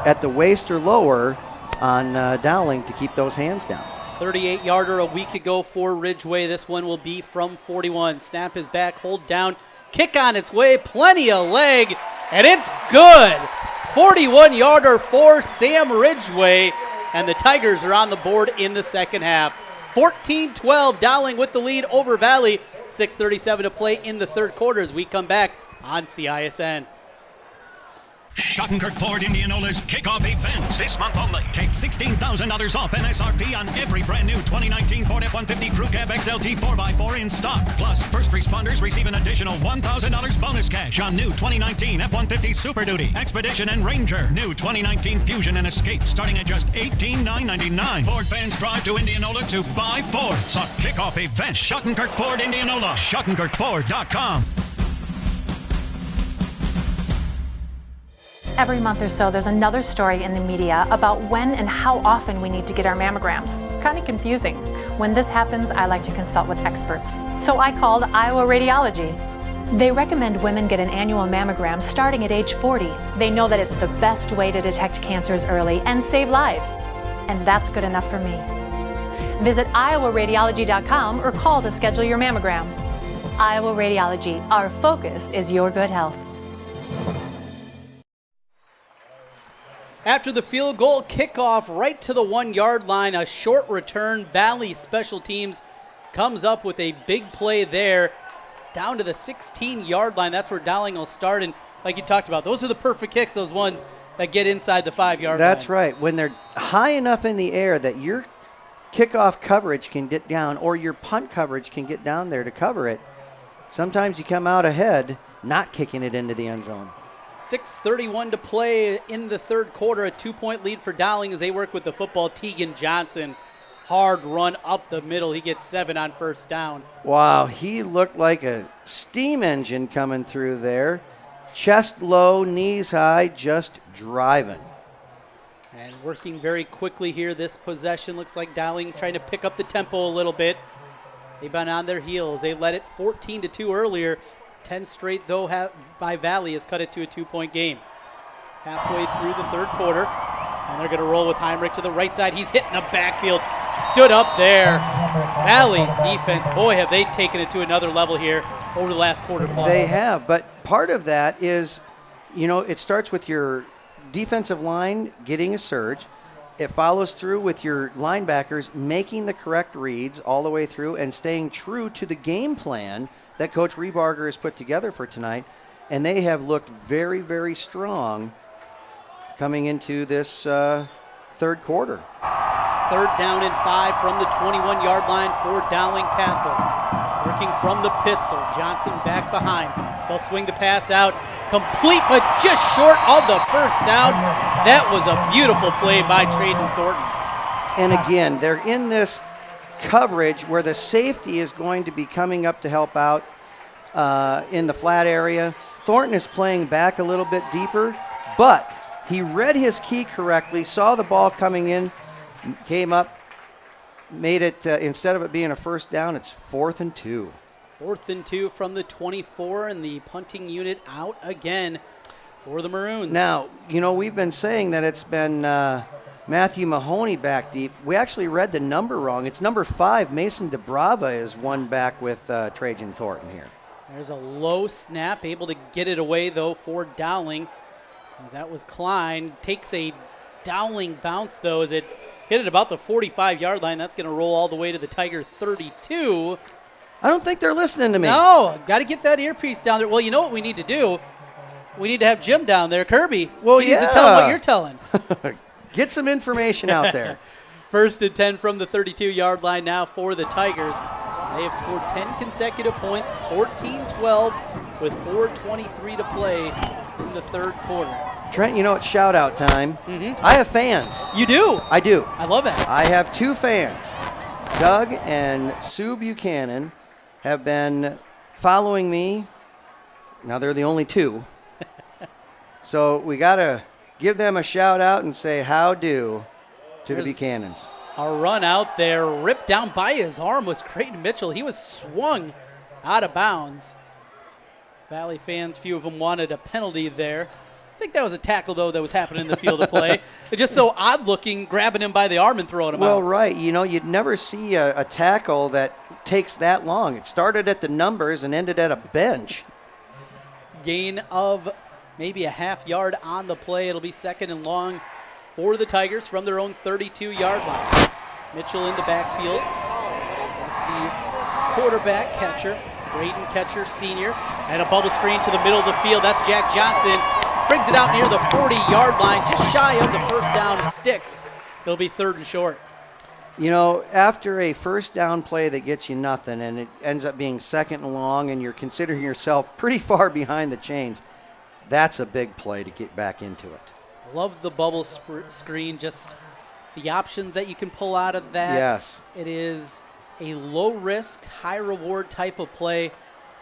at the waist or lower on Dowling to keep those hands down. 38-yarder a week ago for Ridgway. This one will be from 41. Snap is back, hold down, kick on its way, plenty of leg, and it's good. 41-yarder for Sam Ridgway, and the Tigers are on the board in the second half. 14-12, Dowling with the lead over Valley. 6:37 to play in the third quarter as we come back on CISN. Schottenkirk Ford Indianola's kickoff event this month only. Take $16,000 off MSRP on every brand new 2019 Ford F-150 Crew Cab XLT 4x4 in stock. Plus, first responders receive an additional $1,000 bonus cash on new 2019 F-150 Super Duty, Expedition, and Ranger. New 2019 Fusion and Escape starting at just $18,999. Ford fans drive to Indianola to buy Fords. A kickoff event. Schottenkirk Ford Indianola. SchottenkirkFord.com. Every month or so, there's another story in the media about when and how often we need to get our mammograms. Kind of confusing. When this happens, I like to consult with experts. So I called Iowa Radiology. They recommend women get an annual mammogram starting at age 40. They know that it's the best way to detect cancers early and save lives. And that's good enough for me. Visit iowaradiology.com or call to schedule your mammogram. Iowa Radiology, our focus is your good health. After the field goal kickoff right to the 1-yard line, a short return. Valley Special Teams comes up with a big play there down to the 16-yard line. That's where Dowling will start. And like you talked about, those are the perfect kicks, those ones that get inside the 5-yard line. That's right. When they're high enough in the air that your kickoff coverage can get down or your punt coverage can get down there to cover it, sometimes you come out ahead not kicking it into the end zone. 6:31 to play in the third quarter. A 2-point lead for Dowling as they work with the football. Tegan Johnson, hard run up the middle. He gets 7 on first down. Wow, he looked like a steam engine coming through there. Chest low, knees high, just driving. And working very quickly here. This possession looks like Dowling trying to pick up the tempo a little bit. They've been on their heels. They led it 14-2 earlier. 10 straight, though, by Valley has cut it to a 2-point game. Halfway through the third quarter, and they're going to roll with Heinrich to the right side. He's hitting the backfield, stood up there. Valley's defense, boy, have they taken it to another level here over the last quarter plus. They have, but part of that is, it starts with your defensive line getting a surge. It follows through with your linebackers making the correct reads all the way through and staying true to the game plan that Coach Rebarger has put together for tonight, and they have looked very, very strong coming into this third quarter. 3rd down and 5 from the 21-yard line for Dowling Catholic. Working from the pistol, Johnson back behind. They'll swing the pass out, complete, but just short of the first down. That was a beautiful play by Traden Thornton. And again, they're in this coverage where the safety is going to be coming up to help out in the flat area. Thornton is playing back a little bit deeper, but he read his key correctly, saw the ball coming in, came up, made it, instead of it being a first down, it's 4th and 2. 4th and 2 from the 24, and the punting unit out again for the Maroons. Now, we've been saying that it's been Matthew Mahoney back deep. We actually read the number wrong. It's number 5. Mason DeBrava is one back with Trajan Thornton here. There's a low snap, able to get it away, though, for Dowling. As that was Klein. Takes a Dowling bounce, though, as it hit at about the 45-yard line. That's going to roll all the way to the Tiger 32. I don't think they're listening to me. No, got to get that earpiece down there. Well, you know what we need to do? We need to have Jim down there. Kirby, well, he needs to tell him what you're telling. Get some information out there. 1st and 10 from the 32-yard line now for the Tigers. They have scored 10 consecutive points, 14-12, with 4:23 to play in the third quarter. Trent, it's shout-out time. Mm-hmm. I have fans. You do? I do. I love it. I have 2 fans. Doug and Sue Buchanan have been following me. Now they're the only 2. So we got to give them a shout-out and say how do to the Buchanans. A run out there, ripped down by his arm was Creighton Mitchell. He was swung out of bounds. Valley fans, few of them wanted a penalty there. I think that was a tackle, though, that was happening in the field of play. It's just so odd-looking, grabbing him by the arm and throwing him out. Well, right. You'd never see a tackle that takes that long. It started at the numbers and ended at a bench. Gain of maybe a half yard on the play. It'll be 2nd and long for the Tigers from their own 32-yard line. Mitchell in the backfield. The quarterback catcher, Braden Ketcher, senior, and a bubble screen to the middle of the field. That's Jack Johnson. brings it out near the 40-yard line, just shy of the first down sticks. It'll be 3rd and short. You know, after a first down play that gets you nothing and it ends up being 2nd and long and you're considering yourself pretty far behind the chains, that's a big play to get back into it. Love the bubble screen, just the options that you can pull out of that. Yes. It is a low-risk, high-reward type of play.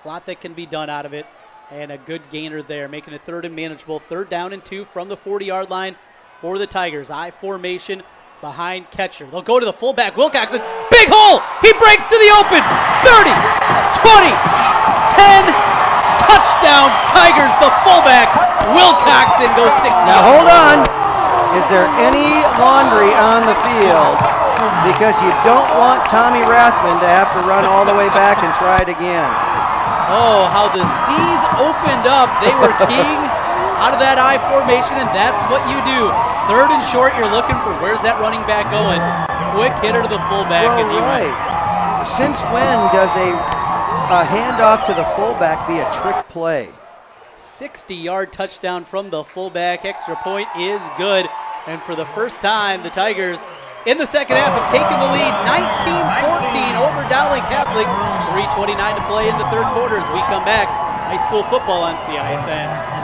A lot that can be done out of it, and a good gainer there, making it 3rd and manageable. 3rd down and 2 from the 40-yard line for the Tigers. I formation behind catcher. They'll go to the fullback, Wilcoxon. Big hole! He breaks to the open. 30, 20, 10, touchdown Tigers. The fullback, Wilcoxon, goes 60. Now hold on. Is there any laundry on the field? Because you don't want Tommy Rathman to have to run all the way back and try it again. Oh, how the seas opened up. They were keying out of that I formation, and that's what you do. 3rd and short, you're looking for where's that running back going. Quick hitter to the fullback. Well, and he went. Since when does a handoff to the fullback be a trick play? 60-yard touchdown from the fullback. Extra point is good. And for the first time, the Tigers in the second half have taken the lead 19-14 over Dowling Catholic. 3:29 to play in the 3rd quarter as we come back. High school football on CISN.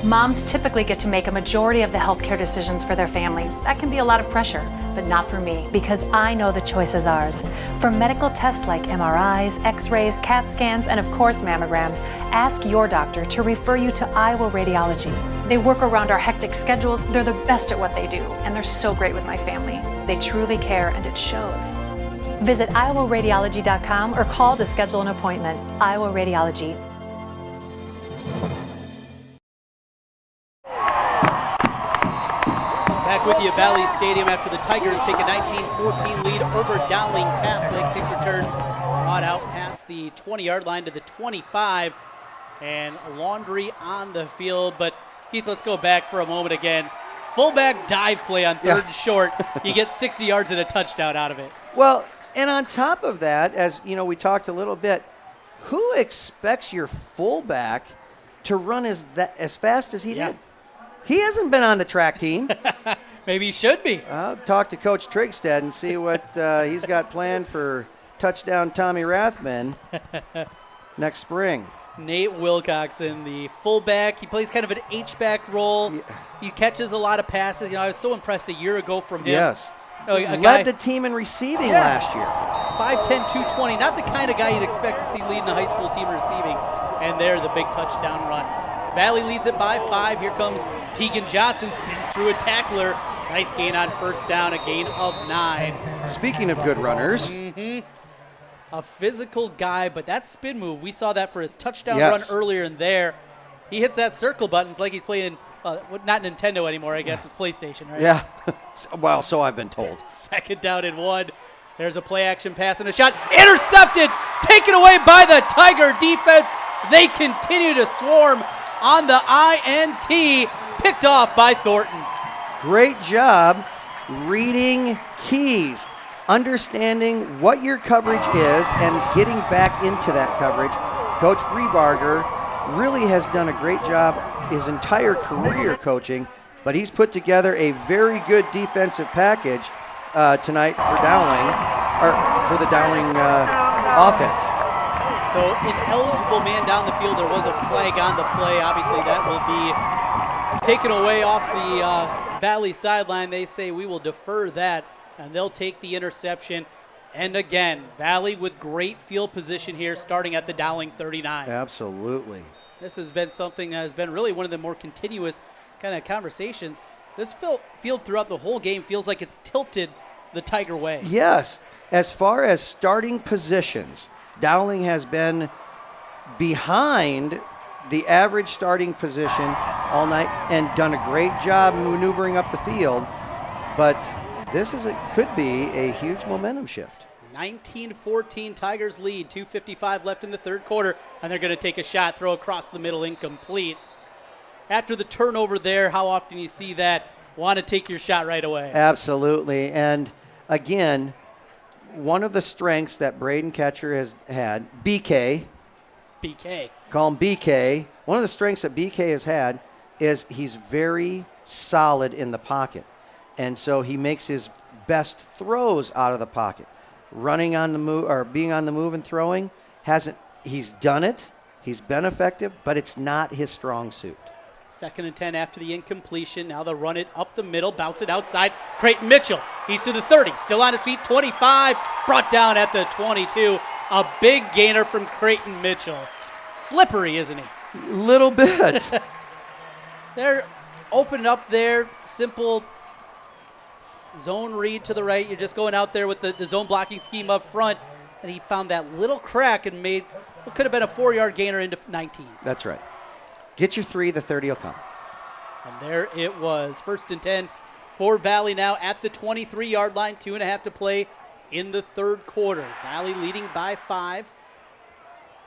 Moms typically get to make a majority of the healthcare decisions for their family. That can be a lot of pressure, but not for me, because I know the choice is ours. For medical tests like MRIs, X-rays, CAT scans, and of course mammograms, ask your doctor to refer you to Iowa Radiology. They work around our hectic schedules, they're the best at what they do, and they're so great with my family. They truly care, and it shows. Visit iowaradiology.com or call to schedule an appointment. Iowa Radiology. Back with you at Valley Stadium after the Tigers take a 19-14 lead over Dowling Catholic. Kick return brought out past the 20-yard line to the 25, and laundry on the field. But Keith, let's go back for a moment again. Fullback dive play on 3rd and short. You get 60 yards and a touchdown out of it. Well, and on top of that, as you know, we talked a little bit, who expects your fullback to run as fast as he did? He hasn't been on the track team. Maybe he should be. I'll talk to Coach Trigstad and see what he's got planned for touchdown Tommy Rathman next spring. Nate Wilcoxon, the fullback. He plays kind of an H-back role. Yeah. He catches a lot of passes. You know, I was so impressed a year ago from him. Yes. Led the team in receiving last year. 5'10", 220. Not the kind of guy you'd expect to see leading a high school team in receiving. And there, the big touchdown run. Valley leads it by 5. Here comes Tegan Johnson, spins through a tackler. Nice gain on first down, a gain of 9. Speaking of good runners. A physical guy, but that spin move, we saw that for his touchdown run earlier in there. He hits that circle button. It's like he's playing, not Nintendo anymore, I guess. It's PlayStation, right? Yeah. Well, so I've been told. 2nd down and 1. There's a play action pass and a shot. Intercepted! Taken away by the Tiger defense. They continue to swarm on the INT, picked off by Thornton. Great job reading keys, understanding what your coverage is and getting back into that coverage. Coach Rebarger really has done a great job his entire career coaching, but he's put together a very good defensive package tonight for Dowling, or for the Dowling offense. So an eligible man down the field. There was a flag on the play. Obviously that will be taken away off the Valley sideline. They say we will defer that, and they'll take the interception. And again, Valley with great field position here, starting at the Dowling 39. Absolutely. This has been something that has been really one of the more continuous kind of conversations. This field throughout the whole game feels like it's tilted the Tiger way. Yes. As far as starting positions, Dowling has been behind the average starting position all night and done a great job maneuvering up the field. But this could be a huge momentum shift. 19-14 Tigers lead, 2:55 left in the third quarter, and they're going to take a shot, throw across the middle, incomplete. After the turnover there, how often you see that? Want to take your shot right away. Absolutely. And again, one of the strengths that Braden Ketcher has had, BK. Call him BK. One of the strengths that BK has had is he's very solid in the pocket. And so he makes his best throws out of the pocket. Running on the move or being on the move and throwing, he's done it. He's been effective, but it's not his strong suit. 2nd and 10 after the incompletion. Now they'll run it up the middle, bounce it outside. Creighton Mitchell, he's to the 30, still on his feet, 25, brought down at the 22. A big gainer from Creighton Mitchell. Slippery, isn't he? Little bit. They're opening up there, simple zone read to the right. You're just going out there with the zone blocking scheme up front, and he found that little crack and made what could have been a 4-yard gainer into 19. That's right. Get your 3, the 30 will come. And there it was. 1st and 10 for Valley now at the 23-yard line. 2.5 to play in the third quarter. Valley leading by 5.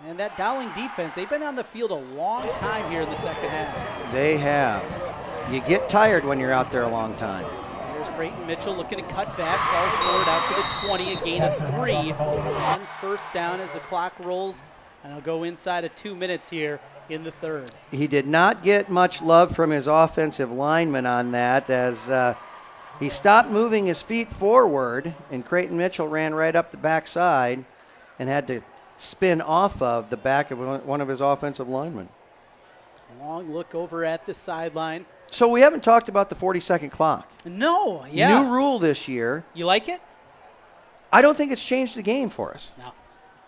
And that Dowling defense, they've been on the field a long time here in the second half. They have. You get tired when you're out there a long time. There's Creighton Mitchell looking to cut back, falls forward out to the 20, a gain of 3. And first down as the clock rolls, and I'll go inside of 2 minutes here in the third. He did not get much love from his offensive lineman on that as he stopped moving his feet forward, and Creighton Mitchell ran right up the backside and had to spin off of the back of one of his offensive linemen. Long look over at the sideline. So we haven't talked about the 40-second clock. No, yeah. New rule this year. You like it? I don't think it's changed the game for us. No.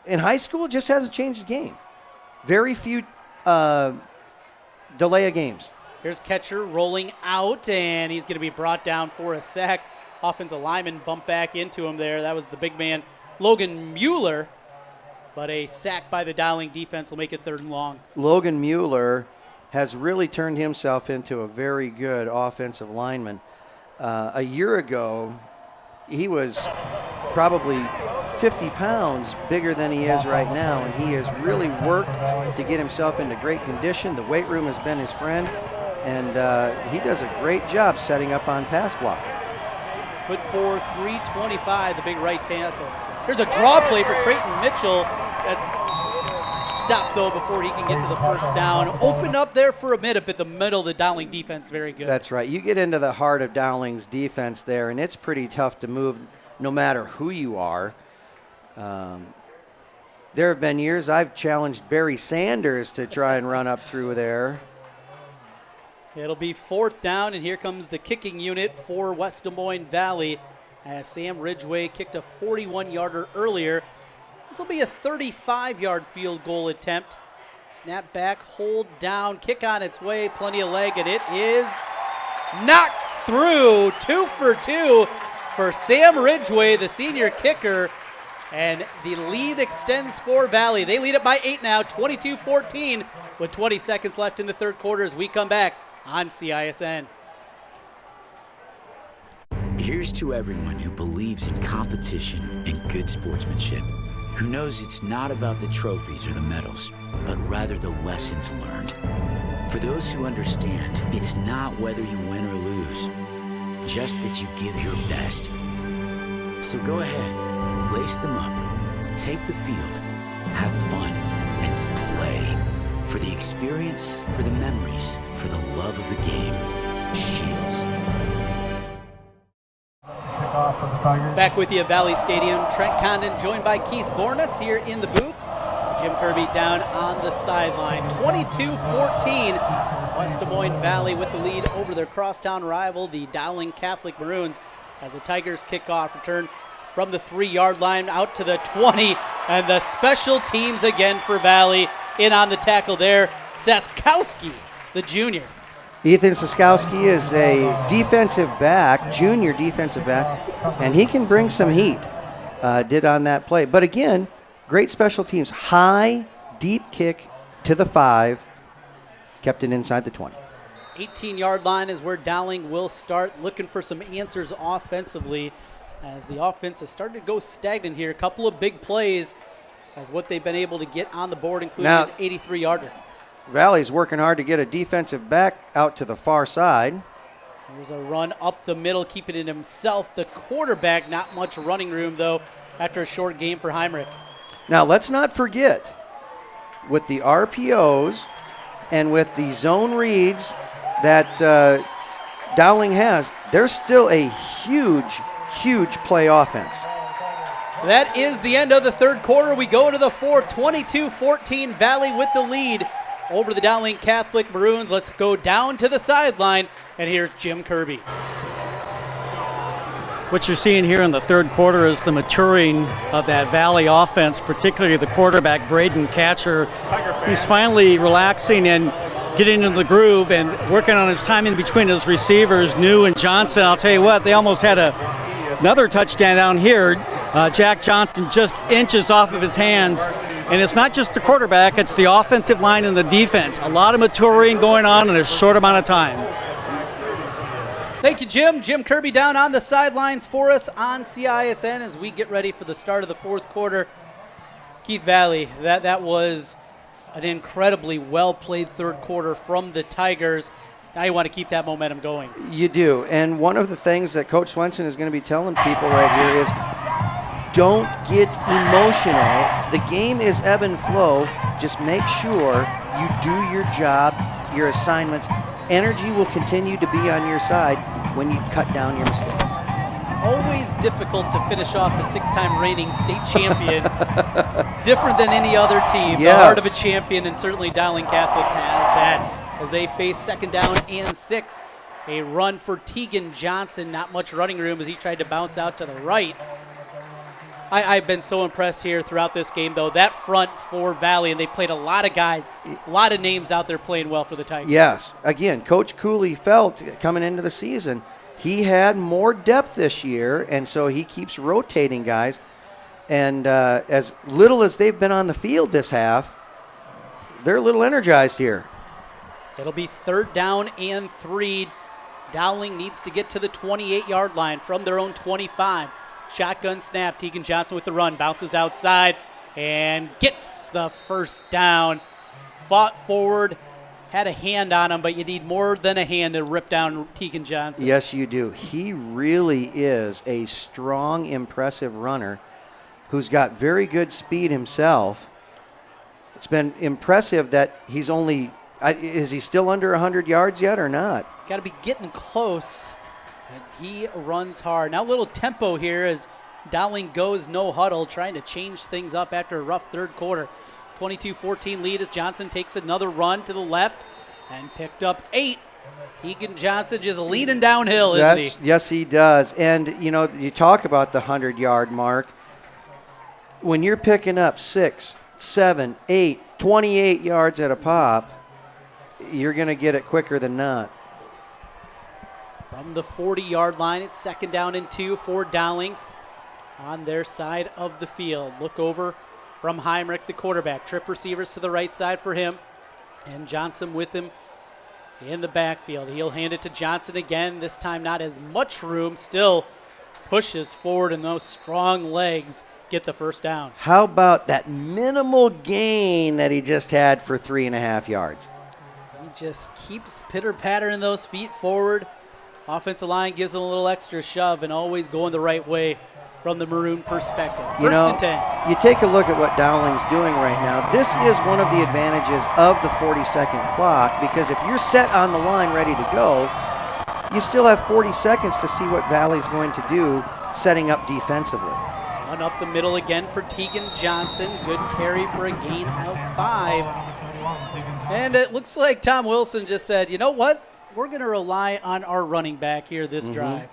In high school, it just hasn't changed the game. Very few delay of games. Here's Ketcher rolling out, and he's going to be brought down for a sack. Offensive lineman bumped back into him there. That was the big man, Logan Mueller. But a sack by the Dowling defense will make it 3rd and long. Logan Mueller has really turned himself into a very good offensive lineman. A year ago, he was probably 50 pounds bigger than he is right now, and he has really worked to get himself into great condition. The weight room has been his friend, and he does a great job setting up on pass block. 6'4", 325, the big right tackle. Here's a draw play for Creighton Mitchell. That's stopped, though, before he can get to the first down. Opened up there for a minute, but the middle of the Dowling defense very good. That's right. You get into the heart of Dowling's defense there, and it's pretty tough to move no matter who you are. There have been years I've challenged Barry Sanders to try and run up through there. It'll be 4th down, and here comes the kicking unit for West Des Moines Valley as Sam Ridgway kicked a 41-yarder earlier. This will be a 35-yard field goal attempt. Snap back, hold down, kick on its way, plenty of leg, and it is knocked through. 2 for 2 for Sam Ridgway, the senior kicker, and the lead extends for Valley. They lead it by 8 now, 22-14, with 20 seconds left in the third quarter as we come back on CISN. Here's to everyone who believes in competition and good sportsmanship, who knows it's not about the trophies or the medals, but rather the lessons learned. For those who understand, it's not whether you win or lose, just that you give your best. So go ahead, lace them up, take the field, have fun, and play. For the experience, for the memories, for the love of the game. Shields. Back with you at Valley Stadium. Trent Condon joined by Keith Borness here in the booth. Jim Kirby down on the sideline. 22-14. West Des Moines Valley with the lead over their crosstown rival, the Dowling Catholic Maroons, as the Tigers kick off return from the 3-yard line out to the 20. And the special teams again for Valley. In on the tackle there, Saskowski, the junior. Ethan Saskowski is a defensive back, junior defensive back, and he can bring some heat, did on that play. But again, great special teams. High, deep kick to the 5, kept it inside the 20. 18-yard line is where Dowling will start, looking for some answers offensively as the offense has started to go stagnant here. A couple of big plays as what they've been able to get on the board, including an 83-yarder. Valley's working hard to get a defensive back out to the far side. There's a run up the middle, keeping it himself. The quarterback, not much running room, though, after a short game for Heinrich. Now, let's not forget, with the RPOs and with the zone reads that Dowling has, there's still a huge play offense. That is the end of the third quarter. We go to the fourth, 22-14, Valley with the lead over the Dowling Catholic Maroons. Let's go down to the sideline, and here's Jim Kirby. What you're seeing here in the third quarter is the maturing of that Valley offense, particularly the quarterback, Braden Catcher. He's finally relaxing and getting into the groove and working on his timing between his receivers, New and Johnson. I'll tell you what, they almost had another touchdown down here. Jack Johnson just inches off of his hands. And it's not just the quarterback, it's the offensive line and the defense. A lot of maturing going on in a short amount of time. Thank you, Jim. Jim Kirby down on the sidelines for us on CISN as we get ready for the start of the fourth quarter. Keith Valley, that was an incredibly well-played third quarter from the Tigers. Now you want to keep that momentum going. You do. And one of the things that Coach Swenson is going to be telling people right here is don't get emotional. The game is ebb and flow. Just make sure you do your job, your assignments. Energy will continue to be on your side when you cut down your mistakes. Always difficult to finish off the six-time reigning state champion. Different than any other team. Yes. The heart of a champion, and certainly Dowling Catholic has that as they face second down and 6. A run for Tegan Johnson. Not much running room as he tried to bounce out to the right. I've been so impressed here throughout this game, though. That front for Valley, and they played a lot of guys, a lot of names out there playing well for the Tigers. Yes. Again, Coach Cooley felt coming into the season he had more depth this year, and so he keeps rotating guys. And as little as they've been on the field this half, they're a little energized here. It'll be third down and 3. Dowling needs to get to the 28-yard line from their own 25. Shotgun snap. Tegan Johnson with the run. Bounces outside and gets the first down. Fought forward. Had a hand on him, but you need more than a hand to rip down Tegan Johnson. Yes, you do. He really is a strong, impressive runner who's got very good speed himself. It's been impressive that he's only is he still under 100 yards yet or not? Got to be getting close. And he runs hard. Now a little tempo here as Dowling goes no huddle, trying to change things up after a rough third quarter. 22-14 lead as Johnson takes another run to the left and picked up 8. Tegan Johnson just leading downhill, isn't he? Yes, he does. And, you know, you talk about the 100-yard mark. When you're picking up 6, 7, 8, 28 yards at a pop, you're going to get it quicker than not. From the 40-yard line, it's second down and 2 for Dowling on their side of the field. Look over from Heinrich, the quarterback. Trip receivers to the right side for him. And Johnson with him in the backfield. He'll hand it to Johnson again. This time not as much room. Still pushes forward, and those strong legs get the first down. How about that minimal gain that he just had for 3.5 yards? He just keeps pitter-pattering those feet forward. Offensive line gives him a little extra shove and always going the right way from the Maroon perspective. First and 10. You take a look at what Dowling's doing right now. This is one of the advantages of the 40-second clock, because if you're set on the line ready to go, you still have 40 seconds to see what Valley's going to do setting up defensively. Run up the middle again for Tegan Johnson. Good carry for a gain of 5. And it looks like Tom Wilson just said, you know what? We're going to rely on our running back here this drive.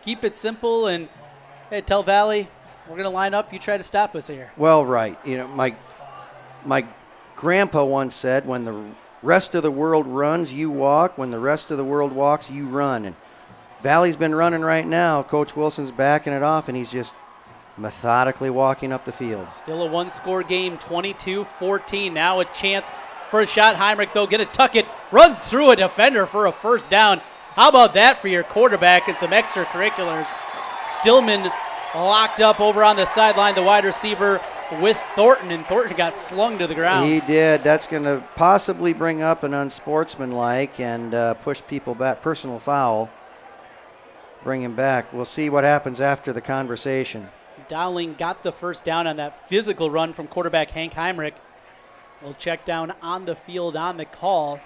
Keep it simple and hey, tell Valley we're going to line up. You try to stop us here. Well, right. You know, my grandpa once said, when the rest of the world runs, you walk. When the rest of the world walks, you run. And Valley's been running right now. Coach Wilson's backing it off, and he's just methodically walking up the field. Still a one-score game, 22-14. Now a chance for a shot. Heinrich, though, going to tuck it. Runs through a defender for a first down. How about that for your quarterback and some extracurriculars? Stillman locked up over on the sideline, the wide receiver with Thornton, and Thornton got slung to the ground. He did. That's going to possibly bring up an unsportsmanlike and push people back. Personal foul. Bring him back. We'll see what happens after the conversation. Dowling got the first down on that physical run from quarterback Hank Heinrich. We'll check down on the field on the call.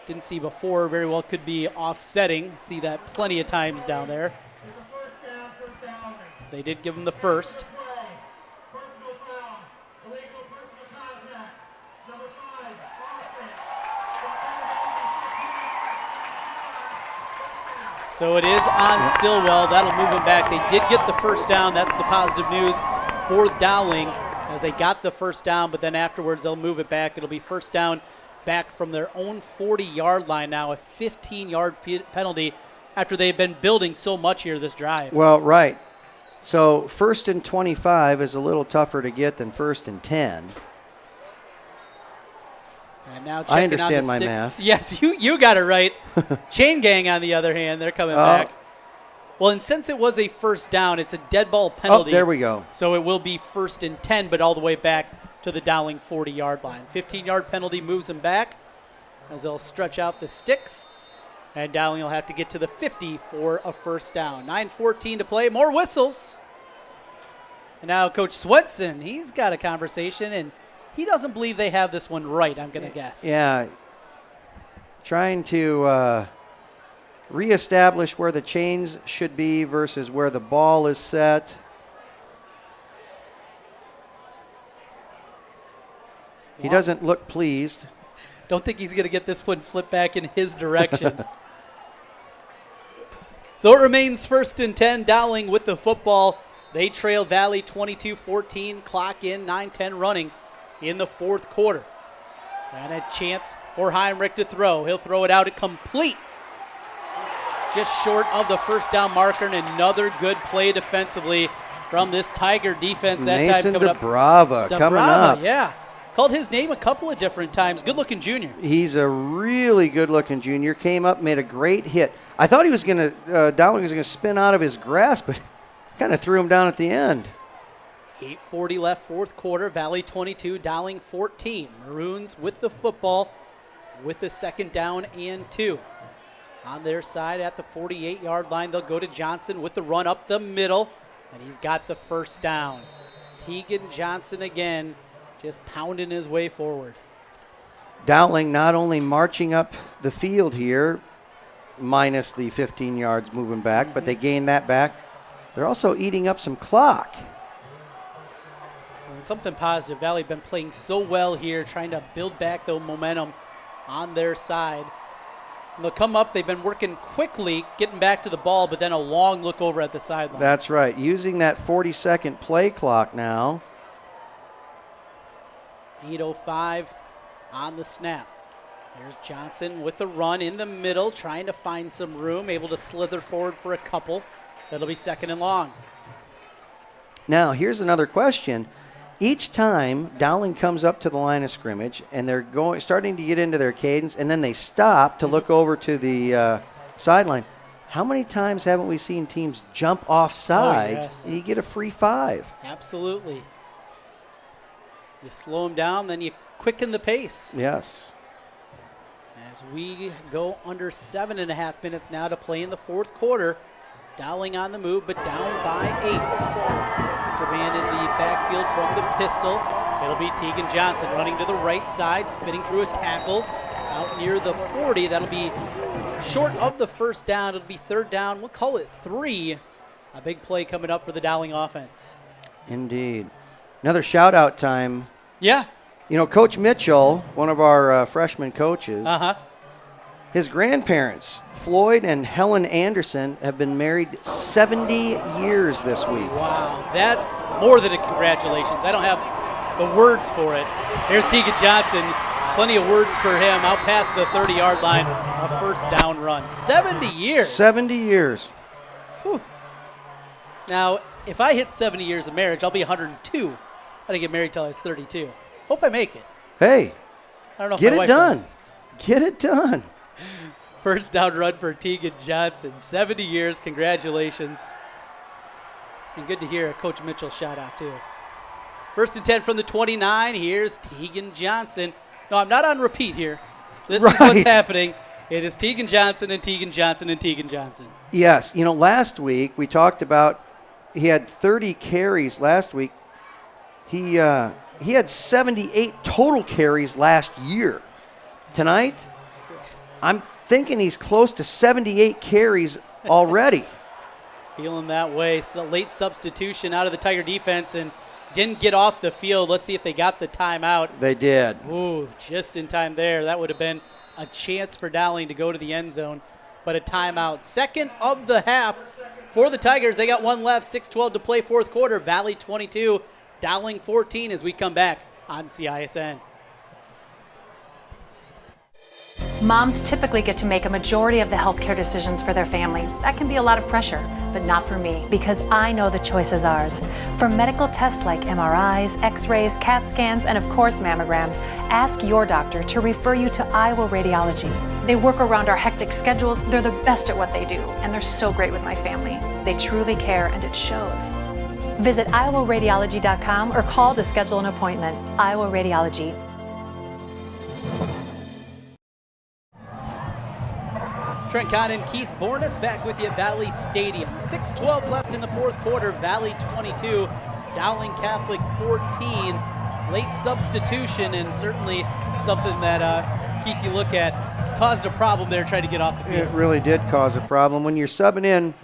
Didn't see before, very well could be offsetting. See that plenty of times down there. They did give him the first. So it is on Stillwell. That'll move him back. They did get the first down. That's the positive news for Dowling as they got the first down, but then afterwards they'll move it back. It'll be first down back from their own 40-yard line now, a 15-yard penalty after they've been building so much here this drive. Well, right. So 1st and 25 is a little tougher to get than 1st and 10. And now I checking on understand the my sticks. math. Yes, you got it right. Chain Gang, on the other hand, they're coming back. Well, and since it was a first down, it's a dead ball penalty. Oh, there we go. So it will be 1st and 10, but all the way back to the Dowling 40-yard line. 15-yard penalty moves them back as they'll stretch out the sticks. And Dowling will have to get to the 50 for a first down. 9:14 to play. More whistles. And now Coach Swenson, he's got a conversation, and he doesn't believe they have this one right, I'm going to guess. Yeah. Trying to reestablish where the chains should be versus where the ball is set. He doesn't look pleased. Don't think he's going to get this one flipped back in his direction. So it remains 1st and 10. Dowling with the football. They trail Valley 22-14. Clock in, 9:10 running in the fourth quarter. And a chance for Heinrich to throw. He'll throw it out at complete. Just short of the first down marker, and another good play defensively from this Tiger defense. That Mason time coming DeBrava coming up. Yeah. Called his name a couple of different times. Good-looking junior. He's a really good-looking junior. Came up, made a great hit. I thought he was going to, Dowling was going to spin out of his grasp, but kind of threw him down at the end. 8:40 left, fourth quarter. Valley 22, Dowling 14. Maroons with the football with the second down and 2. On their side at the 48-yard line, they'll go to Johnson with the run up the middle, and he's got the first down. Tegan Johnson again, just pounding his way forward. Dowling not only marching up the field here, minus the 15 yards moving back, but they gain that back. They're also eating up some clock. And something positive, Valley been playing so well here, trying to build back the momentum on their side. And they'll come up, they've been working quickly, getting back to the ball, but then a long look over at the sideline. That's right, using that 40-second play clock now. 8:05 on the snap. There's Johnson with the run in the middle, trying to find some room, able to slither forward for a couple. That'll be 2nd and long. Now, here's another question. Each time Dowling comes up to the line of scrimmage and they're starting to get into their cadence, and then they stop to look over to the sideline, how many times haven't we seen teams jump off sides? Yes. And you get a free 5. Absolutely. You slow them down, then you quicken the pace. Yes. As we go under 7.5 minutes now to play in the fourth quarter. Dowling on the move, but down by 8. Mr. Man in the backfield from the pistol. It'll be Tegan Johnson running to the right side, spinning through a tackle out near the 40. That'll be short of the first down. It'll be 3rd down. We'll call it 3. A big play coming up for the Dowling offense. Indeed. Another shout-out time. Yeah. You know, Coach Mitchell, one of our freshman coaches, his grandparents, Floyd and Helen Anderson, have been married 70 years this week. Wow, that's more than a congratulations. I don't have the words for it. Here's Tegan Johnson. Plenty of words for him. Out past the 30-yard line, a first down run. 70 years. 70 years. Whew. Now, if I hit 70 years of marriage, I'll be 102. I didn't get married till I was 32. Hope I make it. Hey, I don't know if Get my it wife done. does. Get it done. First down run for Tegan Johnson. 70 years. Congratulations. And good to hear a Coach Mitchell shout out, too. First and 10 from the 29. Here's Tegan Johnson. No, I'm not on repeat here. This is what's happening. It is Tegan Johnson and Tegan Johnson and Tegan Johnson. Yes. Last week we talked about he had 30 carries last week. He had 78 total carries last year. Tonight, I'm thinking he's close to 78 carries already. Feeling that way. So late substitution out of the Tiger defense and didn't get off the field. Let's see if they got the timeout. They did. Ooh, just in time there. That would have been a chance for Dowling to go to the end zone, but a timeout. Second of the half for the Tigers. They got one left, 6:12 to play, fourth quarter. Valley 22, Dowling 14 as we come back on CISN. Moms typically get to make a majority of the healthcare decisions for their family. That can be a lot of pressure, but not for me, because I know the choice is ours. For medical tests like MRIs, X-rays, CAT scans, and of course mammograms, ask your doctor to refer you to Iowa Radiology. They work around our hectic schedules, they're the best at what they do, and they're so great with my family. They truly care, and it shows. Visit iowaradiology.com or call to schedule an appointment. Iowa Radiology. Trent Kahn and Keith Bornas back with you at Valley Stadium. 6:12 left in the fourth quarter. Valley 22, Dowling Catholic 14. Late substitution, and certainly something that, Keith, you look at, caused a problem there trying to get off the field. It really did cause a problem. When you're subbing in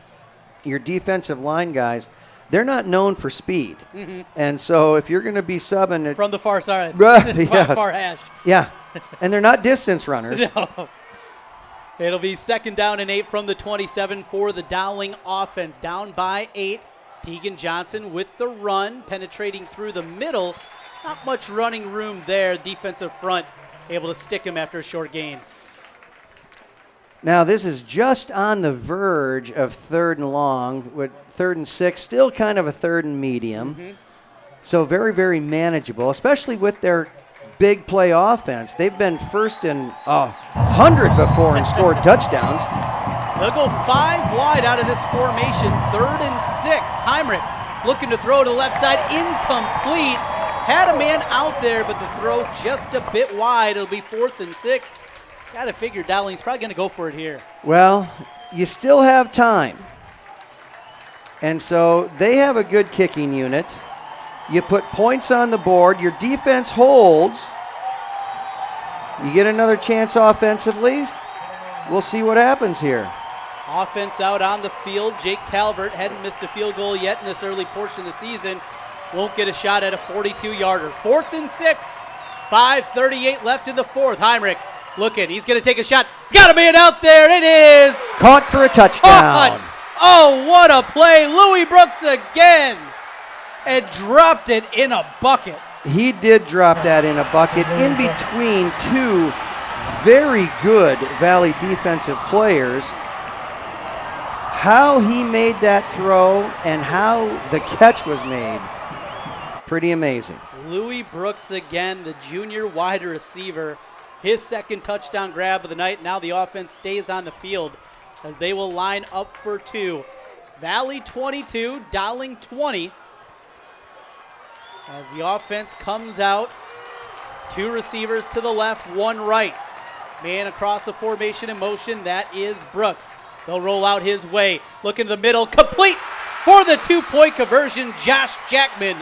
your defensive line guys, they're not known for speed. Mm-hmm. And so if you're going to be subbing it, From the far side. Yes. Far hash. Yeah. And they're not distance runners. No. It'll be second down and 8 from the 27 for the Dowling offense. Down by 8. Tegan Johnson with the run, penetrating through the middle. Not much running room there. Defensive front able to stick him after a short gain. Now this is just on the verge of 3rd and long, with 3rd and 6, still kind of a 3rd and medium. Mm-hmm. So very, very manageable, especially with their big play offense. They've been first in 100 before and scored touchdowns. They'll go 5 wide out of this formation. 3rd and 6. Heinrich looking to throw to the left side. Incomplete. Had a man out there, but the throw just a bit wide. It'll be 4th and 6. Got to figure Dowling's probably going to go for it here. Well, you still have time. And so they have a good kicking unit. You put points on the board. Your defense holds. You get another chance offensively. We'll see what happens here. Offense out on the field. Jake Calvert hadn't missed a field goal yet in this early portion of the season. Won't get a shot at a 42-yarder. 4th and 6. 5:38 left in the fourth. Heinrich looking. He's going to take a shot. He's got a man out there. It is caught for a touchdown. Oh, what a play. Louis Brooks again. And dropped it in a bucket. He did drop that in a bucket in between two very good Valley defensive players. How he made that throw and how the catch was made, pretty amazing. Louis Brooks again, the junior wide receiver. His second touchdown grab of the night. Now the offense stays on the field as they will line up for 2. Valley 22, Dowling 20. As the offense comes out, 2 receivers to the left, 1 right. Man across the formation in motion, that is Brooks. They'll roll out his way. Look into the middle, complete for the 2-point conversion. Josh Jackman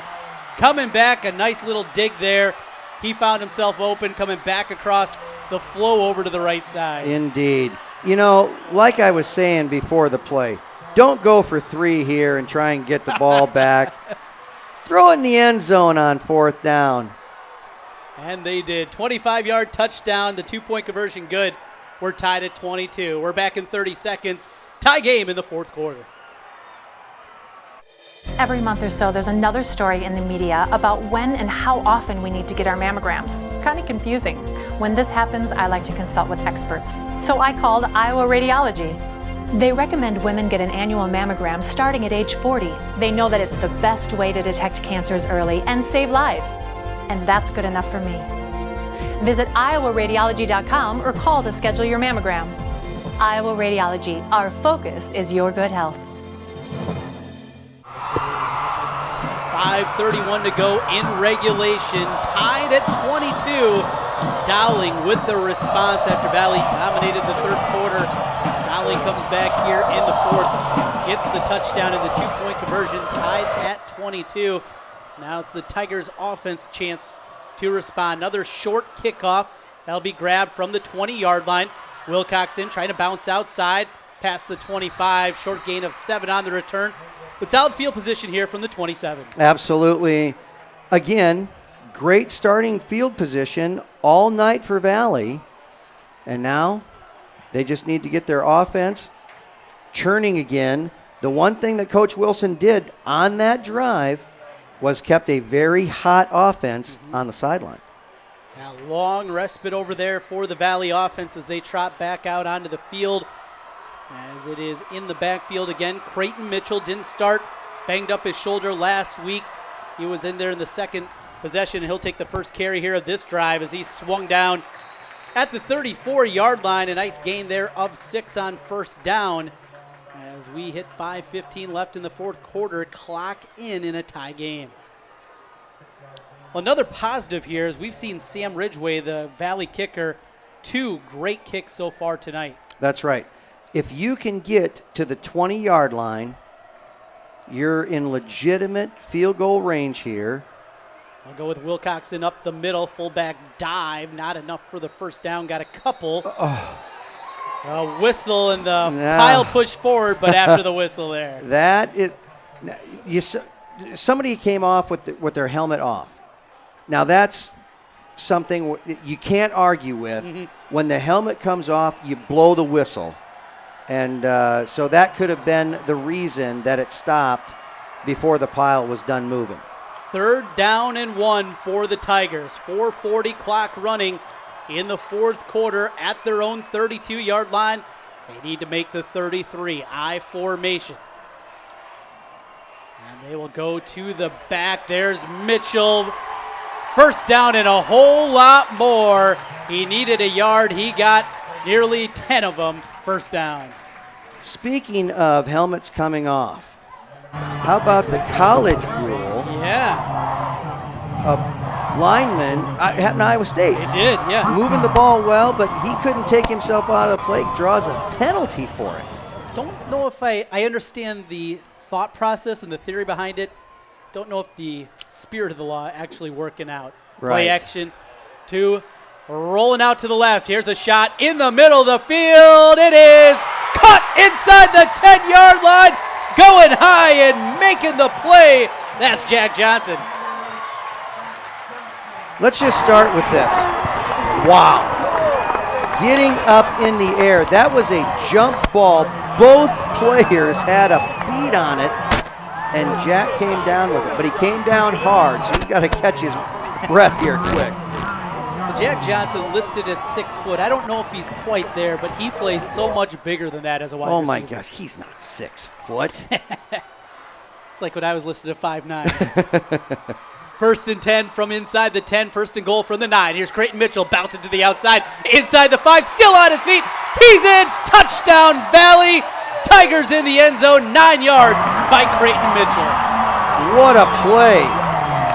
coming back, a nice little dig there. He found himself open, coming back across the flow over to the right side. Indeed. You know, like I was saying before the play, don't go for 3 here and try and get the ball back. Throw it in the end zone on 4th down. And they did. 25-yard touchdown, the 2-point conversion good. We're tied at 22. We're back in 30 seconds. Tie game in the fourth quarter. Every month or so, there's another story in the media about when and how often we need to get our mammograms. Kind of confusing. When this happens, I like to consult with experts. So I called Iowa Radiology. They recommend women get an annual mammogram starting at age 40. They know that it's the best way to detect cancers early and save lives. And that's good enough for me. Visit iowaradiology.com or call to schedule your mammogram. Iowa Radiology, our focus is your good health. 5:31 to go in regulation, tied at 22. Dowling with the response after Valley dominated the third quarter. Dowling comes back here in the fourth, gets the touchdown and the two-point conversion, tied at 22. Now it's the Tigers' offense chance to respond. Another short kickoff. That'll be grabbed from the 20-yard line. Wilcoxon trying to bounce outside past the 25. Short gain of 7 on the return. But solid field position here from the 27. Absolutely. Again, great starting field position all night for Valley. And now they just need to get their offense churning again. The one thing that Coach Wilson did on that drive was kept a very hot offense on the sideline. Now long respite over there for the Valley offense as they trot back out onto the field. As it is in the backfield again, Creighton Mitchell didn't start, banged up his shoulder last week. He was in there in the second possession. He'll take the first carry here of this drive as he swung down at the 34-yard line. A nice gain there of 6 on first down. As we hit 5:15 left in the fourth quarter, clock in a tie game. Well, another positive here is we've seen Sam Ridgway, the Valley kicker, 2 great kicks so far tonight. That's right. If you can get to the 20-yard line, you're in legitimate field goal range here. I'll go with Wilcoxon up the middle, fullback dive, not enough for the first down, got a couple. A whistle and the pile pushed forward, but after the whistle there. That is, somebody came off with their helmet off. Now that's something you can't argue with. When the helmet comes off, you blow the whistle. And so that could have been the reason that it stopped before the pile was done moving. 3rd down and 1 for the Tigers. 4:40 clock running in the fourth quarter at their own 32-yard line. They need to make the 33, I formation. And they will go to the back. There's Mitchell. First down and a whole lot more. He needed a yard. He got nearly 10 of them. First down. Speaking of helmets coming off, how about the college rule? Yeah. A lineman, happened to Iowa State. It did, yes. Moving the ball well, but he couldn't take himself out of the play, draws a penalty for it. Don't know if I understand the thought process and the theory behind it. Don't know if the spirit of the law actually working out. Right. Play action, 2, rolling out to the left. Here's a shot in the middle of the field. It is cut inside the 10-yard line, going high and making the play. That's Jack Johnson. Let's just start with this. Wow. Getting up in the air. That was a jump ball. Both players had a beat on it, and Jack came down with it. But he came down hard, so he's got to catch his breath here quick. Well, Jack Johnson listed at 6 foot. I don't know if he's quite there, but he plays so much bigger than that as a wide receiver. Oh, my gosh. He's not 6 foot. It's like when I was listed at 5'9". 1st and 10 from inside the 10. 1st and goal from the 9. Here's Creighton Mitchell bouncing to the outside. Inside the 5. Still on his feet. He's in. Touchdown, Valley. Tigers in the end zone. 9 yards by Creighton Mitchell. What a play.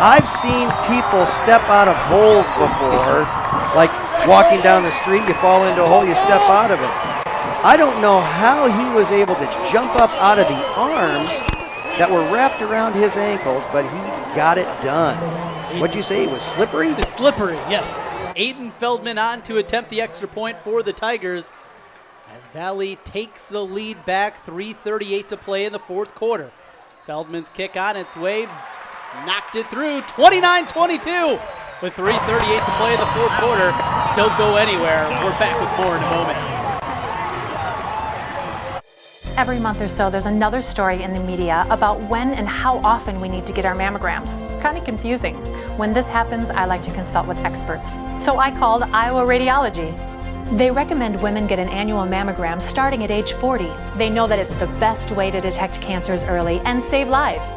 I've seen people step out of holes before. Like walking down the street, you fall into a hole, you step out of it. I don't know how he was able to jump up out of the arms that were wrapped around his ankles, but he got it done. What'd you say? It was slippery? It's slippery, yes. Aiden Feldman on to attempt the extra point for the Tigers as Valley takes the lead back. 3:38 to play in the fourth quarter. Feldman's kick on its way. Knocked it through. 29-22 with 3:38 to play in the fourth quarter. Don't go anywhere. We're back with more in a moment. Every month or so, there's another story in the media about when and how often we need to get our mammograms. Kind of confusing. When this happens, I like to consult with experts. So I called Iowa Radiology. They recommend women get an annual mammogram starting at age 40. They know that it's the best way to detect cancers early and save lives.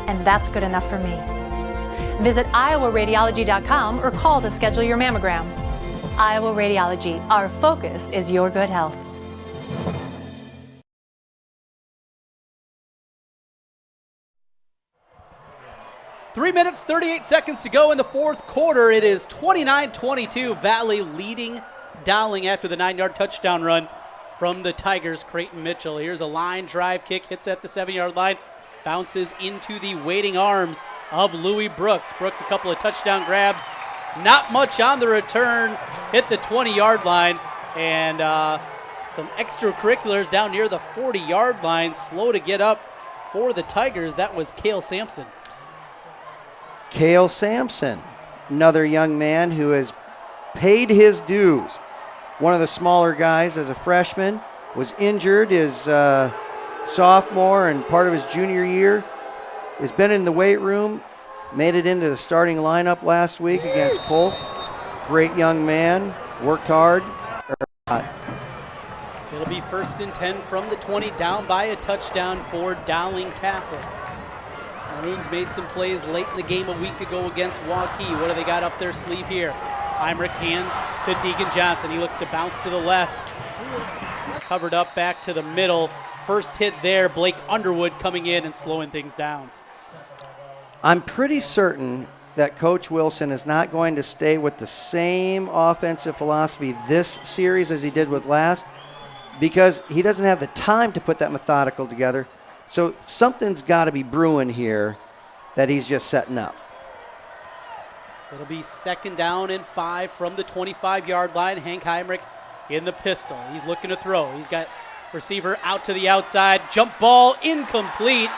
And that's good enough for me. Visit iowaradiology.com or call to schedule your mammogram. Iowa Radiology. Our focus is your good health. 3 minutes, 38 seconds to go in the fourth quarter. It is 29-22, Valley leading Dowling after the 9-yard touchdown run from the Tigers, Creighton Mitchell. Here's a line drive kick, hits at the 7-yard line, bounces into the waiting arms of Louis Brooks. Brooks, a couple of touchdown grabs, not much on the return, hit the 20-yard line, and some extracurriculars down near the 40-yard line. Slow to get up for the Tigers. That was Cale Sampson. Cale Sampson, another young man who has paid his dues. One of the smaller guys as a freshman, was injured his sophomore and part of his junior year. Has been in the weight room, made it into the starting lineup last week against Polk. Great young man, worked hard. It'll be 1st and 10 from the 20, down by a touchdown for Dowling Catholic. Maroons made some plays late in the game a week ago against Waukee. What do they got up their sleeve here? Heinrich hands to Tegan Johnson. He looks to bounce to the left. Covered up back to the middle. First hit there, Blake Underwood coming in and slowing things down. I'm pretty certain that Coach Wilson is not going to stay with the same offensive philosophy this series as he did with last, because he doesn't have the time to put that methodical together. So something's got to be brewing here that he's just setting up. It'll be 2nd down and 5 from the 25-yard line. Hank Heinrich in the pistol. He's looking to throw. He's got receiver out to the outside. Jump ball incomplete.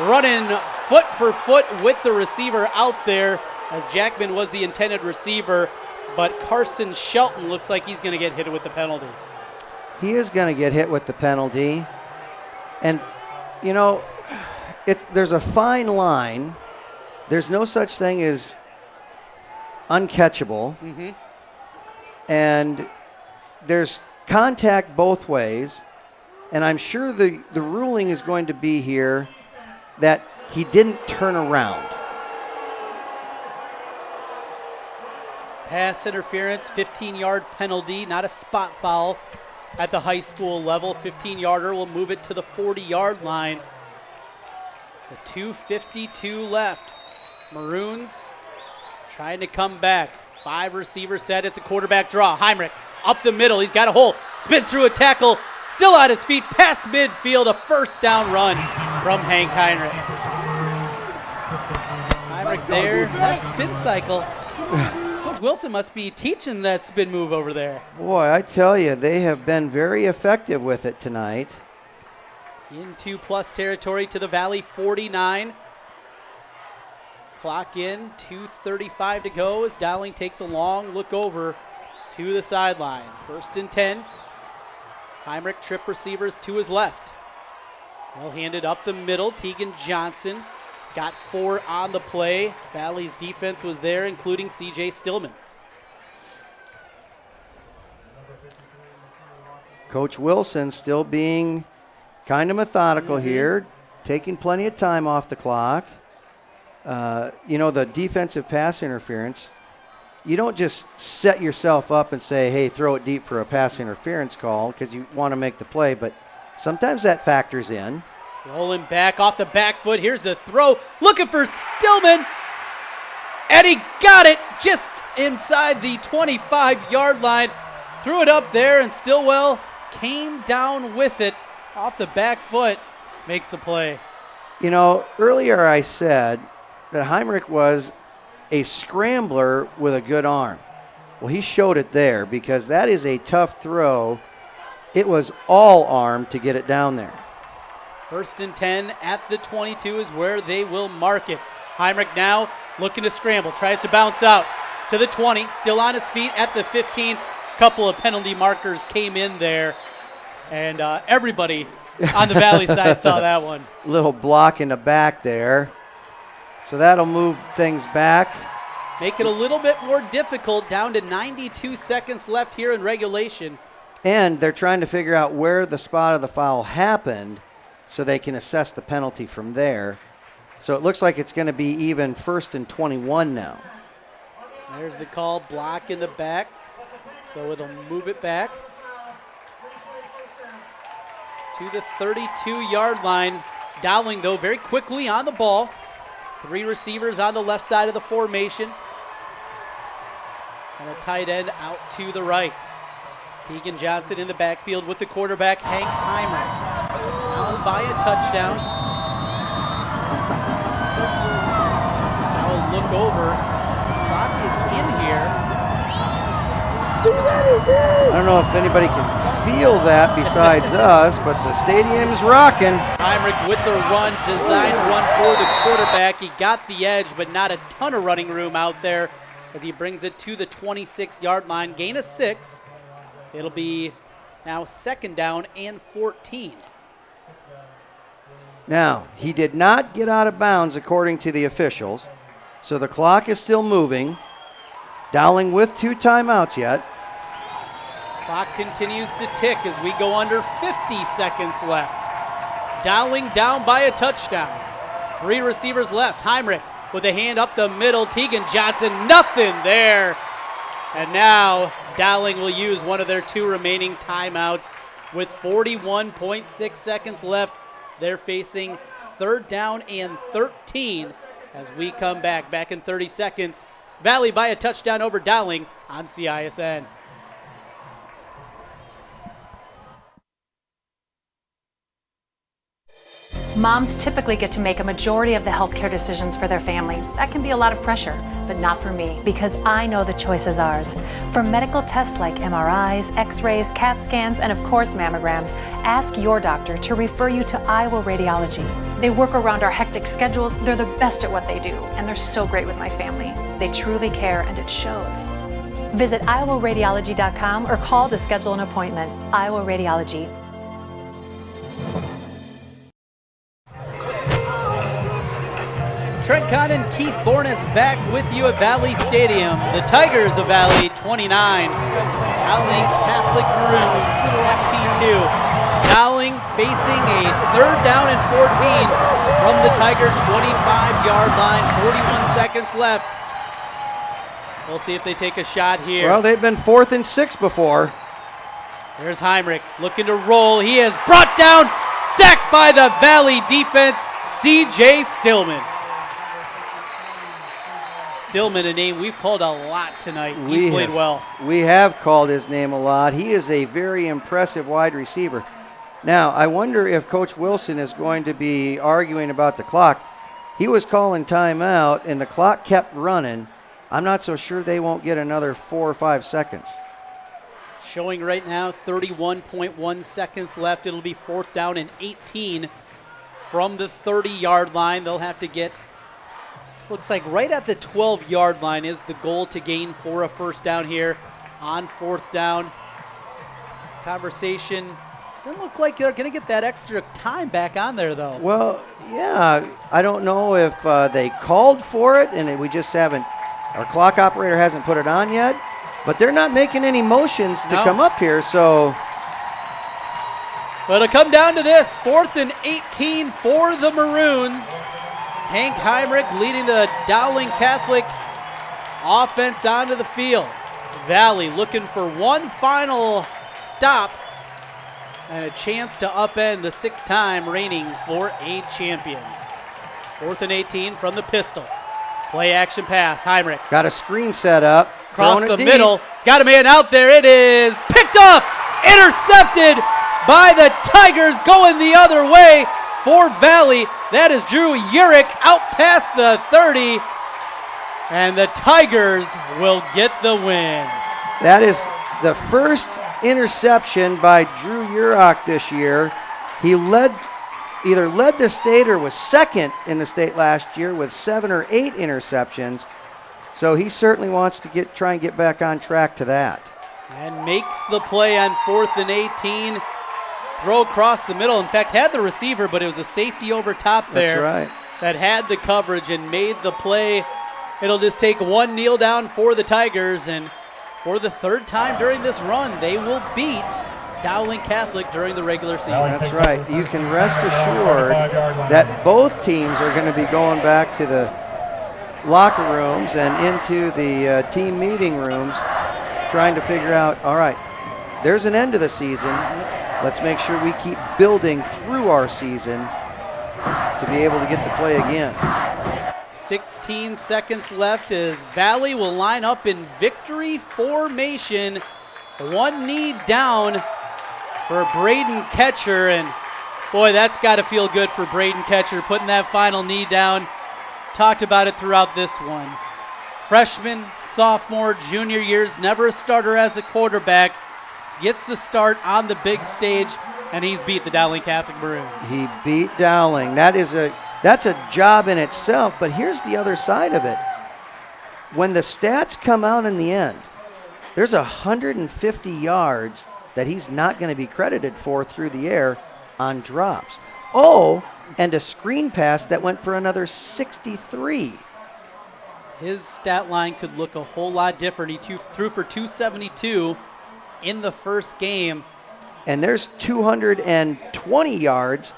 Running foot for foot with the receiver out there, as Jackman was the intended receiver, but Carson Shelton looks like he's going to get hit with the penalty. He is going to get hit with the penalty. And, you know, there's a fine line. There's no such thing as uncatchable. Mm-hmm. And there's contact both ways. And I'm sure the ruling is going to be here that he didn't turn around. Pass interference, 15-yard penalty, not a spot foul at the high school level. 15-yarder will move it to the 40-yard line. The 2:52 left. Maroons trying to come back. 5 receiver set. It's a quarterback draw. Heinrich up the middle. He's got a hole. Spins through a tackle. Still on his feet. Past midfield. A 1st down run from Hank Heinrich. Heinrich there. That spin cycle. Coach Wilson must be teaching that spin move over there. Boy, I tell you, they have been very effective with it tonight. Into plus territory to the Valley 49. Clock in, 2:35 to go as Dowling takes a long look over to the sideline. 1st and 10. Heinrich trip receivers to his left. He'll hand it up the middle. Tegan Johnson got 4 on the play. Valley's defense was there, including C.J. Stillman. Coach Wilson still being kind of methodical here, taking plenty of time off the clock. You know, the defensive pass interference, you don't just set yourself up and say, hey, throw it deep for a pass interference call because you want to make the play, but sometimes that factors in. Rolling back off the back foot. Here's a throw. Looking for Stillman. And he got it just inside the 25-yard line. Threw it up there, and Stillwell came down with it off the back foot. Makes the play. You know, earlier I said that Heinrich was a scrambler with a good arm. Well, he showed it there because that is a tough throw. It was all arm to get it down there. 1st and 10 at the 22 is where they will mark it. Heinrich now looking to scramble, tries to bounce out to the 20, still on his feet at the 15. Couple of penalty markers came in there, and everybody on the Valley side saw that one. Little block in the back there. So that'll move things back. Make it a little bit more difficult, down to 92 seconds left here in regulation. And they're trying to figure out where the spot of the foul happened so they can assess the penalty from there. So it looks like it's going to be even 1st and 21 now. There's the call, block in the back. So it'll move it back to the 32-yard line. Dowling, though, very quickly on the ball. 3 receivers on the left side of the formation. And a tight end out to the right. Keegan Johnson in the backfield with the quarterback, Hank Heimer. Down by a touchdown. Now a look over. Clock is in here. I don't know if anybody can feel that besides us, but the stadium's rocking. Heinrich with the run, design run for the quarterback. He got the edge, but not a ton of running room out there as he brings it to the 26-yard line. Gain of 6. It'll be now 2nd down and 14. Now, he did not get out of bounds according to the officials, so the clock is still moving. Dowling with 2 timeouts yet. Clock continues to tick as we go under 50 seconds left. Dowling down by a touchdown. 3 receivers left. Heinrich with a hand up the middle. Tegan Johnson, nothing there. And now Dowling will use one of their 2 remaining timeouts with 41.6 seconds left. They're facing 3rd down and 13 as we come back in 30 seconds. Valley by a touchdown over Dowling on CISN. Moms typically get to make a majority of the healthcare decisions for their family. That can be a lot of pressure, but not for me, because I know the choice is ours. For medical tests like MRIs, X-rays, CAT scans, and of course mammograms, ask your doctor to refer you to Iowa Radiology. They work around our hectic schedules, they're the best at what they do, and they're so great with my family. They truly care, and it shows. Visit iowaradiology.com or call to schedule an appointment. Iowa Radiology. Trent Conn and Keith Bornes back with you at Valley Stadium. The Tigers of Valley 29, Dowling Catholic Maroons 22. Dowling facing a 3rd down and 14 from the Tiger 25-yard line, 41 seconds left. We'll see if they take a shot here. Well, they've been 4th and 6 before. There's Heinrich looking to roll. He is brought down, sacked by the Valley defense, C.J. Stillman. Stillman, a name we've called a lot tonight. He's played well. We have called his name a lot. He is a very impressive wide receiver. Now, I wonder if Coach Wilson is going to be arguing about the clock. He was calling timeout, and the clock kept running. I'm not so sure they won't get another 4 or 5 seconds. Showing right now 31.1 seconds left. It'll be 4th down and 18 from the 30-yard line. They'll have to get, looks like right at the 12-yard line is the goal to gain for a 1st down here on 4th down. Conversation, doesn't look like they're going to get that extra time back on there, though. Well, yeah, I don't know if they called for it and we just haven't, our clock operator hasn't put it on yet, but they're not making any motions to come up here, so. But it'll come down to this, 4th and 18 for the Maroons. Hank Heinrich leading the Dowling Catholic offense onto the field. Valley looking for one final stop and a chance to upend the 6-time reigning 4A champions. 4th and 18 from the pistol. Play action pass, Heinrich. Got a screen set up. Across the middle. He's got a man out there. It is picked up, intercepted by the Tigers, going the other way for Valley. That is Drew Urich out past the 30, and the Tigers will get the win. That is the first interception by Drew Urich this year. He either led the state or was 2nd in the state last year with 7 or 8 interceptions. So he certainly wants to try and get back on track to that. And makes the play on 4th and 18. Throw across the middle. In fact, had the receiver, but it was a safety over top there. That's right. That had the coverage and made the play. It'll just take one kneel down for the Tigers, and for the 3rd time during this run, they will beat Dowling Catholic during the regular season. That's right. You can rest assured that both teams are going to be going back to the locker rooms and into the team meeting rooms trying to figure out, all right, there's an end to the season. Let's make sure we keep building through our season to be able to get to play again. 16 seconds left as Valley will line up in victory formation. One knee down for Braden Ketcher, and boy, that's got to feel good for Braden Ketcher, putting that final knee down. Talked about it throughout this one. Freshman, sophomore, junior years, never a starter as a quarterback. Gets the start on the big stage, and he's beat the Dowling Catholic Maroons. He beat Dowling. That's a job in itself, but here's the other side of it. When the stats come out in the end, there's 150 yards that he's not going to be credited for through the air on drops. Oh, and a screen pass that went for another 63. His stat line could look a whole lot different. He threw for 272 in the first game. And there's 220 yards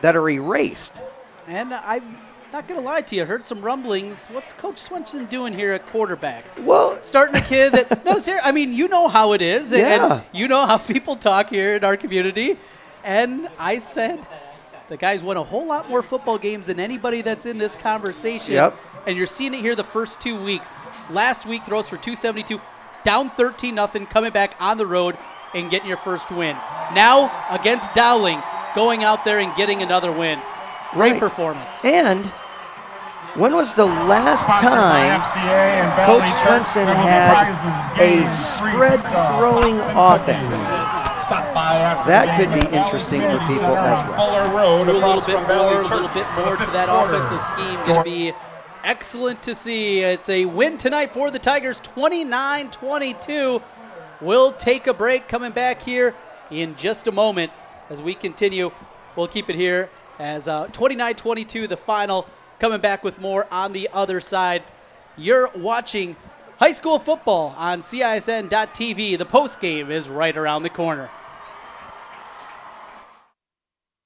that are erased. And I'm not going to lie to you, I heard some rumblings. What's Coach Swenson doing here at quarterback? Well, starting a kid that, no, sir, I mean, you know how it is. Yeah. And you know how people talk here in our community. And I said, the guy's won a whole lot more football games than anybody that's in this conversation. Yep. And you're seeing it here the first 2 weeks. Last week, throws for 272, down 13-0, coming back on the road and getting your first win. Now, against Dowling, going out there and getting another win. Great performance. And when was the last time Coach Swenson had a spread throwing offense? That could be interesting for people as well. Do a little bit more to that offensive scheme. Going to be excellent to see. It's a win tonight for the Tigers, 29-22. We'll take a break, coming back here in just a moment as we continue. We'll keep it here as 29-22, the final. Coming back with more on the other side. You're watching high school football on CISN.TV. The postgame is right around the corner.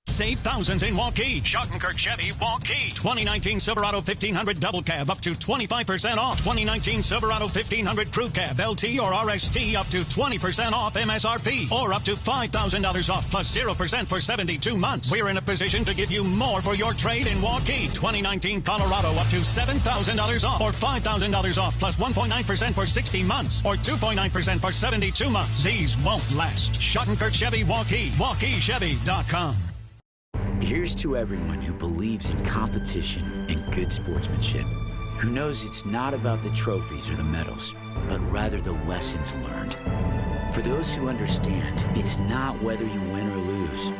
Save thousands in Waukee. Schottenkirk Chevy, Waukee. 2019 Silverado 1500 Double Cab up to 25% off. 2019 Silverado 1500 Crew Cab, LT or RST up to 20% off MSRP. Or up to $5,000 off plus 0% for 72 months. We're in a position to give you more for your trade in Waukee. 2019 Colorado up to $7,000 off. Or $5,000 off plus 1.9% for 60 months. Or 2.9% for 72 months. These won't last. Schottenkirk Chevy, Waukee. WaukeeChevy.com. Here's to everyone who believes in competition and good sportsmanship, who knows it's not about the trophies or the medals, but rather the lessons learned. For those who understand, it's not whether you win or lose,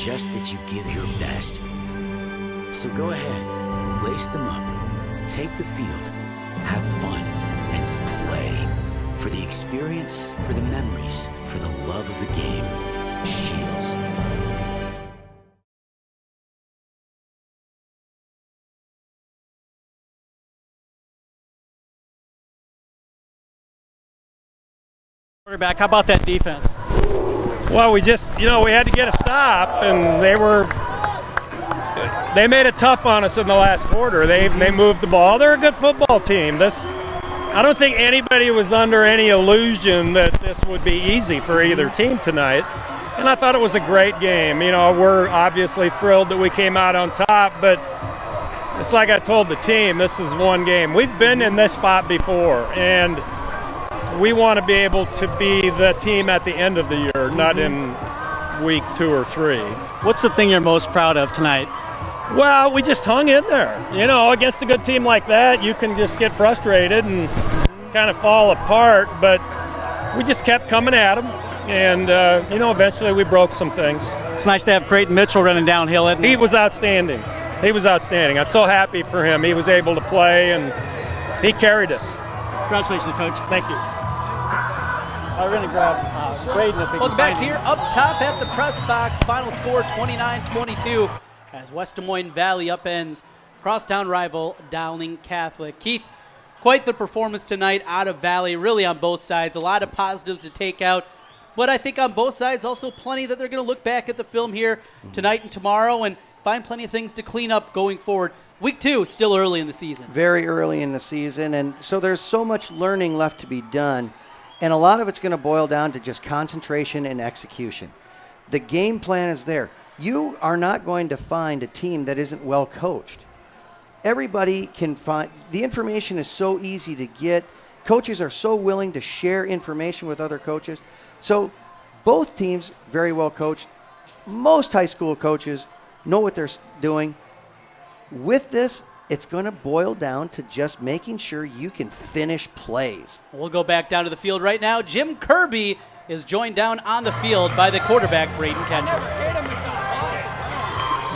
just that you give your best. So go ahead, lace them up, take the field, have fun, and play. For the experience, for the memories, for the love of the game. Shields. Quarterback, how about that defense? Well, we just, we had to get a stop, and they made it tough on us in the last quarter. They moved the ball. They're a good football team. I don't think anybody was under any illusion that this would be easy for either team tonight. And I thought it was a great game. We're obviously thrilled that we came out on top, but it's like I told the team, this is one game. We've been in this spot before, and we want to be able to be the team at the end of the year, not in week 2 or 3. What's the thing you're most proud of tonight? Well, we just hung in there. Against a good team like that, you can just get frustrated and kind of fall apart, but we just kept coming at them, and, eventually we broke some things. It's nice to have Creighton Mitchell running downhill, isn't it? He was outstanding. I'm so happy for him. He was able to play, and he carried us. Congratulations, Coach. Thank you. We're going to grab Braden if we Welcome back here up top at the press box. Final score 29-22 as West Des Moines Valley upends crosstown rival Dowling Catholic. Keith, quite the performance tonight out of Valley, really on both sides. A lot of positives to take out. But I think on both sides also plenty that they're going to look back at the film here tonight and tomorrow and find plenty of things to clean up going forward. Week 2, still early in the season. Very early in the season, and so there's so much learning left to be done. And a lot of it's going to boil down to just concentration and execution. The game plan is there. You are not going to find a team that isn't well coached. Everybody can find, the information is so easy to get. Coaches are so willing to share information with other coaches. So both teams very well coached. Most high school coaches know what they're doing. With this, it's going to boil down to just making sure you can finish plays. We'll go back down to the field right now. Jim Kirby is joined down on the field by the quarterback, Braden Ketcher.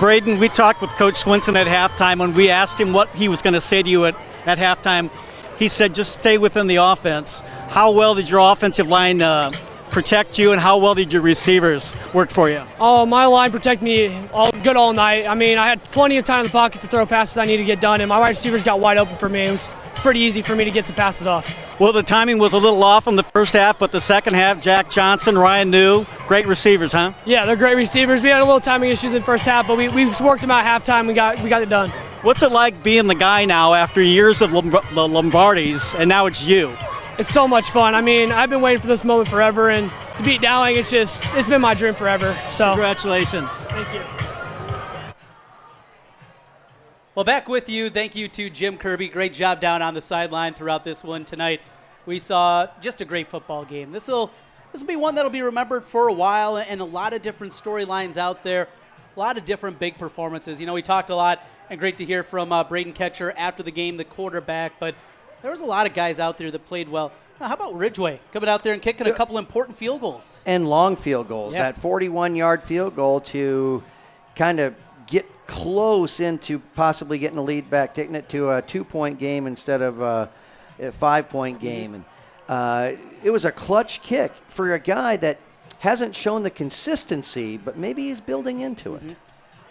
Braden, we talked with Coach Swinson at halftime when we asked him what he was going to say to you at halftime. He said, just stay within the offense. How well did your offensive line protect you, and how well did your receivers work for you? Oh, my line protected me all night. I mean, I had plenty of time in the pocket to throw passes I needed to get done, and my wide receivers got wide open for me. It's pretty easy for me to get some passes off. Well, the timing was a little off in the first half, but the second half, Jack Johnson, Ryan New, great receivers, huh? Yeah, they're great receivers. We had a little timing issues in the first half, but we worked them out at halftime. We got it done. What's it like being the guy now after years of the Lombardis, and now it's you? It's so much fun. I mean, I've been waiting for this moment forever, and to beat Dowling, it's been my dream forever. So congratulations. Thank you. Well, back with you. Thank you to Jim Kirby. Great job down on the sideline throughout this one tonight. We saw just a great football game. This will be one that'll be remembered for a while, and a lot of different storylines out there, a lot of different big performances. You know, we talked a lot, and great to hear from Braden Ketcher after the game, the quarterback, but there was a lot of guys out there that played well. Now, how about Ridgway coming out there and kicking a couple important field goals? And long field goals. Yeah. That 41-yard field goal to kind of get close into possibly getting the lead back, taking it to a 2-point game instead of a 5-point game. And it was a clutch kick for a guy that hasn't shown the consistency, but maybe he's building into it.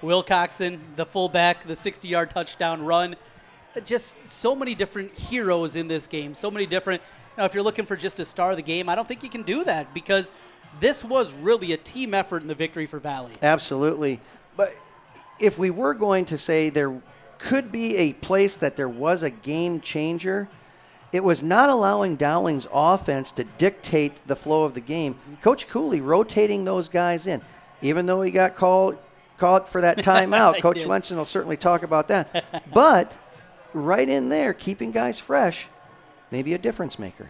Wilcoxon, the fullback, the 60-yard touchdown run. Just so many different heroes in this game, so many different. Now, if you're looking for just a star of the game, I don't think you can do that because this was really a team effort in the victory for Valley. Absolutely. But if we were going to say there could be a place that there was a game changer, it was not allowing Dowling's offense to dictate the flow of the game. Coach Cooley rotating those guys in. Even though he got called for that timeout, Coach Swenson will certainly talk about that. But right in there, keeping guys fresh, maybe a difference maker.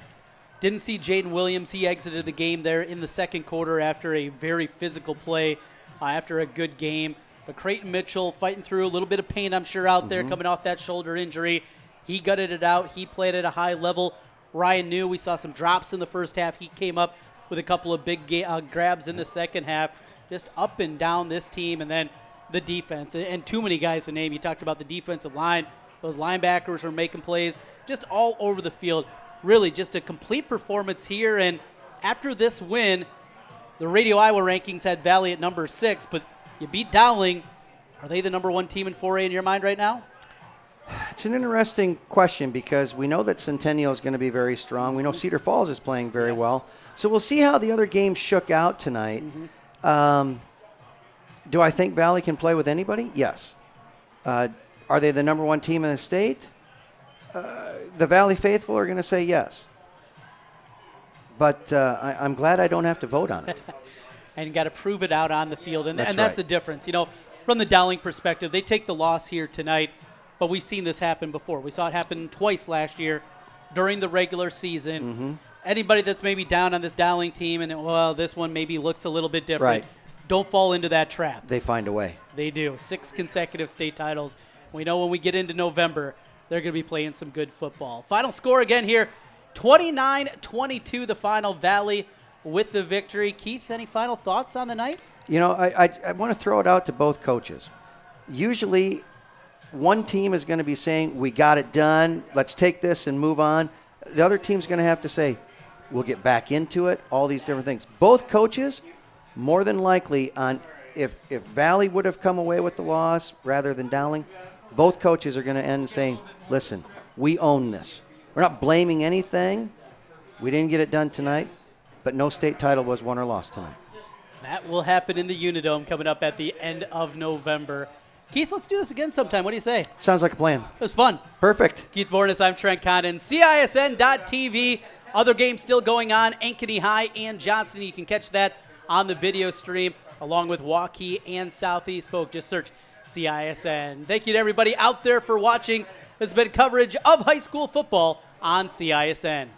Didn't see Jaden Williams. He exited the game there in the second quarter after a very physical play, after a good game. But Creighton Mitchell fighting through a little bit of pain, I'm sure, out there coming off that shoulder injury. He gutted it out. He played at a high level. Ryan New, we saw some drops in the first half. He came up with a couple of big grabs in the second half. Just up and down this team, and then the defense. And too many guys to name. You talked about the defensive line. Those linebackers were making plays just all over the field. Really just a complete performance here. And after this win, the Radio Iowa rankings had Valley at number 6, but you beat Dowling. Are they the number 1 team in 4A in your mind right now? It's an interesting question because we know that Centennial is going to be very strong. We know Cedar Falls is playing very well. So we'll see how the other games shook out tonight. Do I think Valley can play with anybody? Yes. Are they the number 1 team in the state? The Valley faithful are going to say yes. But I'm glad I don't have to vote on it. And you got to prove it out on the field. And that's right. the difference. You know, from the Dowling perspective, they take the loss here tonight, but we've seen this happen before. We saw it happen twice last year during the regular season. Anybody that's maybe down on this Dowling team and, well, this one maybe looks a little bit different, don't fall into that trap. They find a way. They do. 6 consecutive state titles. We know when we get into November, they're going to be playing some good football. Final score again here, 29-22, the final. Valley with the victory. Keith, any final thoughts on the night? You know, I want to throw it out to both coaches. Usually one team is going to be saying, we got it done, let's take this and move on. The other team's going to have to say, we'll get back into it, all these different things. Both coaches, more than likely, on if Valley would have come away with the loss rather than Dowling, both coaches are going to end saying, listen, we own this. We're not blaming anything. We didn't get it done tonight, but no state title was won or lost tonight. That will happen in the Unidome coming up at the end of November. Keith, let's do this again sometime. What do you say? Sounds like a plan. It was fun. Perfect. Keith Bornes, I'm Trent Condon. CISN.TV. Other games still going on, Ankeny High and Johnston. You can catch that on the video stream, along with Waukee and Southeast Polk. Just search CISN. Thank you to everybody out there for watching. This has been coverage of high school football on CISN.